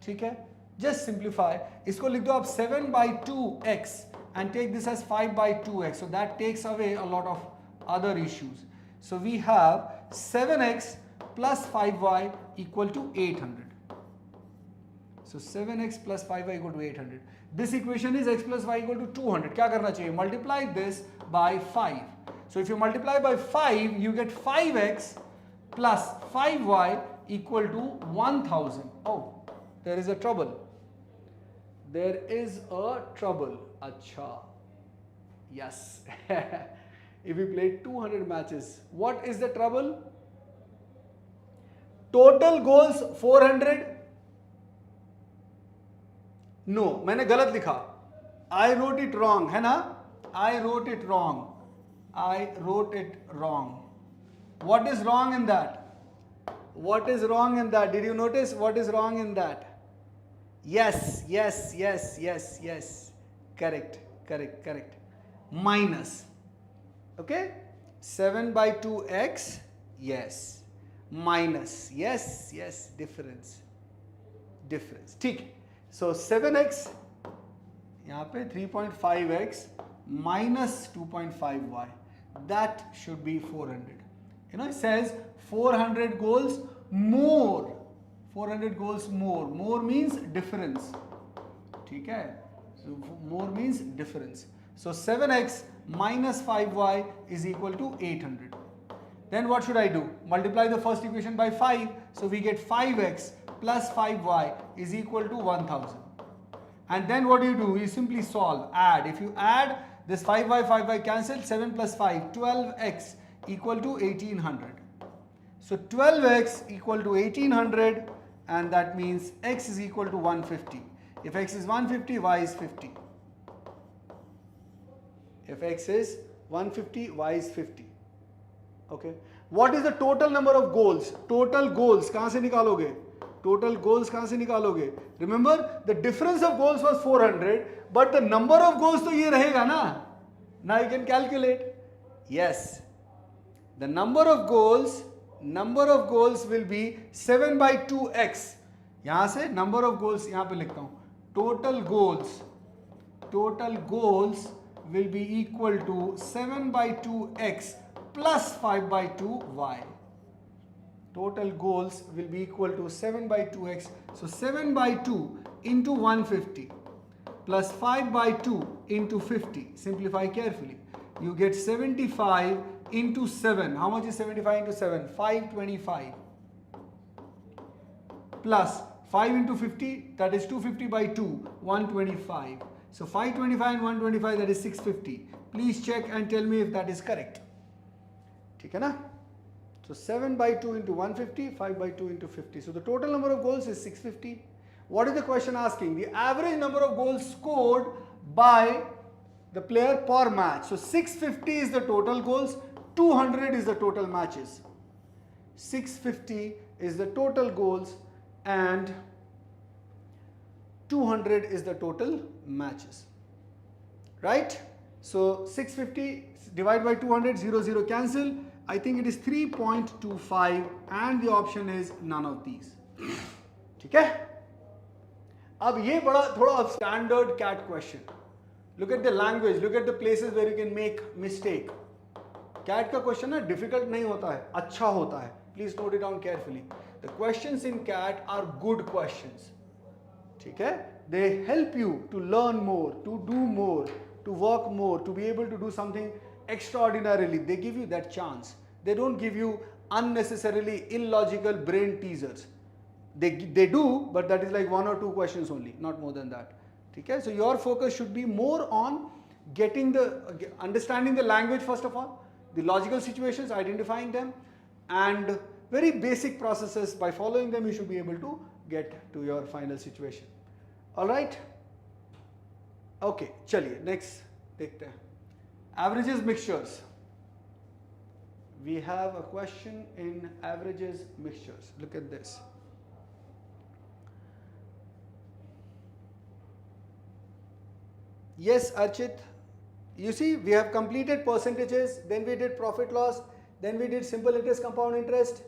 ठीक है, just simplify. इसको लिख दो आप 7/2x and take this as 5/2x. So that takes away a lot of other issues. So we have 7x plus 5y equal to 800. So 7x plus 5y equal to 800. This equation is x plus y equal to 200. क्या करना चाहिए? Multiply this by 5. So if you multiply by 5, you get 5x plus 5y equal to 1000. Oh, there is a trouble. There is a trouble. Acha. Yes. If we play 200 matches, what is the trouble? Total goals 400. No, मैंने गलत लिखा. I wrote it wrong, है ना? I wrote it wrong. What is wrong in that? Did you notice what is wrong in that? Yes. Correct. Minus. Okay? 7/2x. Yes. Minus. Yes. Difference. ठीक. So 7x यहाँ पे 3.5x minus 2.5y. That should be 400. You know, it says 400 goals more. 400 goals more. More means difference. ठीक है? So more means difference. So 7x minus 5y is equal to 800. Then what should I do? Multiply the first equation by 5. So we get 5x plus 5y is equal to 1000. And then what do? You simply solve, add. If you add this 5y cancel, 7 plus 5, 12x equal to 1800. So 12x equal to 1800 and that means x is equal to 150. If x is 150, y is 50. If x is 150, y is 50. Okay. What is the total number of goals? Total goals कहाँ से निकालोगे? Total goals कहाँ से निकालोगे? Remember, the difference of goals was 400, but the number of goals तो ये रहेगा ना? Now you can calculate. Yes, the number of goals will be 7/2x. यहाँ से number of goals यहाँ पे लिखता हूँ. Total goals will be equal to 7/2x plus 5/2y. Total goals will be equal to 7/2x. So 7/2 into 150 plus 5/2 into 50. Simplify carefully. You get 75 into 7. How much is 75 into 7? 525. Plus 5 into 50, that is 250/2, 125. So 525 and 125, that is 650. Please check and tell me if that is correct. ठीक है ना? So 7/2 into 150, 5/2 into 50. So the total number of goals is 650. What is the question asking? The average number of goals scored by the player per match. So 650 is the total goals, 200 is the total matches. 650 is the total goals and 200 is the total matches. Right? So 650 divided by 200, 0, 0 cancel. I think it is 3.25 and the option is none of these. ठीक है? अब ये बड़ा थोड़ा standard CAT question. Look at the language, look at the places where you can make mistake. CAT का question ना difficult नहीं होता है, अच्छा होता है. Please note it down carefully. The questions in CAT are good questions. ठीक है? They help you to learn more, to do more, to work more, to be able to do something extraordinarily. They give you that chance. They don't give you unnecessarily illogical brain teasers. They do, but that is like 1 or 2 questions only, not more than that. Okay? So your focus should be more on understanding the language first of all, the logical situations, identifying them, and very basic processes. By following them, you should be able to get to your final situation. All right? Okay, chaliye, next dekhte hain. Averages, mixtures. We have a question in averages, mixtures. Look at this. Yes, Archit. You see, we have completed percentages, then we did profit loss, then we did simple interest, compound interest.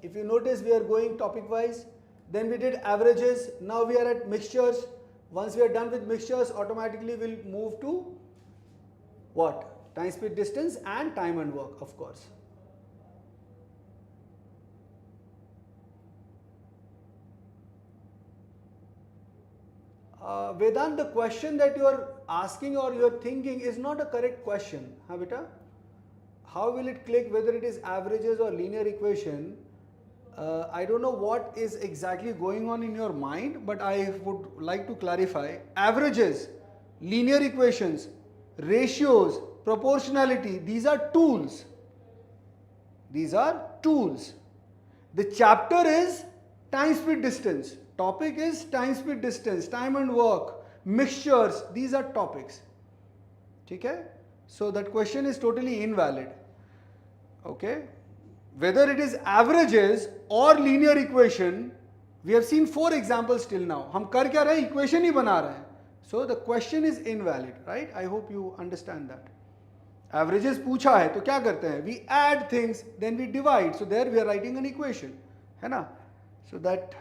If you notice, we are going topic wise. Then we did averages. Now we are at mixtures. Once we are done with mixtures, automatically we'll move to what? Time, speed, distance, and time and work, of course. Vedant, the question that you are asking or you are thinking is not a correct question, huh, beta? How will it click whether it is averages or linear equation? I don't know what is exactly going on in your mind, but I would like to clarify. Averages, linear equations, ratios, proportionality, these are tools. These are tools. The chapter is time, speed, distance. Topic is time, speed, distance, time and work, mixtures. These are topics. Okay? So that question is totally invalid. Okay? Whether it is averages or linear equation, we have seen 4 examples till now. हम कर क्या रहे हैं? Equation ही बना रहे हैं. So the question is invalid, right? I hope you understand that. Averages पूछा है तो क्या करते हैं? We add things, then we divide. So there we are writing an equation, है ना? So that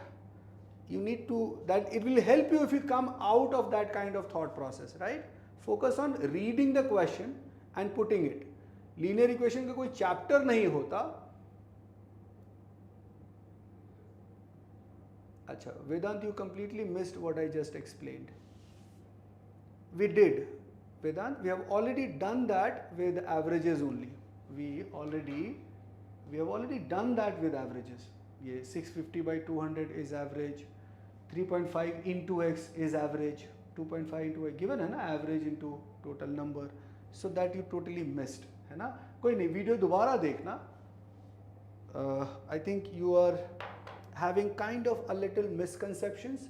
you need to, that it will help you if you come out of that kind of thought process, right? Focus on reading the question and putting it. Linear equation का कोई chapter नहीं होता. अच्छा, Vedant, you completely missed what I just explained. We did. Vedant, we have already done that with averages only. We have already done that with averages. Yeah, 650 by 200 is average. 3.5 into x is average. 2.5 into x given है ना, average into total number. So that you totally missed, है ना? कोई नहीं, video दोबारा देखना. I think you are having kind of a little misconceptions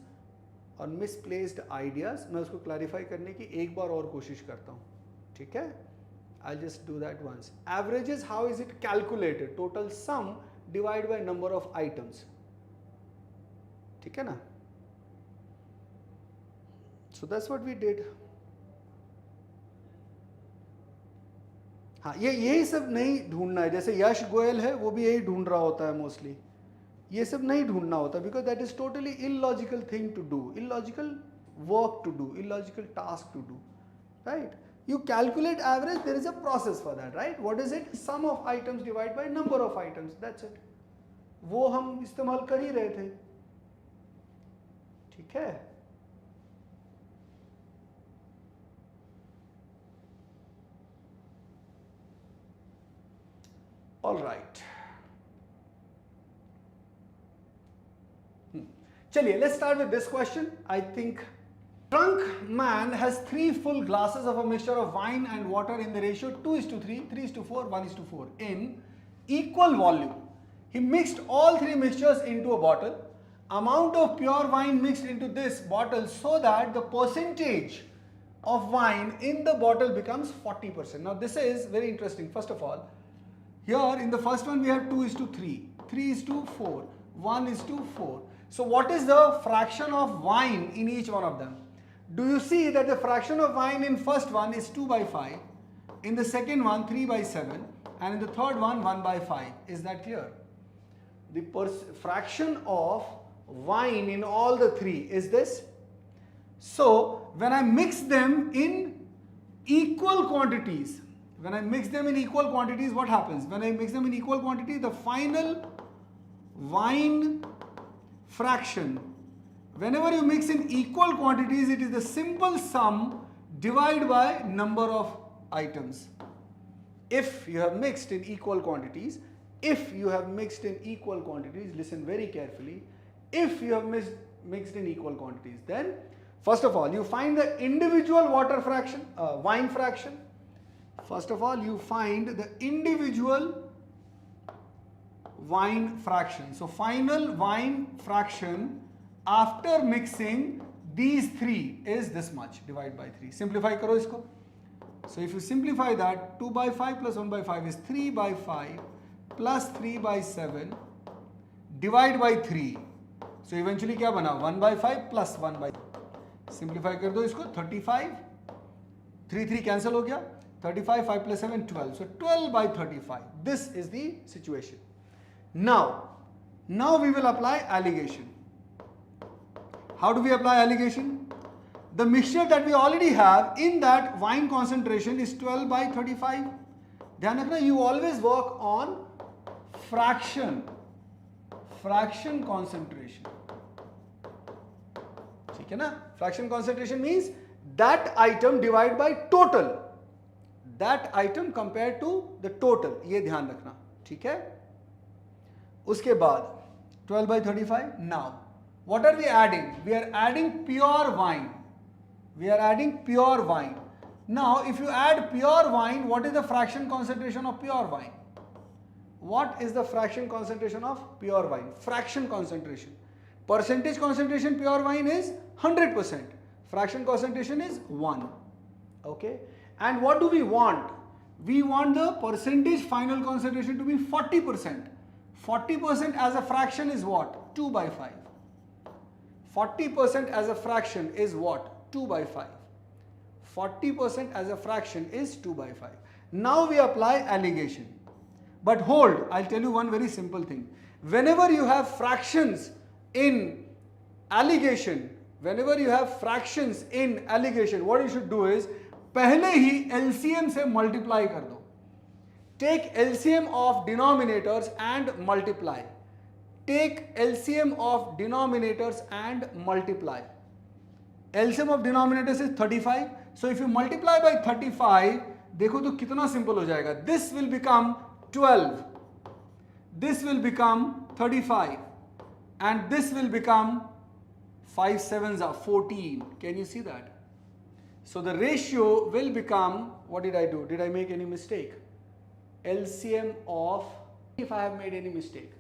और misplaced ideas. मैं उसको clarify करने की एक बार और कोशिश करता हूँ. ठीक है? I'll just do that once. Averages, how is it calculated? Total sum divided by number of items. ठीक है ना? So that's what we did. हाँ, ये यही सब नहीं ढूंढना है. जैसे यश गोयल है, वो भी यही ढूंढ रहा होता है मोस्टली. ये सब नहीं ढूंढना होता, because that is totally illogical thing to do, illogical work to do, illogical task to do, right? You calculate average, there is a process for that, right? What is it? Sum of items divided by number of items, that's it. वो हम इस्तेमाल कर ही रहे थे. ठीक है? All right. चलिए, let's start with this question. I think drunk man has 3 full glasses of a mixture of wine and water in the ratio 2:3, 3:4, 1:4 in equal volume. He mixed all 3 mixtures into a bottle. Amount of pure wine mixed into this bottle so that the percentage of wine in the bottle becomes 40%. Now this is very interesting. First of all, here in the first one we have 2:3, 3:4, 1:4. So what is the fraction of wine in each one of them? Do you see that the fraction of wine in first one is 2/5, in the second one 3/7, and in the third one 1/5? Is that clear? The fraction of wine in all the 3 is this. So when I mix them in equal quantities, what happens? When I mix them in equal quantity, the final wine fraction, whenever you mix in equal quantities, it is the simple sum divided by number of items. If you have mixed in equal quantities, listen very carefully. If you have mixed in equal quantities, then first of all you find the individual wine fraction. First of all you find the individual wine fraction. So final wine fraction after mixing these 3 is this much, divided by 3. Simplify करो इसको. So if you simplify that, 2/5 plus 1/5 is 3/5 plus 3/7 divided by 3. So eventually क्या बना? 1/5 plus 1/5. Simplify कर दो इसको. 35 3 3 cancel हो गया, 35 5 plus 7 12, so 12 by 35. This is the situation. Now we will apply alligation. How do we apply alligation? The mixture that we already have in that wine concentration is 12 by 35. ध्यान रखना, you always work on fraction concentration. ठीक है ना? Fraction concentration means that item divided by total, that item compared to the total. ये ध्यान रखना, ठीक है? उसके बाद 12 by 35. Now what are we adding? We are adding pure wine. We are adding pure wine. Now if you add pure wine, what is the fraction concentration of pure wine? What is the fraction concentration of pure wine? Fraction concentration. Percentage concentration pure wine is 100%. Fraction concentration is 1. Okay. And what do we want? We want the percentage final concentration to be 40%. 40% as a fraction is what? 2 by 5. 40% as a fraction is what? 2 by 5. 40% as a fraction is 2 by 5. Now we apply alligation. But hold, I'll tell you one very simple thing. Whenever you have fractions in alligation, what you should do is, पहले ही LCM से multiply कर दो. Take LCM of denominators and multiply. Take LCM of denominators and multiply. LCM of denominators is 35. So if you multiply by 35, देखो तो कितना simple हो जाएगा. This will become 12. This will become 35. And this will become 5 7s are 14. Can you see that? So the ratio will become, what did I do? Did I make any mistake? LCM of, if I have made any mistake,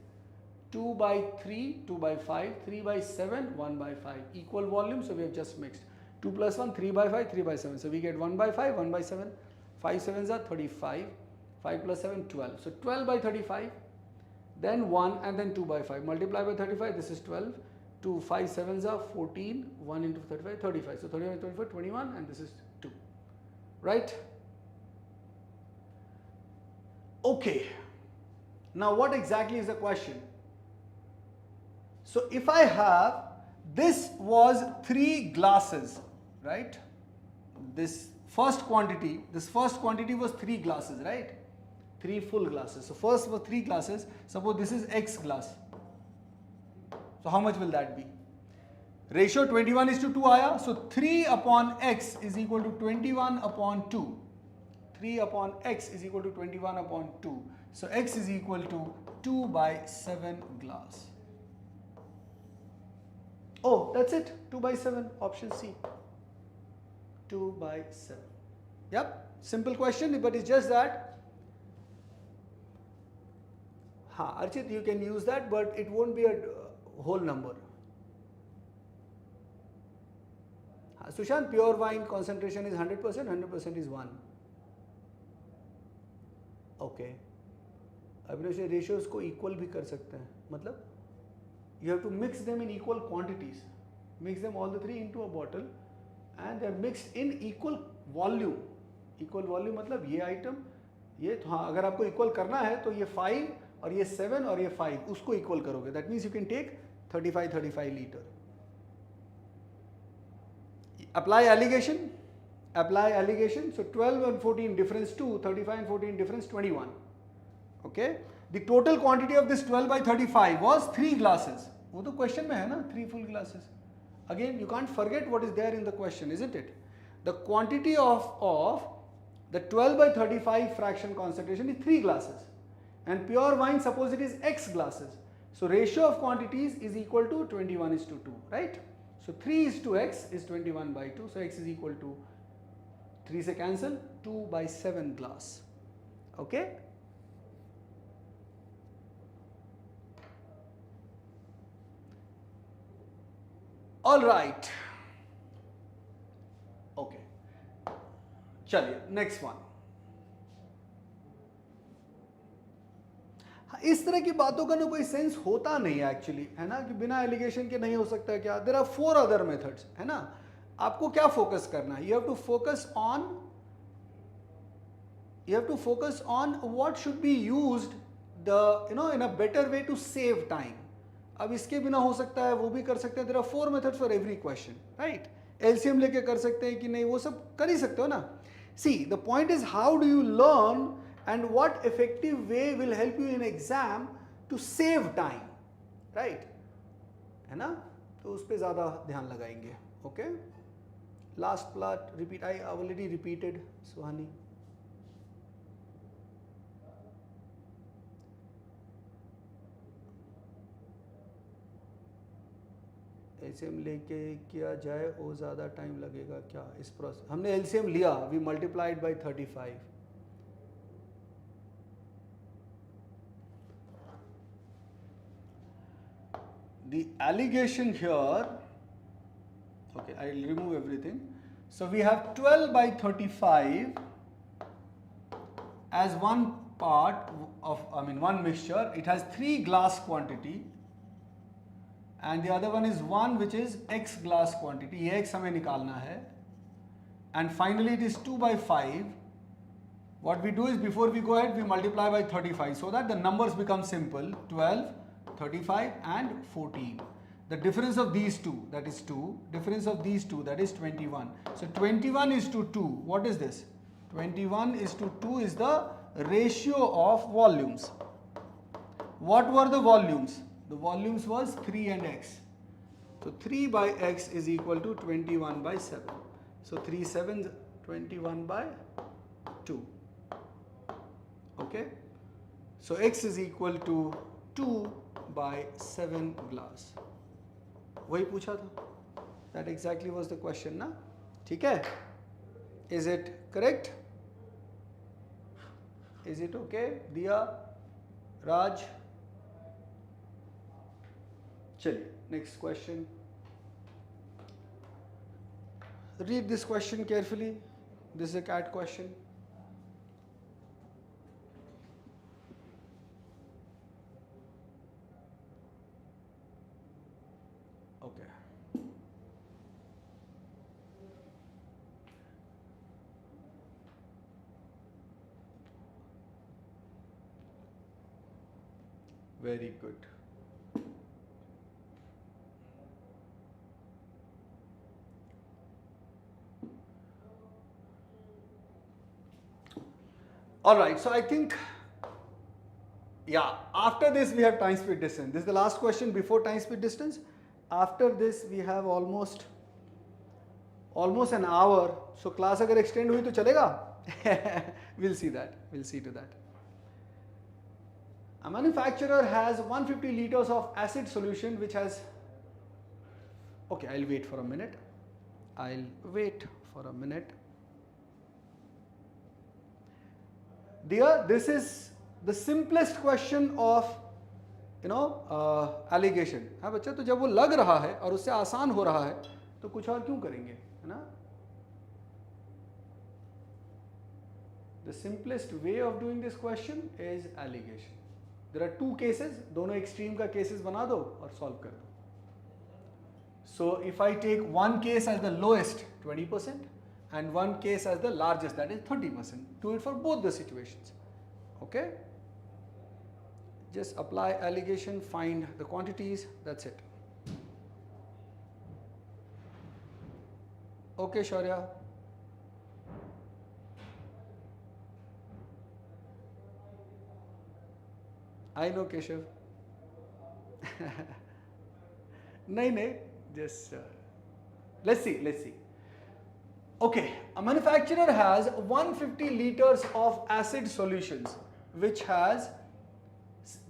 2 by 3, 2 by 5, 3 by 7, 1 by 5. Equal volume, so we have just mixed. 2 plus 1, 3 by 5, 3 by 7. So we get 1 by 5, 1 by 7. 5 7s are 35. 5 plus 7, 12. So 12 by 35. Then 1 and then 2 by 5. Multiply by 35, this is 12. 2, 5 7s are 14. 1 into 35, 35. So 35, 24, 21 and this is 2. Right? Okay. Now what exactly is the question? So if I have, this was 3 glasses, right? This first quantity was 3 glasses, right? 3 full glasses. So first was 3 glasses. Suppose this is X glass. So how much will that be? Ratio 21:2 आया. So 3 upon X is equal to 21 upon 2. 3 upon X is equal to 21 upon 2. So X is equal to 2 by 7 glass. Oh, that's it. 2 by 7. Option C. 2 by 7. Yep. Simple question, but it's just that. Archit, you can use that, but it won't be a whole number. Sushant, pure wine concentration is 100%, 100% is 1. Okay. Abhinav ratios को equal भी कर सकते हैं. मतलब you have to mix them in equal quantities. Mix them all the 3 into a bottle and they are mixed in equal volume. Equal volume मतलब ये item, ये तो हाँ, अगर आपको equal करना है तो ये 5 और ये 7 और ये 5 उसको equal करोगे. That means you can take 35 liter. Apply alligation. Apply alligation. So 12 and 14 difference 2, 35 and 14 difference 21. Okay. The total quantity of this 12 by 35 was 3 glasses. वो तो question में है ना, 3 full glasses. Again, you can't forget what is there in the question, isn't it? The quantity of the 12 by 35 fraction concentration is 3 glasses. And pure wine, suppose it is X glasses. So ratio of quantities is equal to 21:2, right? So 3 is to X is 21 by 2. So X is equal to 3 se cancel, 2 by 7 glass. Okay? All right. Okay. चलिए next one. इस तरह की बातों का ना कोई sense होता नहीं है एक्चुअली, है ना, कि बिना एलिगेशन के नहीं हो सकता क्या. देयर आर 4 अदर मेथड्स, है ना. आपको क्या फोकस करना है? You have to focus on you have to focus on what should be used in a better way to save time. अब इसके बिना हो सकता है, वो भी कर सकते हैं. There are 4 methods for every question, right? LCM लेके कर सकते हैं कि नहीं, वो सब कर ही सकते हो ना. See, the point is how do you learn and what effective way will help you in exam to save time, right? है ना? तो उस पे ज़्यादा ध्यान लगाएंगे. Okay? Last part, repeat. I already repeated, Suhani. LCM लेके किया जाए वो ज़्यादा टाइम लगेगा क्या इस प्रोसेस. हमने एलसीएम लिया, we multiplied by 35. The allegation here, okay, I'll remove everything. So we have 12 by 35 as one part of, one mixture. It has 3 glass quantity and the other one is 1 which is x glass quantity. ये x हमें निकालना है. And finally it is 2 by 5. What we do is before we go ahead we multiply by 35 so that the numbers become simple. 12, 35 and 14. The difference of these two, that is 2. Difference of these two, that is 21. So 21 is to 2. What is this? 21 is to 2 is the ratio of volumes. What were the volumes? The volumes was 3 and x. So 3 by x is equal to 21 by 7. So 3 7 21 by 2. Okay? So x is equal to 2 by 7 glass. वही पूछा था. That exactly was the question, ना? ठीक है? Is it correct? Is it okay? Diya, Raj. चलिए, next question. Read this question carefully. This is a CAT question. Okay. Very good. All right, so I think, yeah, after this we have time speed distance. This is the last question before time speed distance. After this we have almost an hour. So class अगर extend हुई तो चलेगा? We'll see that. We'll see to that. A manufacturer has 150 liters of acid solution which has. Okay, I'll wait for a minute. Dear, this is the simplest question of allegation. हाँ बच्चा, तो जब वो लग रहा है और उससे आसान हो रहा है तो कुछ और क्यों करेंगे, है ना? The simplest way of doing this question is allegation. There are 2 cases, दोनों extreme का cases बना दो और solve कर दो. So if I take one case as the lowest 20% and one case as the largest, that is 30%, do it for both the situations. Okay? Just apply allegation, find the quantities, that's it. Okay, Shaurya. I know, Keshav. No, just let's see. Okay, a manufacturer has 150 liters of acid solutions which has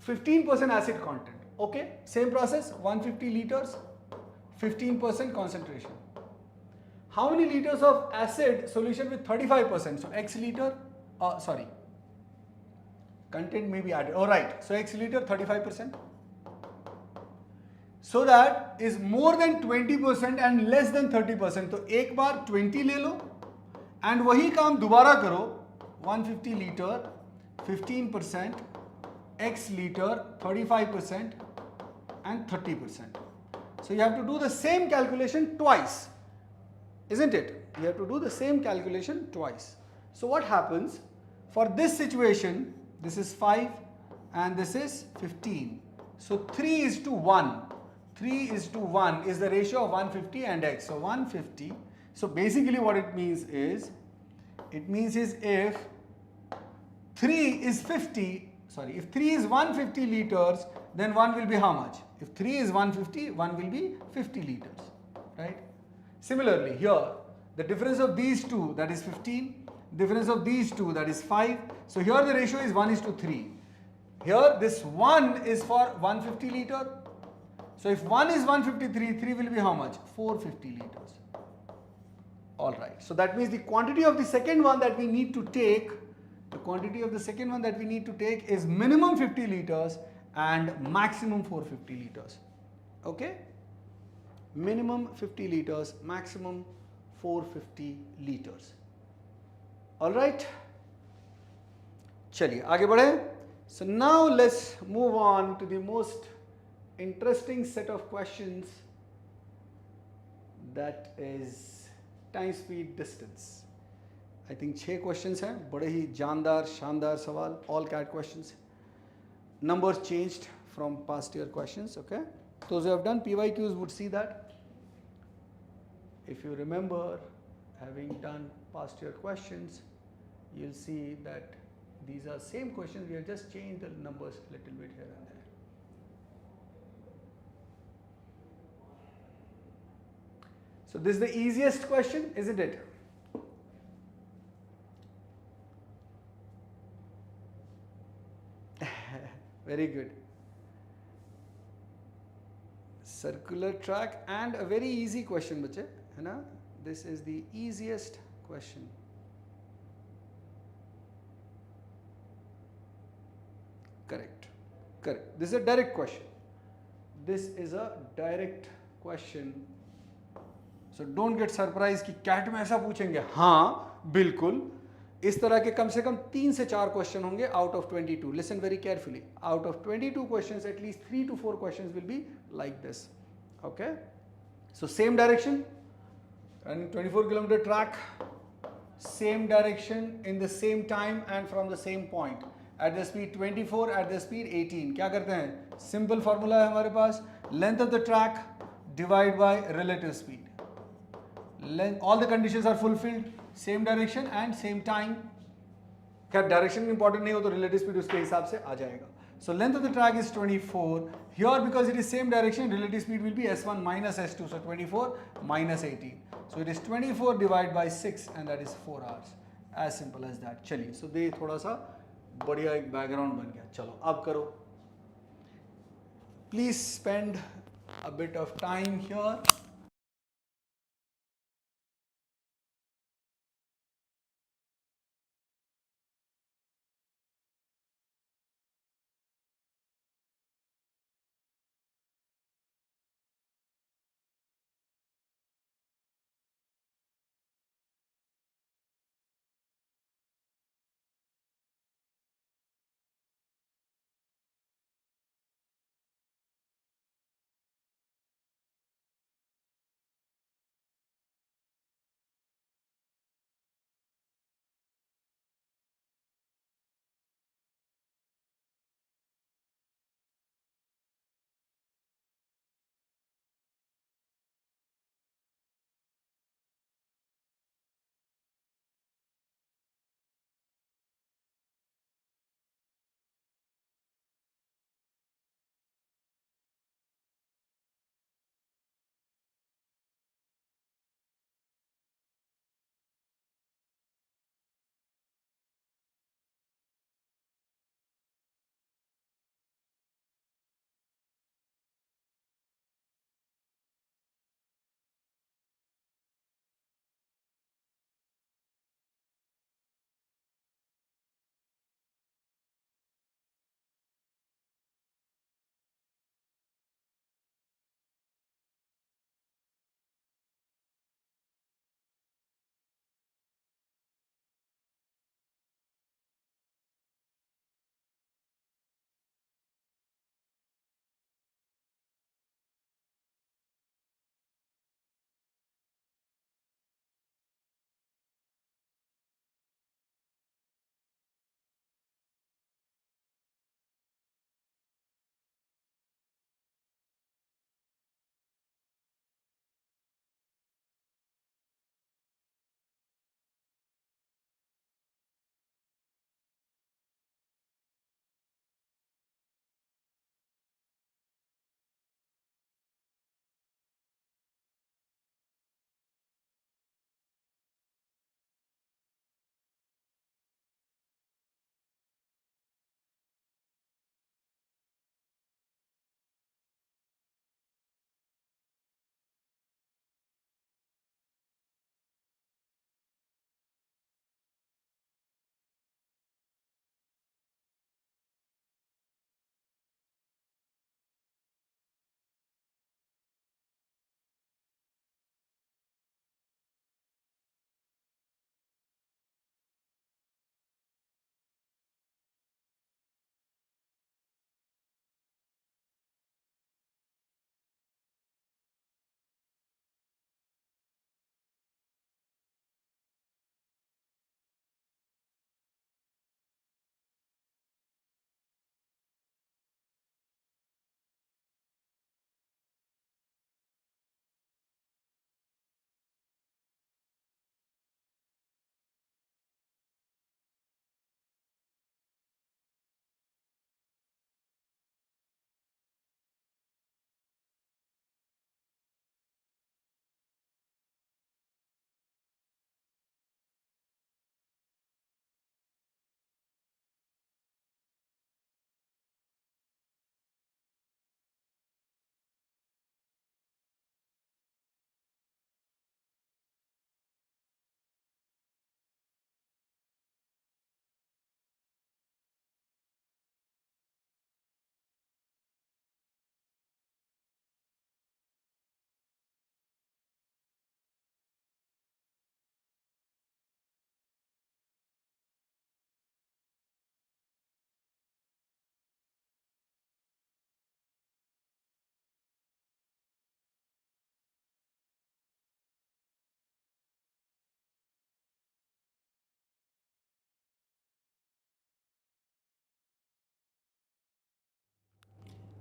15% acid content. Okay, same process, 150 liters, 15% concentration. How many liters of acid solution with 35%? So x liter, content may be added. All right, so x liter 35%. So that is more than 20% and less than 30%. तो एक बार 20 ले लो and वही काम दोबारा करो. 150 liter, 15%, x liter, 35% and 30%. So you have to do the same calculation twice, isn't it? You have to do the same calculation twice. So what happens? For this situation, this is 5 and this is 15. So 3 is to 1. 3 is to 1 is the ratio of 150 and x. So 150. So basically what it means is if 3 is 50, sorry, if 3 is 150 liters, then 1 will be how much? If 3 is 150, 1 will be 50 liters, right? Similarly, here, the difference of these two, that is 15, difference of these two, that is 5. So here the ratio is 1 is to 3. Here, this 1 is for 150 liter. So if 1 is 153, 3 will be how much? 450 liters. Alright, so that means the quantity of the second one that we need to take, is minimum 50 liters and maximum 450 liters. Okay? Minimum 50 liters, maximum 450 liters. Alright? चलिए आगे बढ़े. So now let's move on to the most interesting set of questions, that is time, speed, distance. I think 6 questions हैं, बड़े ही जानदार शानदार सवाल, all cat questions. Numbers changed from past year questions. Okay, those who have done PYQs would see that. If you remember having done past year questions, you'll see that these are same questions, we have just changed the numbers a little bit here and there. So this is the easiest question, isn't it? Very good. Circular track and a very easy question, bache, है ना? This is the easiest question. Correct. Correct. This is a direct question. This is a direct question. So don't get surprised कि cat में ऐसा पूछेंगे. हाँ, बिल्कुल. इस तरह के कम से कम 3 से 4 क्वेश्चन होंगे out of 22. Listen very carefully. Out of 22 questions, at least 3 to 4 questions will be like this. Okay? So same direction, running 24-kilometer track, same direction in the same time and from the same point. At the speed 24, at the speed 18. क्या करते हैं? Simple formula है हमारे पास. Length of the track divided by relative speed. All the conditions are fulfilled. Same direction and same time. खैर direction important नहीं हो तो relative speed उसके हिसाब से आ जाएगा. So length of the track is 24. Here because it is same direction, relative speed will be S1 minus S2. So 24 minus 18. So it is 24 divided by 6 and that is 4 hours. As simple as that. चलिए. So दे थोड़ा सा बढ़िया एक background बन गया. चलो अब करो. Please spend a bit of time here.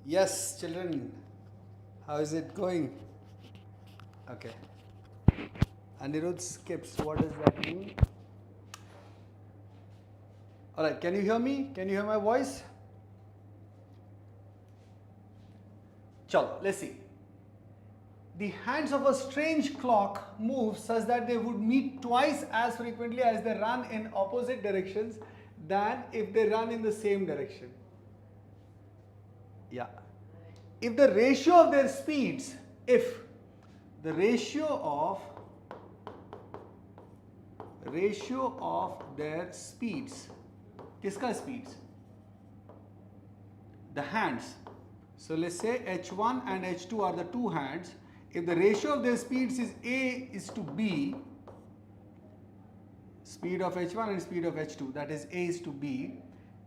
Yes, children. How is it going? Okay. Anirudh skips. What does that mean? Alright, can you hear me? Can you hear my voice? Chalo, let's see. The hands of a strange clock move such that they would meet twice as frequently as they run in opposite directions than if they run in the same direction. Yeah. If the ratio of their speeds, if the ratio of their speeds, kiska speeds? The hands. So let's say H1 and H2 are the two hands. If the ratio of their speeds is A is to B, speed of H1 and speed of H2, that is A is to B,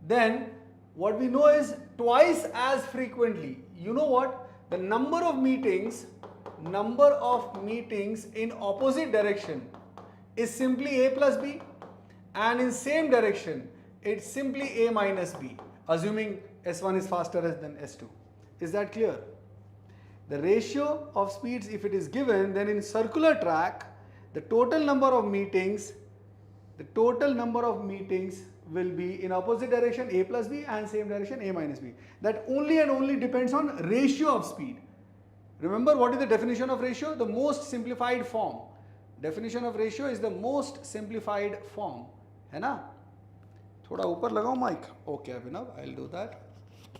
then what we know is twice as frequently. You know what? The number of meetings in opposite direction is simply A plus B, and in same direction it's simply A minus B, assuming S1 is faster than S2. Is that clear? The ratio of speeds, if it is given, then in circular track, the total number of meetings will be in opposite direction A plus B and same direction A minus B. That only and only depends on ratio of speed. Remember, what is the definition of ratio? The most simplified form. Definition of ratio is the most simplified form. है ना? थोड़ा ऊपर लगाओ mic. Okay, Abhinav, I'll do that.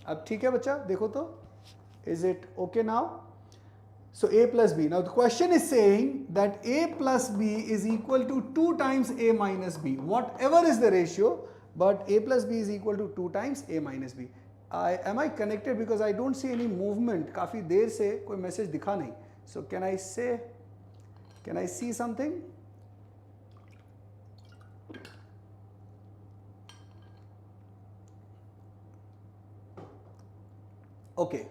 अब ठीक है बच्चा, देखो तो. Is it okay now? So A plus B. Now the question is saying that A plus B is equal to 2 times A minus B. Whatever is the ratio, but A plus B is equal to 2 times A minus B. Am I connected? Because I don't see any movement. काफी देर से कोई message दिखा नहीं. So can I see something? Okay.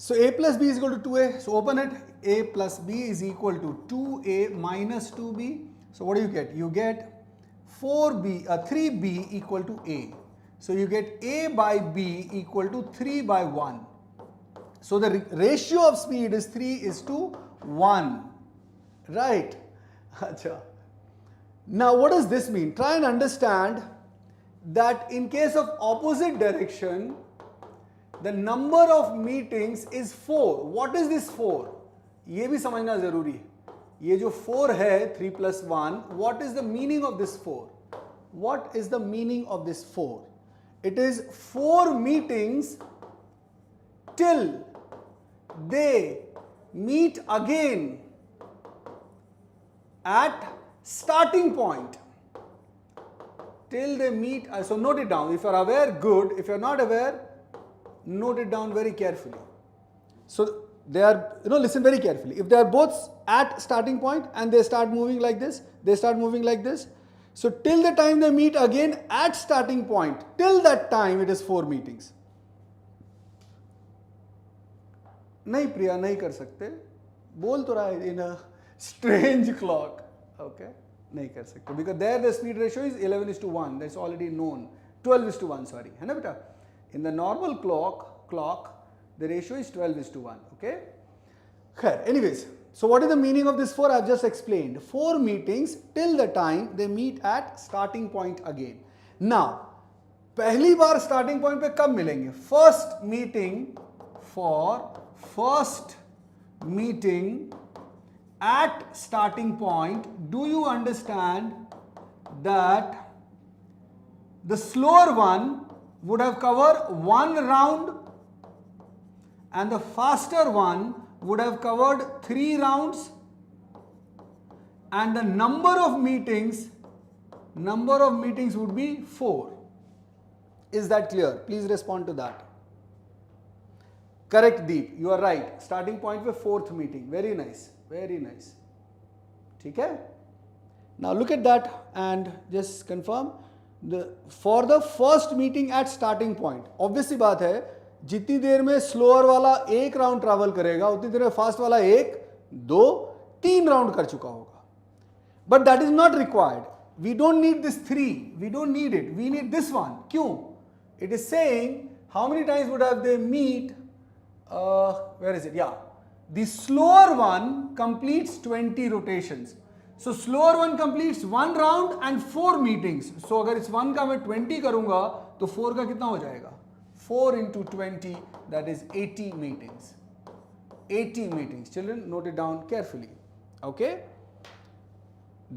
So A plus B is equal to 2A. So open it. A plus B is equal to 2A minus 2B. So what do you get? You get 3B equal to A. So you get A by B equal to 3 by 1. So the ratio of speed is 3:1. Right? Achha. Now what does this mean? Try and understand that in case of opposite direction, the number of meetings is 4. What is this 4? ये भी समझना जरूरी है. ये जो 4 है 3 plus 1, what is the meaning of this 4? What is the meaning of this 4? It is 4 meetings till they meet again at starting point. Till they meet, so note it down. If you are aware, good. If you are not aware, note it down very carefully. So they are, listen very carefully. If they are both at starting point and they start moving like this, so till the time they meet again at starting point, till that time it is 4 meetings. नहीं प्रिया, नहीं कर सकते. बोल तो रहा है in a strange clock. Okay, नहीं कर सकते because there the speed ratio is 11:1. That's already known. 12:1. Sorry, है ना बेटा? In the normal clock, the ratio is 12:1. Okay. Anyways, so what is the meaning of this 4? I've just explained. 4 meetings till the time they meet at starting point again. Now, पहली बार starting point पे कब मिलेंगे? First meeting at starting point. Do you understand that the slower one would have covered 1 round and the faster one would have covered 3 rounds, and the number of meetings would be 4. Is that clear? Please respond to that. Correct, Deep. You are right. Starting point for 4th meeting. Very nice. Very nice. Okay? Now look at that and just confirm. For the first meeting at starting point, obviously बात है, जितनी देर में slower वाला 1 round travel करेगा उतनी देर में fast वाला 1, 2, 3 round कर चुका होगा. But that is not required. We don't need this 3. We don't need it. We need this one. क्यों? It is saying how many times would have they meet where is it? Yeah, the slower one completes 20 rotations. So slower one completes 1 round and 4 meetings. So अगर इस 1 का मैं 20 करूंगा तो 4 का कितना हो जाएगा? 4 into 20, that is 80 meetings. 80 meetings. Children, note it down carefully. Okay?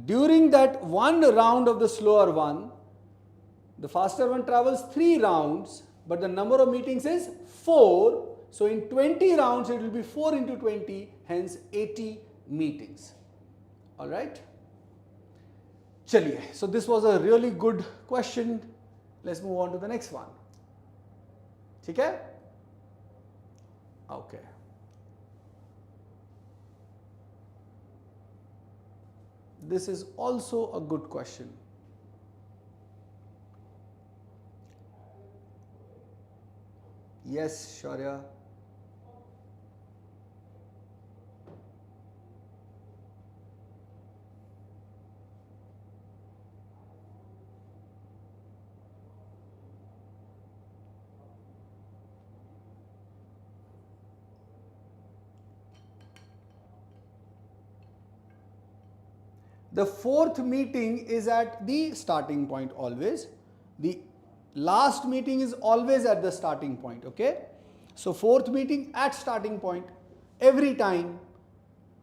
During that one round of the slower one, the faster one travels 3 rounds, but the number of meetings is 4. So in 20 rounds, it will be 4 into 20, hence 80 meetings. All right? Chaliye. So this was a really good question. Let's move on to the next one. ठीक है? Okay. This is also a good question. Yes, Shaurya. The fourth meeting is at the starting point always. The last meeting is always at the starting point, okay? So fourth meeting at starting point every time.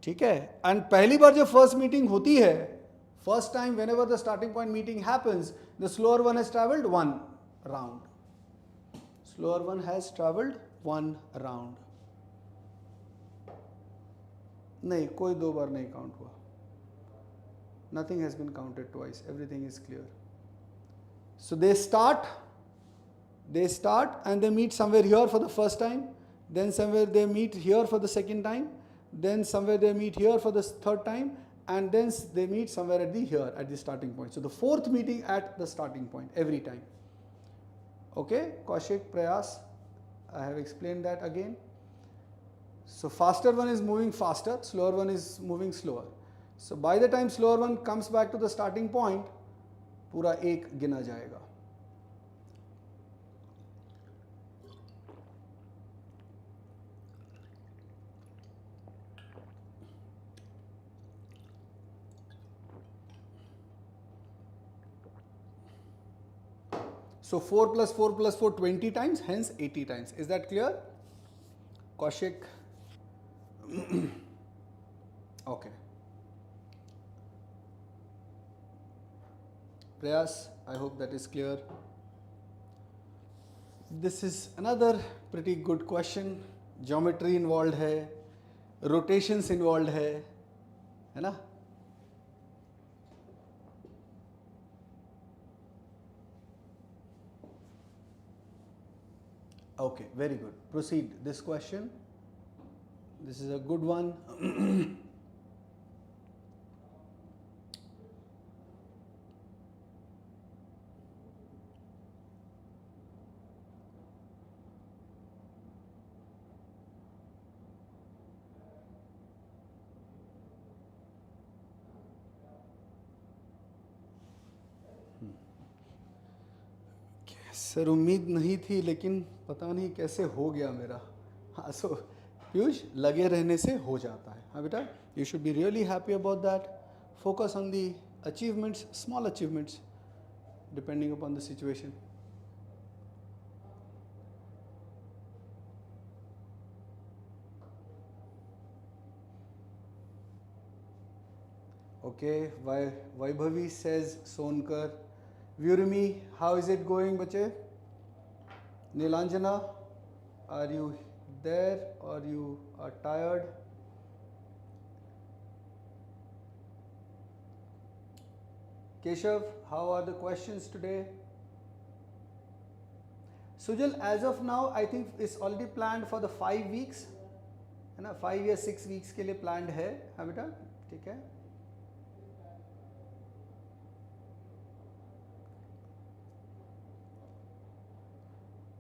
ठीक है? And पहली बार जब first meeting होती है, first time whenever the starting point meeting happens, the slower one has traveled 1 round. Slower one has traveled 1 round. नहीं, कोई 2 बार नहीं count हुआ. Nothing has been counted twice. Everything is clear. So they start and they meet somewhere here for the first time. Then somewhere they meet here for the second time. Then somewhere they meet here for the third time. And then they meet somewhere at the starting point. So the fourth meeting at the starting point every time. Okay, Kaushik, Prayas, I have explained that again. So faster one is moving faster, slower one is moving slower. So by the time slower one comes back to the starting point, पूरा 1 गिना जाएगा. So 4 plus 4 plus 4, 20 times, hence 80 times. Is that clear? Kaushik? Okay. Prayas, I hope that is clear. This is another pretty good question. Geometry involved है, rotations involved है ना? Okay, very good. Proceed. This question. This is a good one. Sir उम्मीद नहीं थी लेकिन पता नहीं कैसे हो गया मेरा. हाँ, सो पीयूष, लगे रहने से हो जाता है. हाँ बेटा, you should be really happy about that. Focus on the achievements, small achievements, depending upon the situation. Okay, Vaibhavi says Sonkar. Vyurimi, how is it going, bache? Nilanjana, are you there or you are tired? Keshav, how are the questions today? Sujal, as of now, I think it's already planned for the 5 weeks. है ना, 5 या 6 weeks के लिए planned है, हाँ बेटा, ठीक है.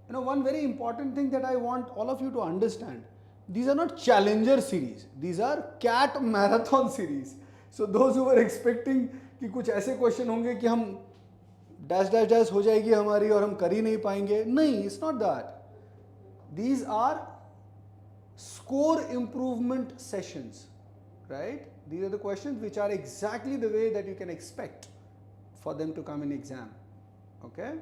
You know, one very important thing that I want all of you to understand, these are not challenger series, these are cat marathon series. So those who were expecting कि कुछ ऐसे क्वेश्चन होंगे कि हम डैश डैश डैश हो जाएगी हमारी और हम कर ही नहीं पाएंगे, नहीं, it's not that. These are score improvement sessions, right? These are the questions which are exactly the way that you can expect for them to come in exam. Okay?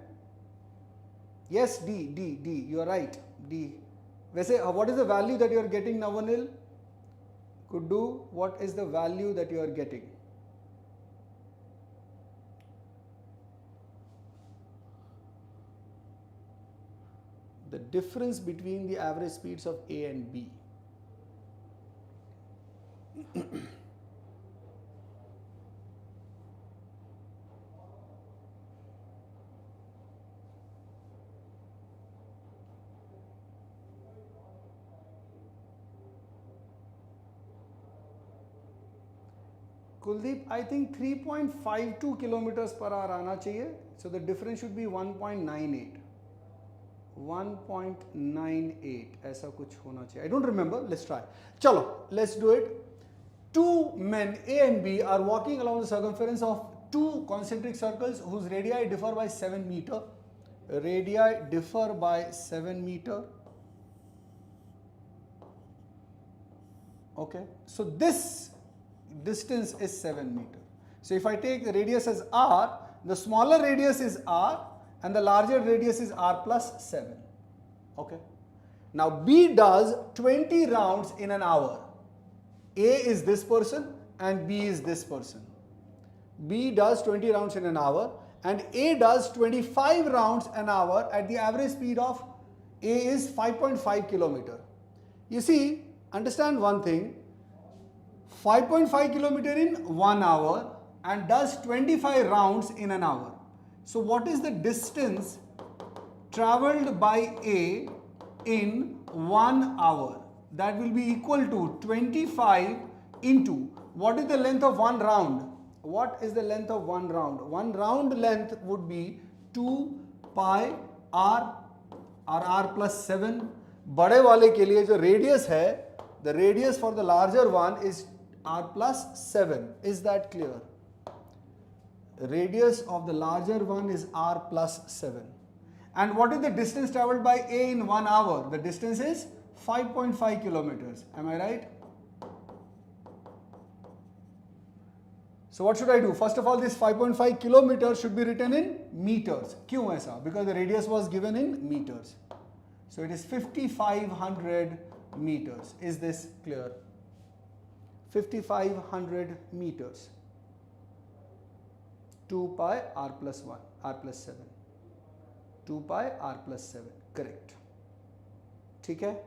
Yes, D, you are right, D. वैसे what is the value that you are getting, Navanil? Could do, what is the value that you are getting? The difference between the average speeds of A and B. Kuldeep, I think 3.52 kilometers per hour आना चाहिए. So the difference should be 1.98. 1.98 ऐसा कुछ होना चाहिए. I don't remember. Let's try. चलो, let's do it. Two men A and B are walking along the circumference of two concentric circles whose radii differ by 7 meter. Radii differ by 7 meter. Okay. So this distance is 7 meter. So if I take the radius as r, the smaller radius is r and the larger radius is r plus 7. Okay. Now B does 20 rounds in an hour. A is this person and B is this person. B does 20 rounds in an hour and A does 25 rounds an hour at the average speed of A is 5.5 kilometer. You see, understand one thing, 5.5 kilometer in 1 hour and does 25 rounds in an hour. So what is the distance traveled by A in 1 hour? That will be equal to 25 into, what is the length of one round? What is the length of one round? One round length would be 2 pi r, r plus 7. बड़े वाले के लिए जो radius है, the radius for the larger one is r plus 7. Is that clear? Radius of the larger one is r plus 7. And what is the distance traveled by A in 1 hour? The distance is 5.5 kilometers. Am I right? So what should I do? First of all, this 5.5 kilometers should be written in meters. क्यों ऐसा? Because the radius was given in meters. So it is 5,500 meters. Is this clear? 5,500 meters. 2 pi r plus 1, r plus 7. 2 pi r plus 7. Correct. ठीक है?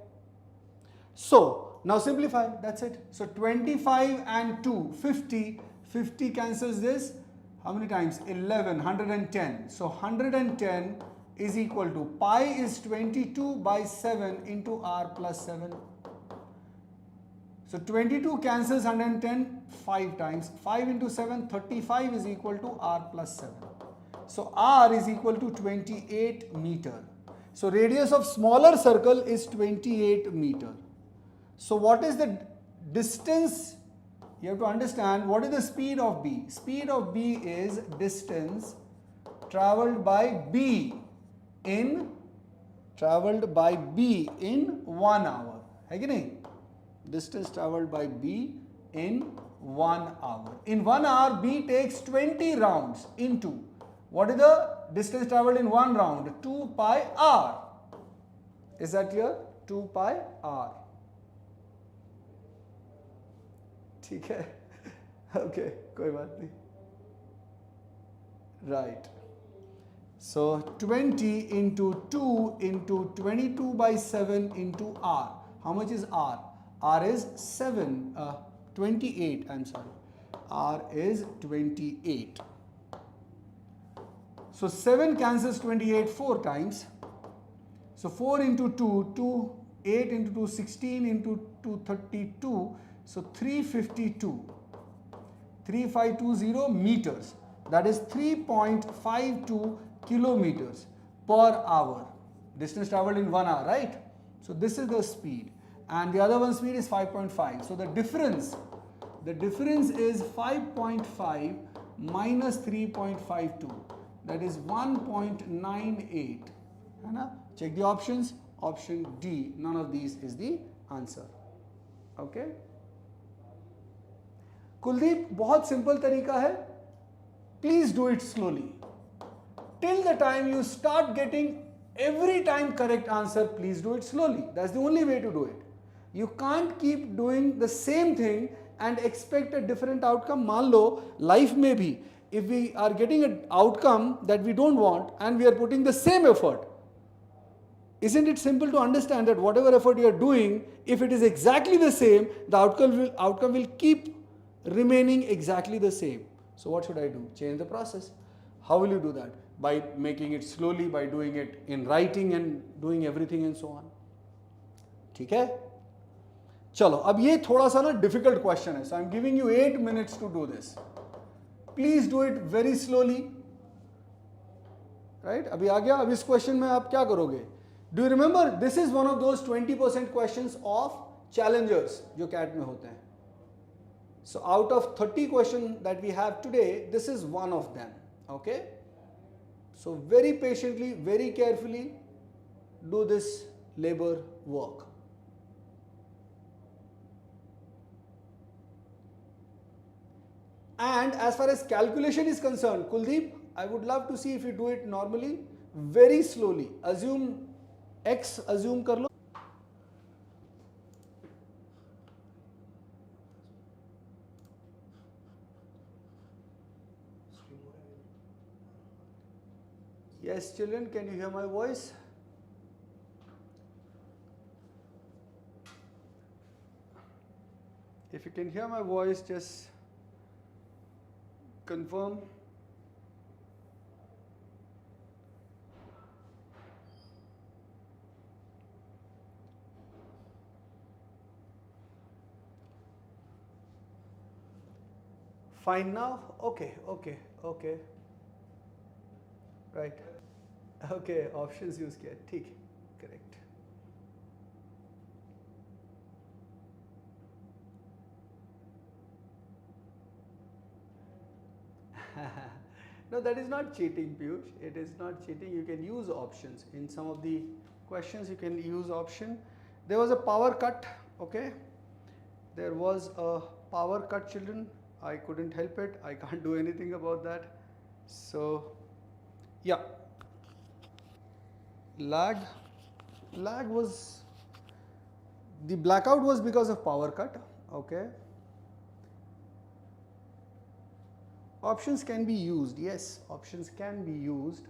So, now simplify. That's it. So, 25 and 2, 50. 50 cancels this. How many times? 11, 110. So, 110 is equal to pi is 22 by 7 into r plus 7. So 22 cancels 110 5 times. 5 into 7, 35 is equal to r plus 7. So r is equal to 28 meter. So radius of smaller circle is 28 meter. So what is the distance? You have to understand what is the speed of B. Speed of B is distance traveled by B in 1 hour. है कि नहीं? Distance traveled by B in 1 hour. In 1 hour, B takes 20 rounds into, what is the distance traveled in 1 round? 2 pi r. Is that clear? 2 pi r. ठीक है? Okay, कोई बात नहीं. Right. So 20 into 2 into 22 by 7 into r. How much is r? R is 28, I'm sorry. R is 28. So 7 cancels 28 4 times. So 4 into 2, 8 into 2, 16 into 2, 32. So 352. 3520 meters. That is 3.52 kilometers per hour. Distance traveled in 1 hour, right? So this is the speed. And the other one speed is 5.5. So the difference is 5.5 minus 3.52. That is 1.98. Check the options. Option D. None of these is the answer. Okay. Kuldeep, बहुत simple तरीका है. Please do it slowly. Till the time you start getting every time correct answer, please do it slowly. That's the only way to do it. You can't keep doing the same thing and expect a different outcome. मान लो life में भी if we are getting an outcome that we don't want and we are putting the same effort, isn't it simple to understand that whatever effort you are doing, if it is exactly the same, the outcome will keep remaining exactly the same. So what should I do? Change the process. How will you do that? By making it slowly, by doing it in writing and doing everything and so on. ठीक है. चलो, अब ये थोड़ा सा ना difficult question है. So I am giving you 8 minutes to do this. Please do it very slowly. Right, अभी आ गया. अब इस क्वेश्चन में आप क्या करोगे? Do you remember, this is one of those 20% questions of challengers जो कैट में होते हैं. So out of 30 question that we have today, this is one of them. Okay. So very patiently, very carefully do this labor work. And as far as calculation is concerned, Kuldeep, I would love to see if you do it normally, very slowly. Assume x, assume kar lo. Yes, children, can you hear my voice? If you can hear my voice, just confirm. Fine now? Okay. Right. Okay, options use किया. ठीक है. Correct. No, that is not cheating, Piyush. It is not cheating. You can use options. In some of the questions, you can use option. There was a power cut, okay? There was a power cut, children. I couldn't help it. I can't do anything about that. So, yeah. Lag was, the blackout was because of power cut, okay? Options can be used, yes, options can be used.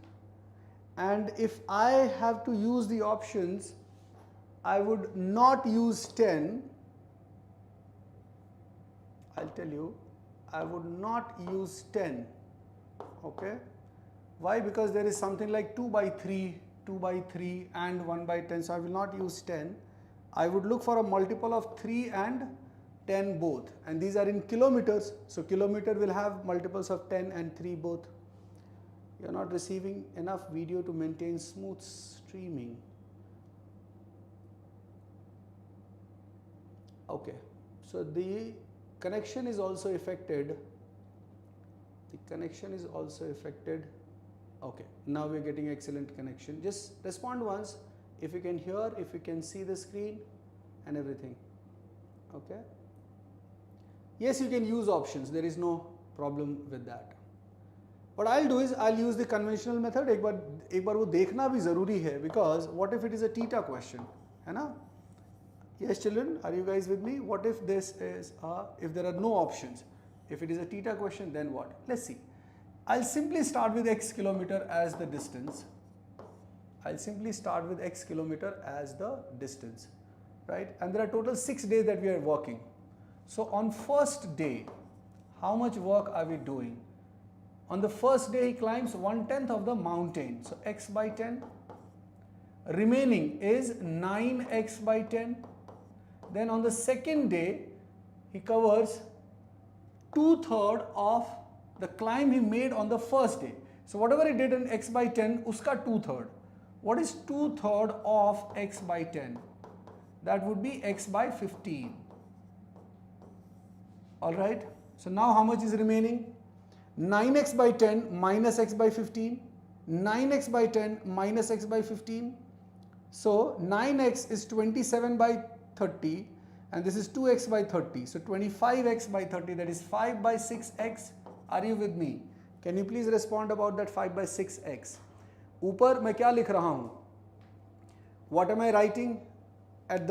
And if I have to use the options, I would not use 10. I'll tell you, I would not use 10, okay? Why? Because there is something like 2 by 3 and 1 by 10, so I will not use 10. I would look for a multiple of 3 and 10 both, and these are in kilometers, so kilometer will have multiples of 10 and 3 both. You are not receiving enough video to maintain smooth streaming. Okay, so the connection is also affected. The connection is also affected. Okay, now we are getting excellent connection. Just respond once if you can hear, if you can see the screen and everything. Okay. Yes, you can use options. There is no problem with that. What I'll do is I'll use the conventional method. एक बार वो देखना भी ज़रूरी है, because what if it is a theta question, है ना? Yes, children, are you guys with me? What if this is if there are no options? If it is a theta question, then what? Let's see. I'll simply start with x kilometer as the distance. I'll simply start with x kilometer as the distance, right? And there are total 6 days that we are working. So on first day, how much work are we doing? On the first day, he climbs 1/10 of the mountain. So x by 10. Remaining is 9x by 10. Then on the second day, he covers 2/3 of the climb he made on the first day. So whatever he did in x by 10, uska 2/3. What is 2/3 of x by 10? That would be x by 15. Alright, so now how much is remaining? 9x by 10 minus x by 15. 9x by 10 minus x by 15. So 9x is 27 by 30, and this is 2x by 30. So 25x by 30, that is 5 by 6x. Are you with me? Can you please respond about that 5 by 6x? ऊपर मैं क्या लिख रहा हूँ? What am I writing in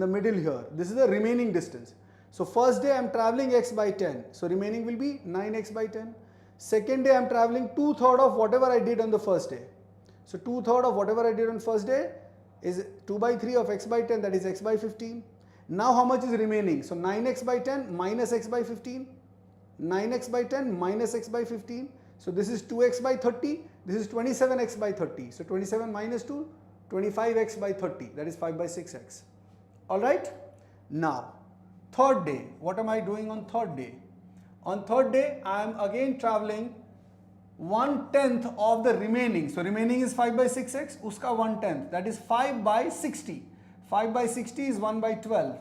the middle here? This is the remaining distance. So first day I am traveling x by 10. So remaining will be 9x by 10. Second day I am traveling 2/3 of whatever I did on the first day. So 2/3 of whatever I did on first day is 2 by 3 of x by 10, that is x by 15. Now how much is remaining? So 9x by 10 minus x by 15. 9x by 10 minus x by 15. So this is 2x by 30. This is 27x by 30. So 27 minus 2, 25x by 30. That is 5 by 6x. Alright? Now, third day. What am I doing on third day? On third day, I am again traveling 1/10 of the remaining. So remaining is 5 by 6x. Uska 1/10. That is 5 by 60. 5 by 60 is 1 by 12.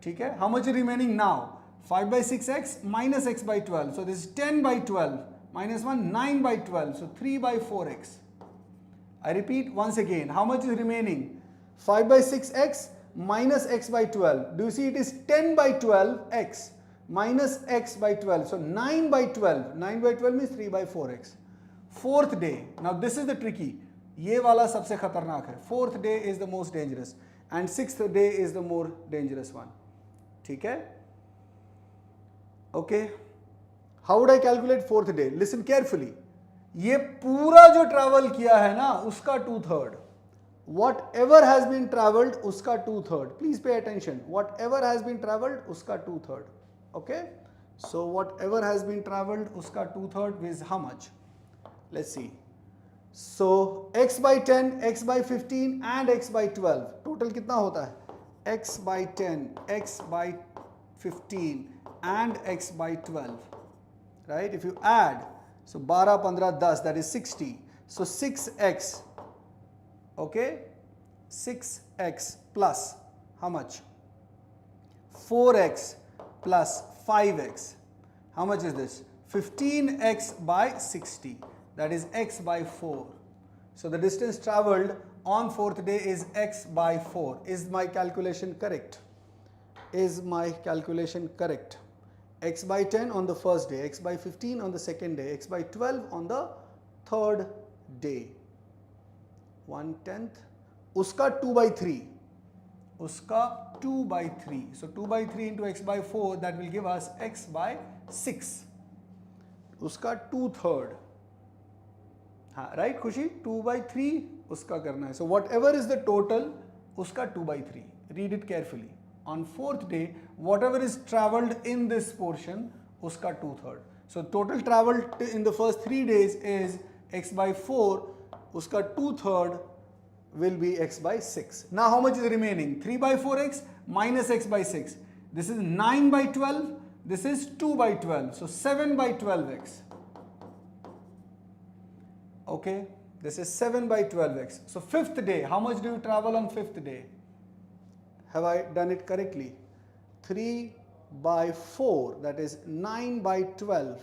ठीक है? How much is remaining now? 5 by 6x minus x by 12. So this is 10 by 12. Minus 1, 9 by 12. So 3 by 4x. I repeat once again. How much is remaining? 5 by 6x minus x by 12. Do you see it is 10 by 12x minus x by 12. So 9 by 12. 9 by 12 means 3 by 4x. Fourth day. Now this is the tricky. ये वाला सबसे खतरनाक है. Fourth day is the most dangerous. And sixth day is the more dangerous one. ठीक है? Okay. How would I calculate fourth day? Listen carefully. ये पूरा जो ट्रैवल किया है ना उसका 2/3. Whatever has been traveled उसका 2/3. Please pay attention. Whatever has been traveled उसका 2/3. Okay. So whatever has been traveled उसका 2/3 is how much? Let's see. So x by 10, x by 15 and x by 12. Total कितना होता है? X by 10, x by 15 and x by 12. Right? If you add, so 12, 15, 10, that is 60. So 6x, okay, 6x plus how much? 4x plus 5x. How much is this? 15x by 60. That is x by 4. So the distance traveled on fourth day is x by 4. Is my calculation correct? Is my calculation correct? X by 10 on the first day, x by 15 on the second day, x by 12 on the third day. 1/10. Uska 2 by 3. Uska 2 by 3. So 2 by 3 into x by 4, that will give us x by 6. Uska 2/3. Right, Khushi? 2 by 3 uska karna hai. So whatever is the total, uska 2 by 3. Read it carefully. On fourth day, whatever is traveled in this portion, uska 2/3. So total travel in the first 3 days is x by 4, uska 2/3 will be x by 6. Now how much is remaining? 3 by 4x minus x by 6. This is 9 by 12, this is 2 by 12. So 7 by 12x. Okay, this is 7 by 12x. So fifth day, how much do you travel on fifth day? Have I done it correctly? 3 by 4, that is 9 by 12,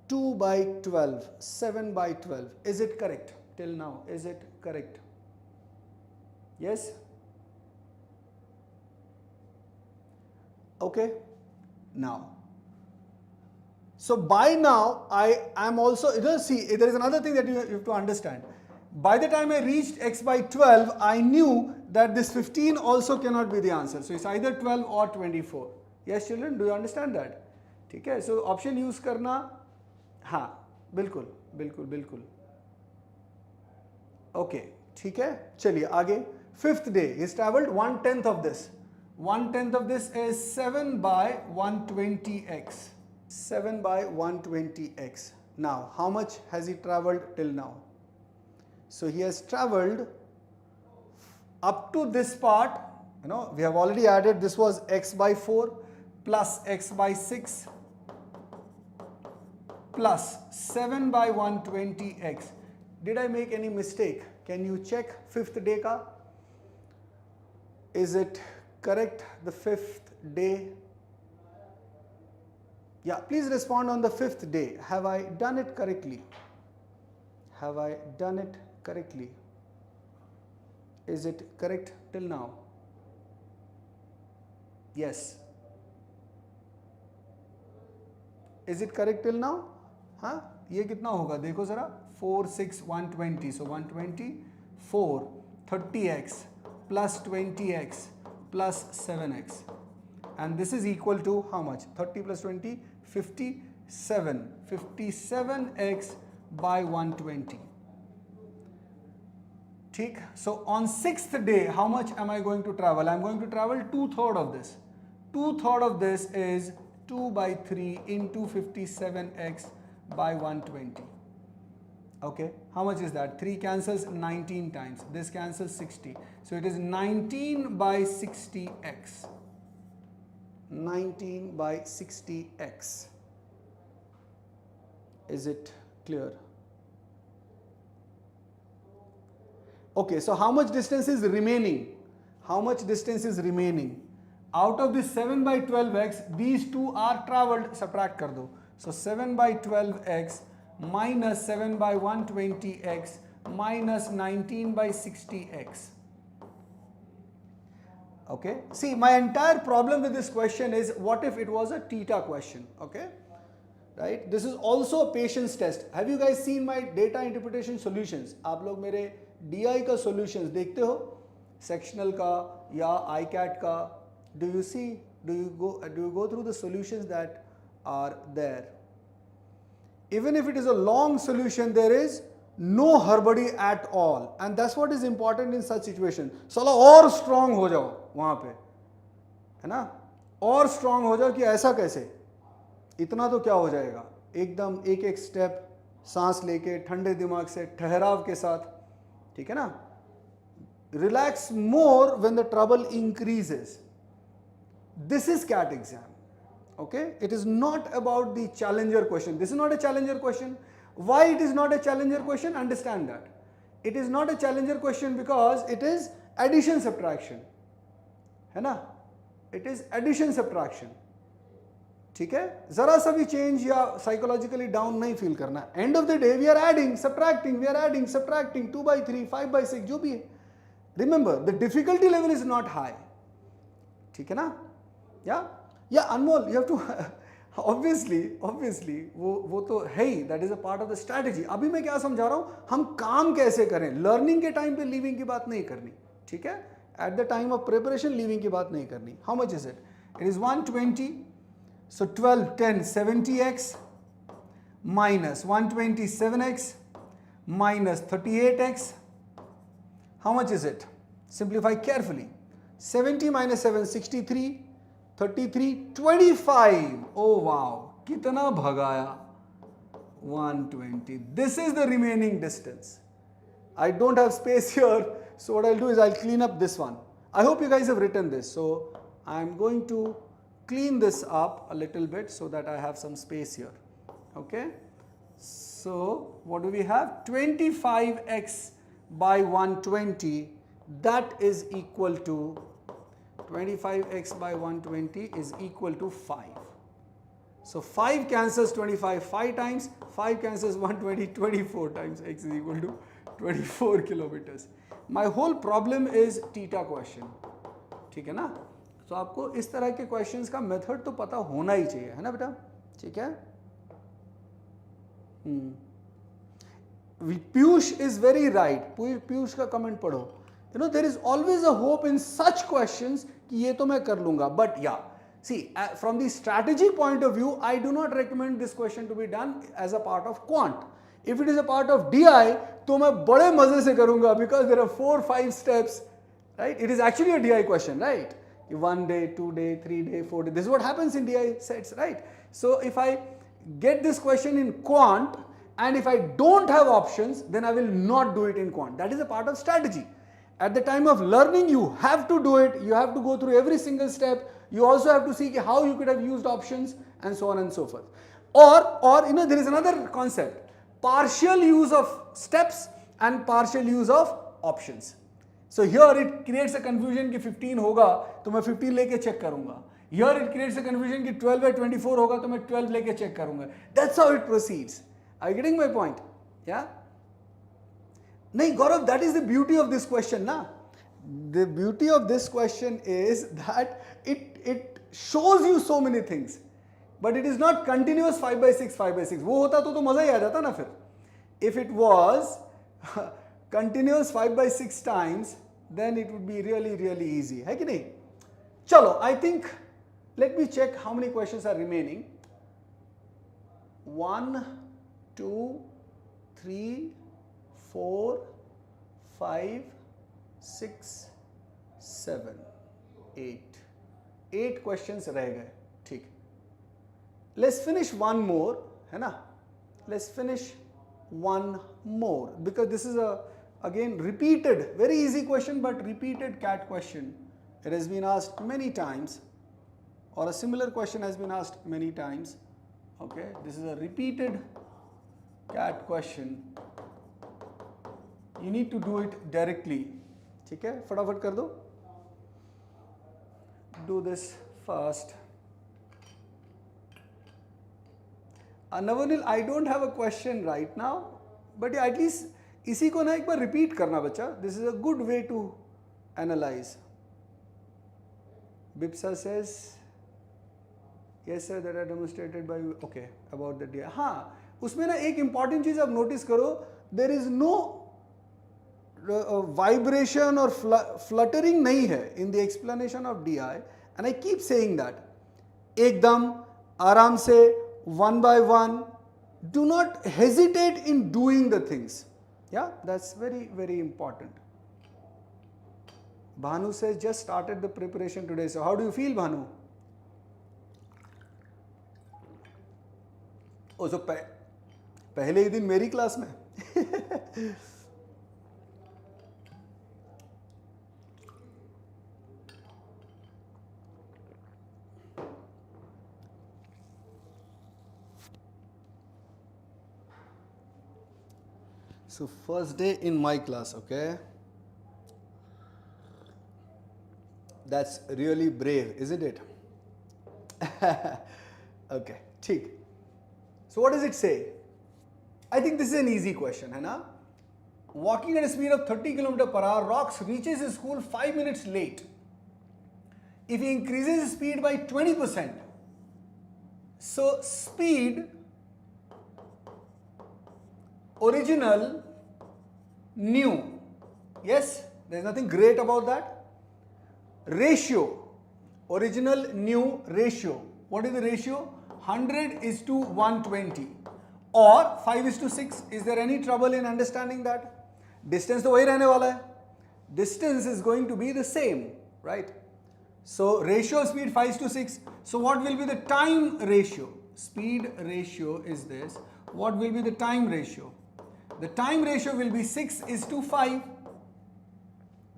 2 by 12, 7 by 12. Is it correct? Till now, is it correct? Yes? Okay. Now, so by now, I am also, see, there is another thing that you have to understand. By the time I reached x by 12, I knew that this 15 also cannot be the answer. So it's either 12 or 24. Yes, children, do you understand that? Okay, so option use karna, हाँ, बिल्कुल, बिल्कुल, बिल्कुल. Okay, ठीक है, चलिए आगे. Fifth day, he's traveled 1/10 of this. 1/10 of this is 7 by 120x. 7 by 120x. Now, how much has he traveled till now? So he has traveled up to this part. You know, we have already added, this was x by 4 plus x by 6 plus 7 by 120x. Did I make any mistake? Can you check fifth day ka? Is it correct, the fifth day? Yeah, please respond on the fifth day. Have I done it correctly? Have I done it correctly? Is it correct till now? Yes. Is it correct till now? हाँ, ये कितना होगा देखो जरा, 4 6 120, so 120 4 30x plus 20x plus 7x, and this is equal to how much? 30 plus 20 57x by 120. ठीक, so on 6th day how much am I going to travel? I'm going to travel 2/3 of this. 2/3 of this is 2 by 3 into 57x by 120. Okay, how much is that? 3 cancels 19 times, this cancels 60, so it is 19 by 60x. 19 by 60x. Is it clear? Okay, so how much distance is remaining? How much distance is remaining? Out of this 7 by 12x, these two are traveled, subtract kar do. So 7 by 12x minus 7 by 120x minus 19 by 60x. Okay, see, my entire problem with this question is, what if it was a theta question? Okay, right? This is also a patience test. Have you guys seen my data interpretation solutions? आप लोग मेरे DI का solutions देखते हो? Sectional का या iCat का? Do you see? Do you go through the solutions that are there? Even if it is a long solution, there is no hurry at all, and that's what is important in such situation. साला और strong हो जाओ वहाँ पे, है ना? और strong हो जाओ कि ऐसा कैसे? इतना तो क्या हो जाएगा? एकदम एक एक स्टेप सांस लेके ठंडे दिमाग से ठहराव के साथ, ठीक है ना? Relax more when the trouble increases. This is CAT exam. Okay, it is not about the challenger question. This is not a challenger question. Why it is not a challenger question? Understand that. It is not a challenger question because it is addition subtraction, है ना? It is addition subtraction. ठीक है, जरा सा भी change या psychologically down नहीं feel करना. End of the day we are adding subtracting 2 by 3 5 by 6 जो भी है. Remember the difficulty level is not high. ठीक है ना? या Anmol, you have to obviously वो तो है ही, that is a part of the strategy. अभी मैं क्या समझा रहा हूं, हम काम कैसे करें. लर्निंग के टाइम पे लीविंग की बात नहीं करनी, ठीक है? At the time of preparation leaving की बात नहीं करनी. How much is it? It is 120. So 12, 10, 70x minus 127x minus 38x. How much is it? Simplify carefully. 70 minus 7, 63, 33, 25. Oh wow, kitna bhagaya? 120. This is the remaining distance. I don't have space here, so what I'll do is I'll clean up this one. I hope you guys have written this, so I'm going to clean this up a little bit so that I have some space here. Okay, so what do we have? 25x by 120, that is equal to 25x by 120 is equal to 5. So 5 cancels 25 5 times, 5 cancels 120 24 times, x is equal to 24 kilometers. My whole problem is theta question. ठीक है ना? तो आपको इस तरह के questions का method तो पता होना ही चाहिए, है ना बेटा? ठीक है? Piyush is very right. Piyush का कमेंट पढ़ो. You know there is always a hope in such questions कि ये तो मैं कर लूंगा, but yeah see from the strategy point of view I do not recommend this question to be done as a part of quant. If it is a part of DI तो मैं बड़े मजे से करूंगा because there are 4-5 steps, right? It is actually a DI question, right? 1 day, 2 day, 3 day, 4 day. This is what happens in DI sets, right? So if I get this question in quant and if I don't have options, then I will not do it in quant. That is a part of strategy. At the time of learning, you have to do it. You have to go through every single step. You also have to see how you could have used options and so on and so forth. Or you know, there is another concept: partial use of steps and partial use of options. So here it creates a confusion कि 15 होगा तो मैं 15 लेके check करूंगा. Here it creates a confusion कि 12 by 24 होगा तो मैं 12 लेके चेक करूंगा. That's how it proceeds. Are you getting my point? Yeah? नहीं गौरव, that is the beauty of this question ना. The beauty of this question is that it shows you so many things, but it is not continuous 5 by 6 5 by 6. वो होता तो मजा ही आ जाता ना फिर. If it was continuous 5 by 6 times, then it would be really really easy. है कि नहीं? चलो, I think let me check how many questions are remaining. 1, 2, 3, 4, 5, 6, 7, 8. 8 questions रह गए. ठीक. Let's finish one more, है ना? Let's finish one more because this is a again repeated, very easy question but repeated CAT question. It has been asked many times, or a similar question has been asked many times. Okay, this is a repeated CAT question. You need to do it directly. ठीक है, फटाफट कर दो. Do this fast. Navanil, I don't have a question right now, but at least इसी को ना एक बार repeat करना बच्चा. This is a good way to analyze. Bipsa says, yes sir, that I demonstrated by, okay, about the DI. हाँ, उसमें ना एक important चीज़ आप notice करो, there is no vibration or fluttering नहीं है in the explanation of DI, and I keep saying that. एकदम आराम से one by one, do not hesitate in doing the things. Yeah, that's very very important. Bhanu says just started the preparation today. So how do you feel, Bhanu? Oh, so पहले ही दिन मेरी class में. So first day in my class, okay? That's really brave, isn't it? Okay, ठीक. So what does it say? I think this is an easy question, है ना? Walking at a speed of 30 km per hour, Rox reaches his school 5 minutes late. If he increases his speed by 20%, so speed, original, new. Yes, there's nothing great about that. Ratio, original, new, ratio. What is the ratio? 100 is to 120 or 5 is to 6. Is there any trouble in understanding that? Distance तो वही रहने वाला है. Distance is going to be the same, right? So ratio of speed 5 is to 6. So what will be the time ratio? Speed ratio is this. What will be the time ratio? The time ratio will be 6 is to 5.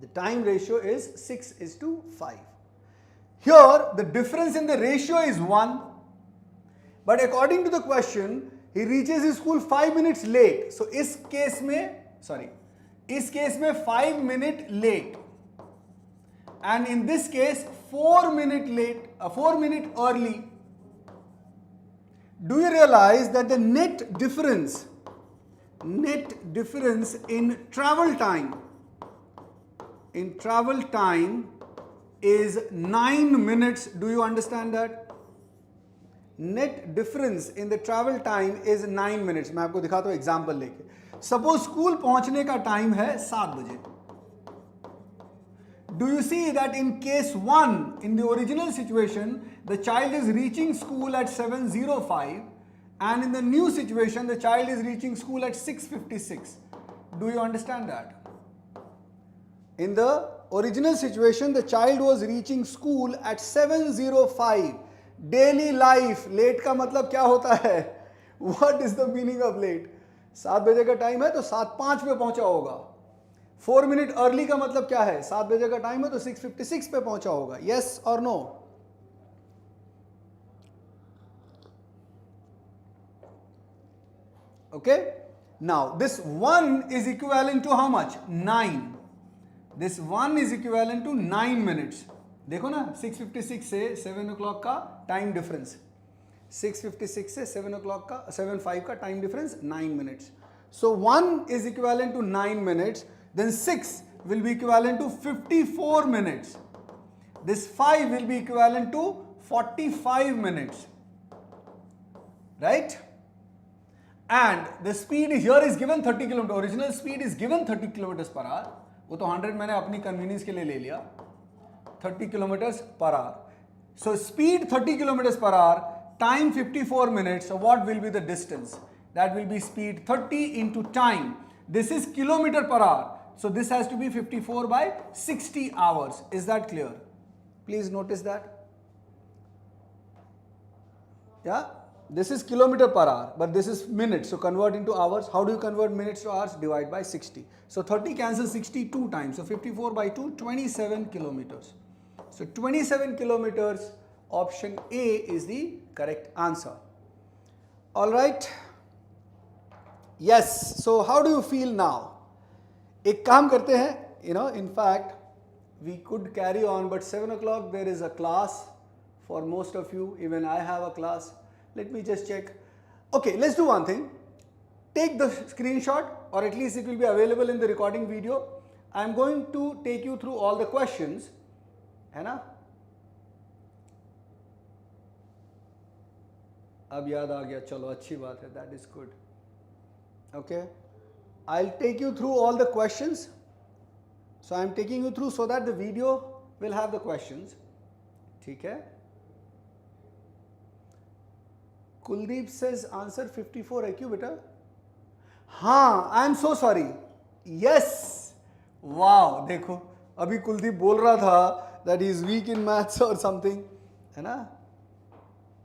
The time ratio is 6 is to 5. Here the difference in the ratio is 1. But according to the question, he reaches his school 5 minutes late. So इस case में 5 minutes late. And in this case 4 minutes late, 4 minutes early. Do you realize that the net difference in travel time is 9 minutes? Do you understand that? Net difference in the travel time is 9 minutes. मैं आपको दिखाता हूँ example लेके. Suppose school पहुंचने का time है 7 बजे. Do you see that in case 1, in the original situation, the child is reaching school at 7:05, and in the new situation, the child is reaching school at 6:56. Do you understand that? In the original situation, the child was reaching school at 7:05. Daily life, late का मतलब क्या होता है? What is the meaning of late? 7 बजे का time है तो 7:05 पे पहुंचा होगा. 4 minutes early का मतलब क्या है? 7 बजे का टाइम है तो 6:56 पे पहुंचा होगा. Yes or no? Okay? Now this 1 is equivalent to how much? 9. This 1 is equivalent to 9 minutes. देखो ना 6:56 से 7 o'clock का टाइम डिफरेंस. 6:56 से 7 o'clock का 7:05 का time difference 9 minutes. So 1 is equivalent to 9 minutes. Then 6, will be equivalent to 54 minutes. This 5 will be equivalent to 45 minutes. Right? And the speed here is given 30 km. Original speed is given 30 km per hour. वो तो 100 मैंने अपनी convenience के लिए ले लिया. 30 km per hour. So speed 30 km per hour, time 54 minutes. So what will be the distance? That will be speed 30 into time. This is kilometer per hour. So this has to be 54 by 60 hours. Is that clear? Please notice that. Yeah. This is kilometer per hour, but this is minutes. So convert into hours. How do you convert minutes to hours? Divide by 60. So 30 cancels 60 two times. So 54 by 2, 27 kilometers. So 27 kilometers, option A is the correct answer. All right. Yes. So how do you feel now? एक काम करते हैं, in fact, we could carry on, but 7 o'clock there is a class for most of you. Even I have a class. Let me just check. Okay, let's do one thing. Take the screenshot, or at least it will be available in the recording video. I am going to take you through all the questions. है ना? अब याद आ गया, चलो अच्छी बात है, that is good. Okay, I'll take you through all the questions. So I am taking you through so that the video will have the questions. ठीक है? Kuldeep says answer 54 है क्यों बेटा? हाँ, I am so sorry. Yes. Wow, देखो अभी कुलदीप बोल रहा था that he is weak in maths or something, है ना?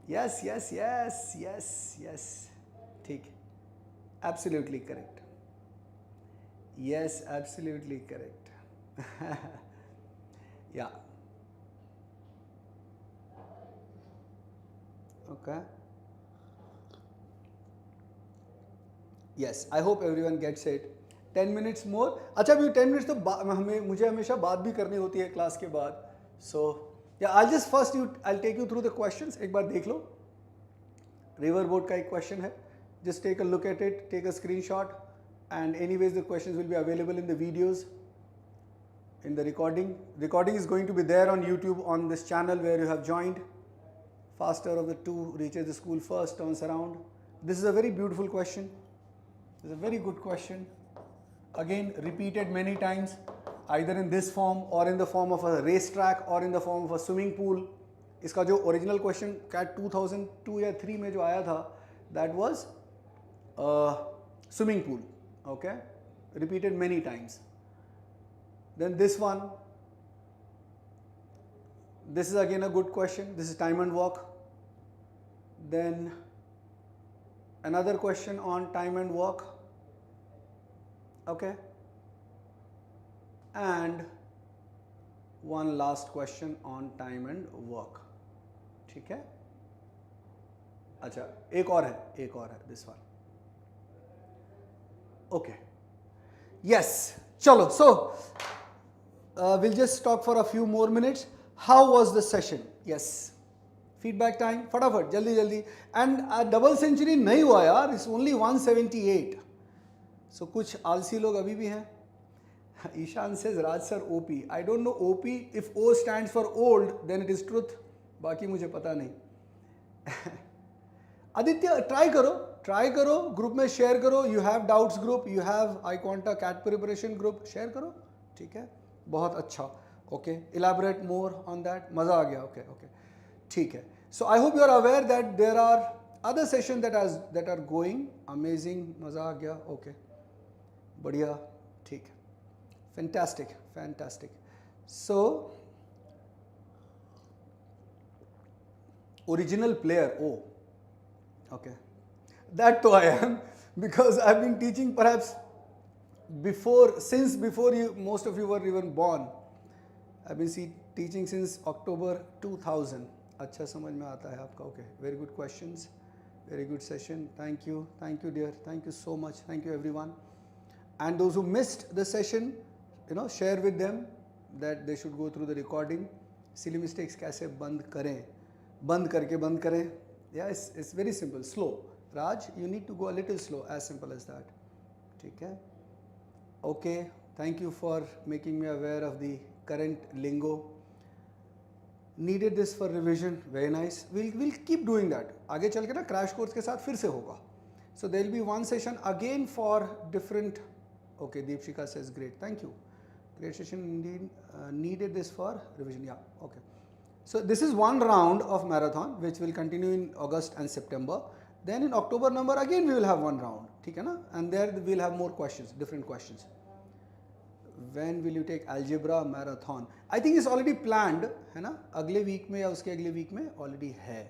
Yes, yes, yes, yes, yes. ठीक. Absolutely correct. Yes, absolutely correct. Yeah. Okay. Yes, I hope everyone gets it. 10 minutes more. अच्छा भी 10 minutes तो मुझे हमेशा बात भी करनी होती है क्लास के बाद. So yeah, I'll take you through the questions. एक बार देख लो. Riverboat का एक question है. Just take a look at it, take a screenshot, and anyways the questions will be available in the videos, in the recording. Recording is going to be there on YouTube on this channel where you have joined. Faster of the two reaches the school first, turns around. This is a very beautiful question. It's a very good question. Again, repeated many times, either in this form or in the form of a racetrack or in the form of a swimming pool. इसका जो original question CAT 2002 या 3 में जो आया था, that was swimming pool. Okay, repeated many times. Then this one. This is again a good question. This is time and work. Then another question on time and work. Okay. And one last question on time and work. ठीक है? अच्छा, एक और है, this one. Okay. Yes. चलो. So we'll just talk for a few more minutes. How was the session? Yes. Feedback time. फटाफट, जल्दी. And double century नहीं हुआ यार. It's only 178. So कुछ आलसी लोग अभी भी हैं. Ishan says Raj sir OP. I don't know OP. If O stands for old, then it is truth. बाकी मुझे पता नहीं. आदित्य ट्राई करो ग्रुप में शेयर करो. You have doubts group, you have iQuanta CAT preparation group, share करो. ठीक है, बहुत अच्छा. Okay, elaborate more on that. मज़ा आ गया. ओके ठीक है. So I hope you are aware that there are other session that are going. Amazing, मज़ा आ गया. ओके, बढ़िया, ठीक है. Fantastic. So original player, okay, that too I am, because I've been teaching perhaps since before you, most of you were even born. I've been teaching since October 2000. अच्छा समझ में आता है आपका. Okay, very good questions, very good session. Thank you dear, thank you so much, thank you everyone. And those who missed the session, share with them that they should go through the recording. Silly mistakes कैसे बंद करें. Yeah, it's very simple. Slow. Raj, you need to go a little slow. As simple as that. ठीक है. Okay. Thank you for making me aware of the current lingo. Needed this for revision. Very nice. We'll keep doing that. आगे चल के ना crash course के साथ फिर से होगा. So there will be one session again for different. Okay, Deepshika says great. Thank you. Great session indeed. Needed this for revision. Yeah. Okay. So this is one round of marathon which will continue in August and September. Then in October number again we will have one round. ठीक है ना? And there we'll have more questions, different questions. When will you take algebra marathon? I think it's already planned, है ना? अगले week में या उसके अगले week में already है.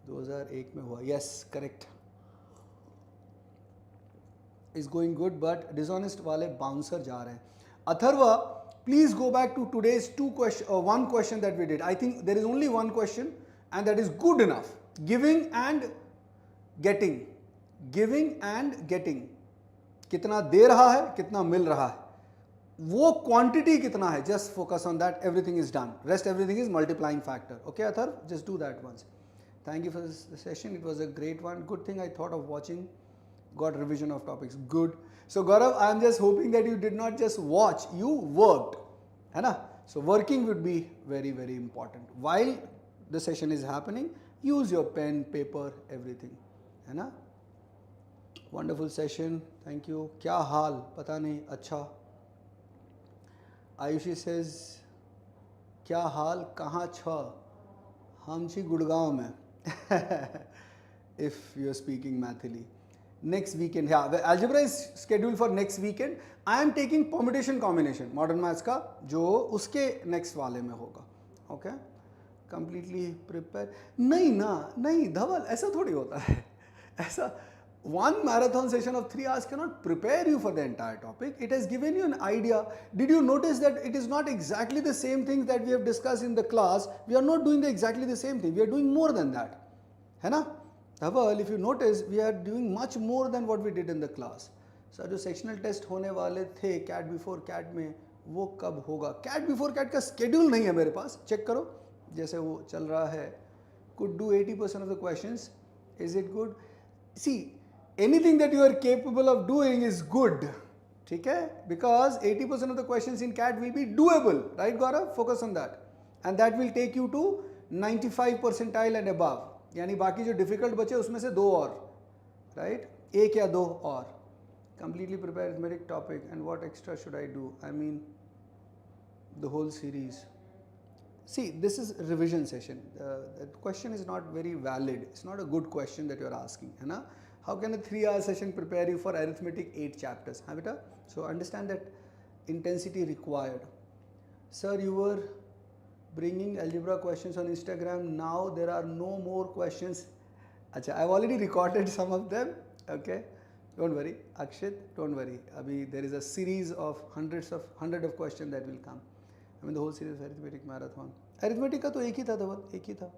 2001 में हुआ. Yes, correct. Is going good, but dishonest वाले bouncer जा रहे हैं. Atharva, please go back to today's one question that we did. I think there is only one question, and that is good enough. Giving and getting. Giving and getting. कितना दे रहा है, कितना मिल रहा है. वो quantity कितना है, just focus on that. Everything is done. Rest everything is multiplying factor. Okay, Atharv, just do that once. Thank you for this session. It was a great one. Good thing I thought of watching. Got revision of topics. Good. So Gaurav, I am just hoping that you did not just watch, you worked. है ना? So working would be very, very important. While the session is happening, use your pen, paper, everything. है ना? Wonderful session. Thank you. क्या हाल? पता नहीं. अच्छा. Ayushi says, क्या हाल? कहाँ छ? हम छी गुड़गांव में. If you are speaking mathily. Next weekend, yeah, the algebra is scheduled for next weekend. I am taking permutation combination, modern maths का, जो उसके next वाले में होगा. Okay? Completely prepared. नहीं ना, नहीं धवल, ऐसा थोड़ी होता है. ऐसा one marathon session of 3 hours cannot prepare you for the entire topic. It has given you an idea. Did you notice that it is not exactly the same things that we have discussed in the class? We are not doing exactly the same thing. We are doing more than that. है ना? Dhaval, if you notice, we are doing much more than what we did in the class. So, जो sectional test होने वाले थे CAT before CAT में, वो कब होगा? CAT before CAT का schedule नहीं है मेरे पास. Check करो. जैसे वो चल रहा है. Could do 80% of the questions. Is it good? See, anything that you are capable of doing is good. ठीक है? Because 80% of the questions in CAT will be doable. Right, Gaurav? Focus on that. And that will take you to 95 percentile and above. यानी बाकी जो difficult बचे उसमें से 2 और, right? 1 या 2 और. Completely prepare arithmetic topic and what extra should I do? I mean the whole series. See, this is revision session. The question is not very valid. It's not a good question that you are asking, है ना? How can a 3-hour session prepare you for arithmetic 8 chapters? हाँ बेटा? So understand that intensity required. Sir, you were bringing algebra questions on Instagram. Now there are no more questions. Acha, I've already recorded some of them. Okay, don't worry, Akshit, don't worry. Abhi there is a series of hundred of questions that will come. I mean the whole series of arithmetic marathon. Arithmetic का तो एक ही था धवल, एक ही था.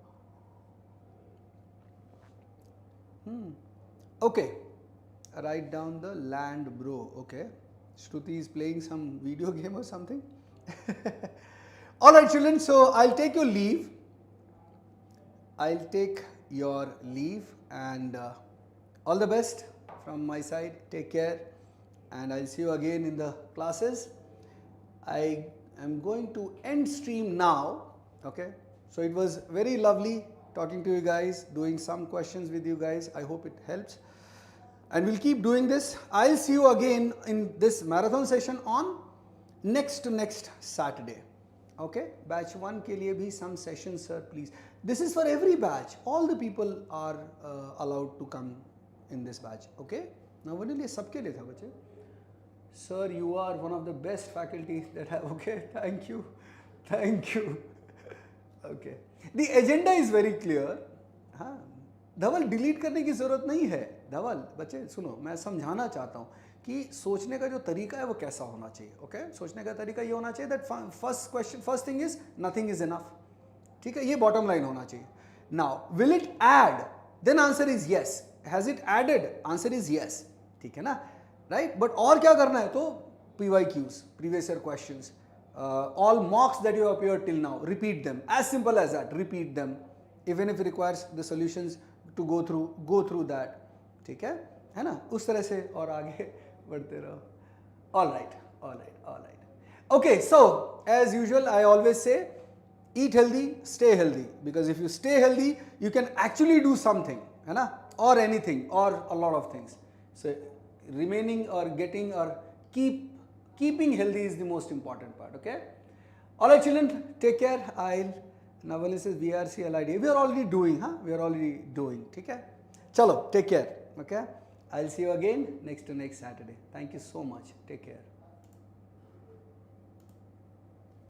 Okay, write down the land, bro. Okay, Shruti is playing some video game or something. Alright children, so I'll take your leave. I'll take your leave and all the best from my side. Take care and I'll see you again in the classes. I am going to end stream now. Okay, so it was very lovely talking to you guys, doing some questions with you guys. I hope it helps. And we'll keep doing this. I'll see you again in this marathon session on next to next Saturday. Okay, batch 1 के लिए भी some sessions, sir, please. This is for every batch. All the people are allowed to come in this batch. Okay, now what is सबके लिए था बच्चे? Sir, you are one of the best faculty that have. Okay, thank you, thank you. Okay, the agenda is very clear. हाँ, धवल delete करने की जरूरत नहीं है. धवल बच्चे सुनो, मैं समझाना चाहता हूँ कि सोचने का जो तरीका है वो कैसा होना चाहिए. ओके, सोचने का तरीका ये होना चाहिए that first thing is nothing is enough. ठीक है, ये बॉटम लाइन होना चाहिए. Now will it add? Then answer is yes. Has it added? Answer is yes. ठीक है ना, राइट? बट और क्या करना है? तो PYQs, previous year questions, all mocks that you appear till now, repeat them. As simple as that. Repeat them even if requires the solutions to go through that. ठीक है ना? उस तरह से और आगे बढ़ते रहो. All right. all right, all right. Okay, so as usual, I always say, eat healthy, stay healthy. Because if you stay healthy, you can actually do something, है ना? Or anything, or a lot of things. So remaining or getting or keeping healthy is the most important part. Okay. All right, children. Take care. Naval says VRC LID. We are already doing, huh? We are already doing. Okay. Chalo. Take care. Okay. I'll see you again next Saturday. Thank you so much. Take care.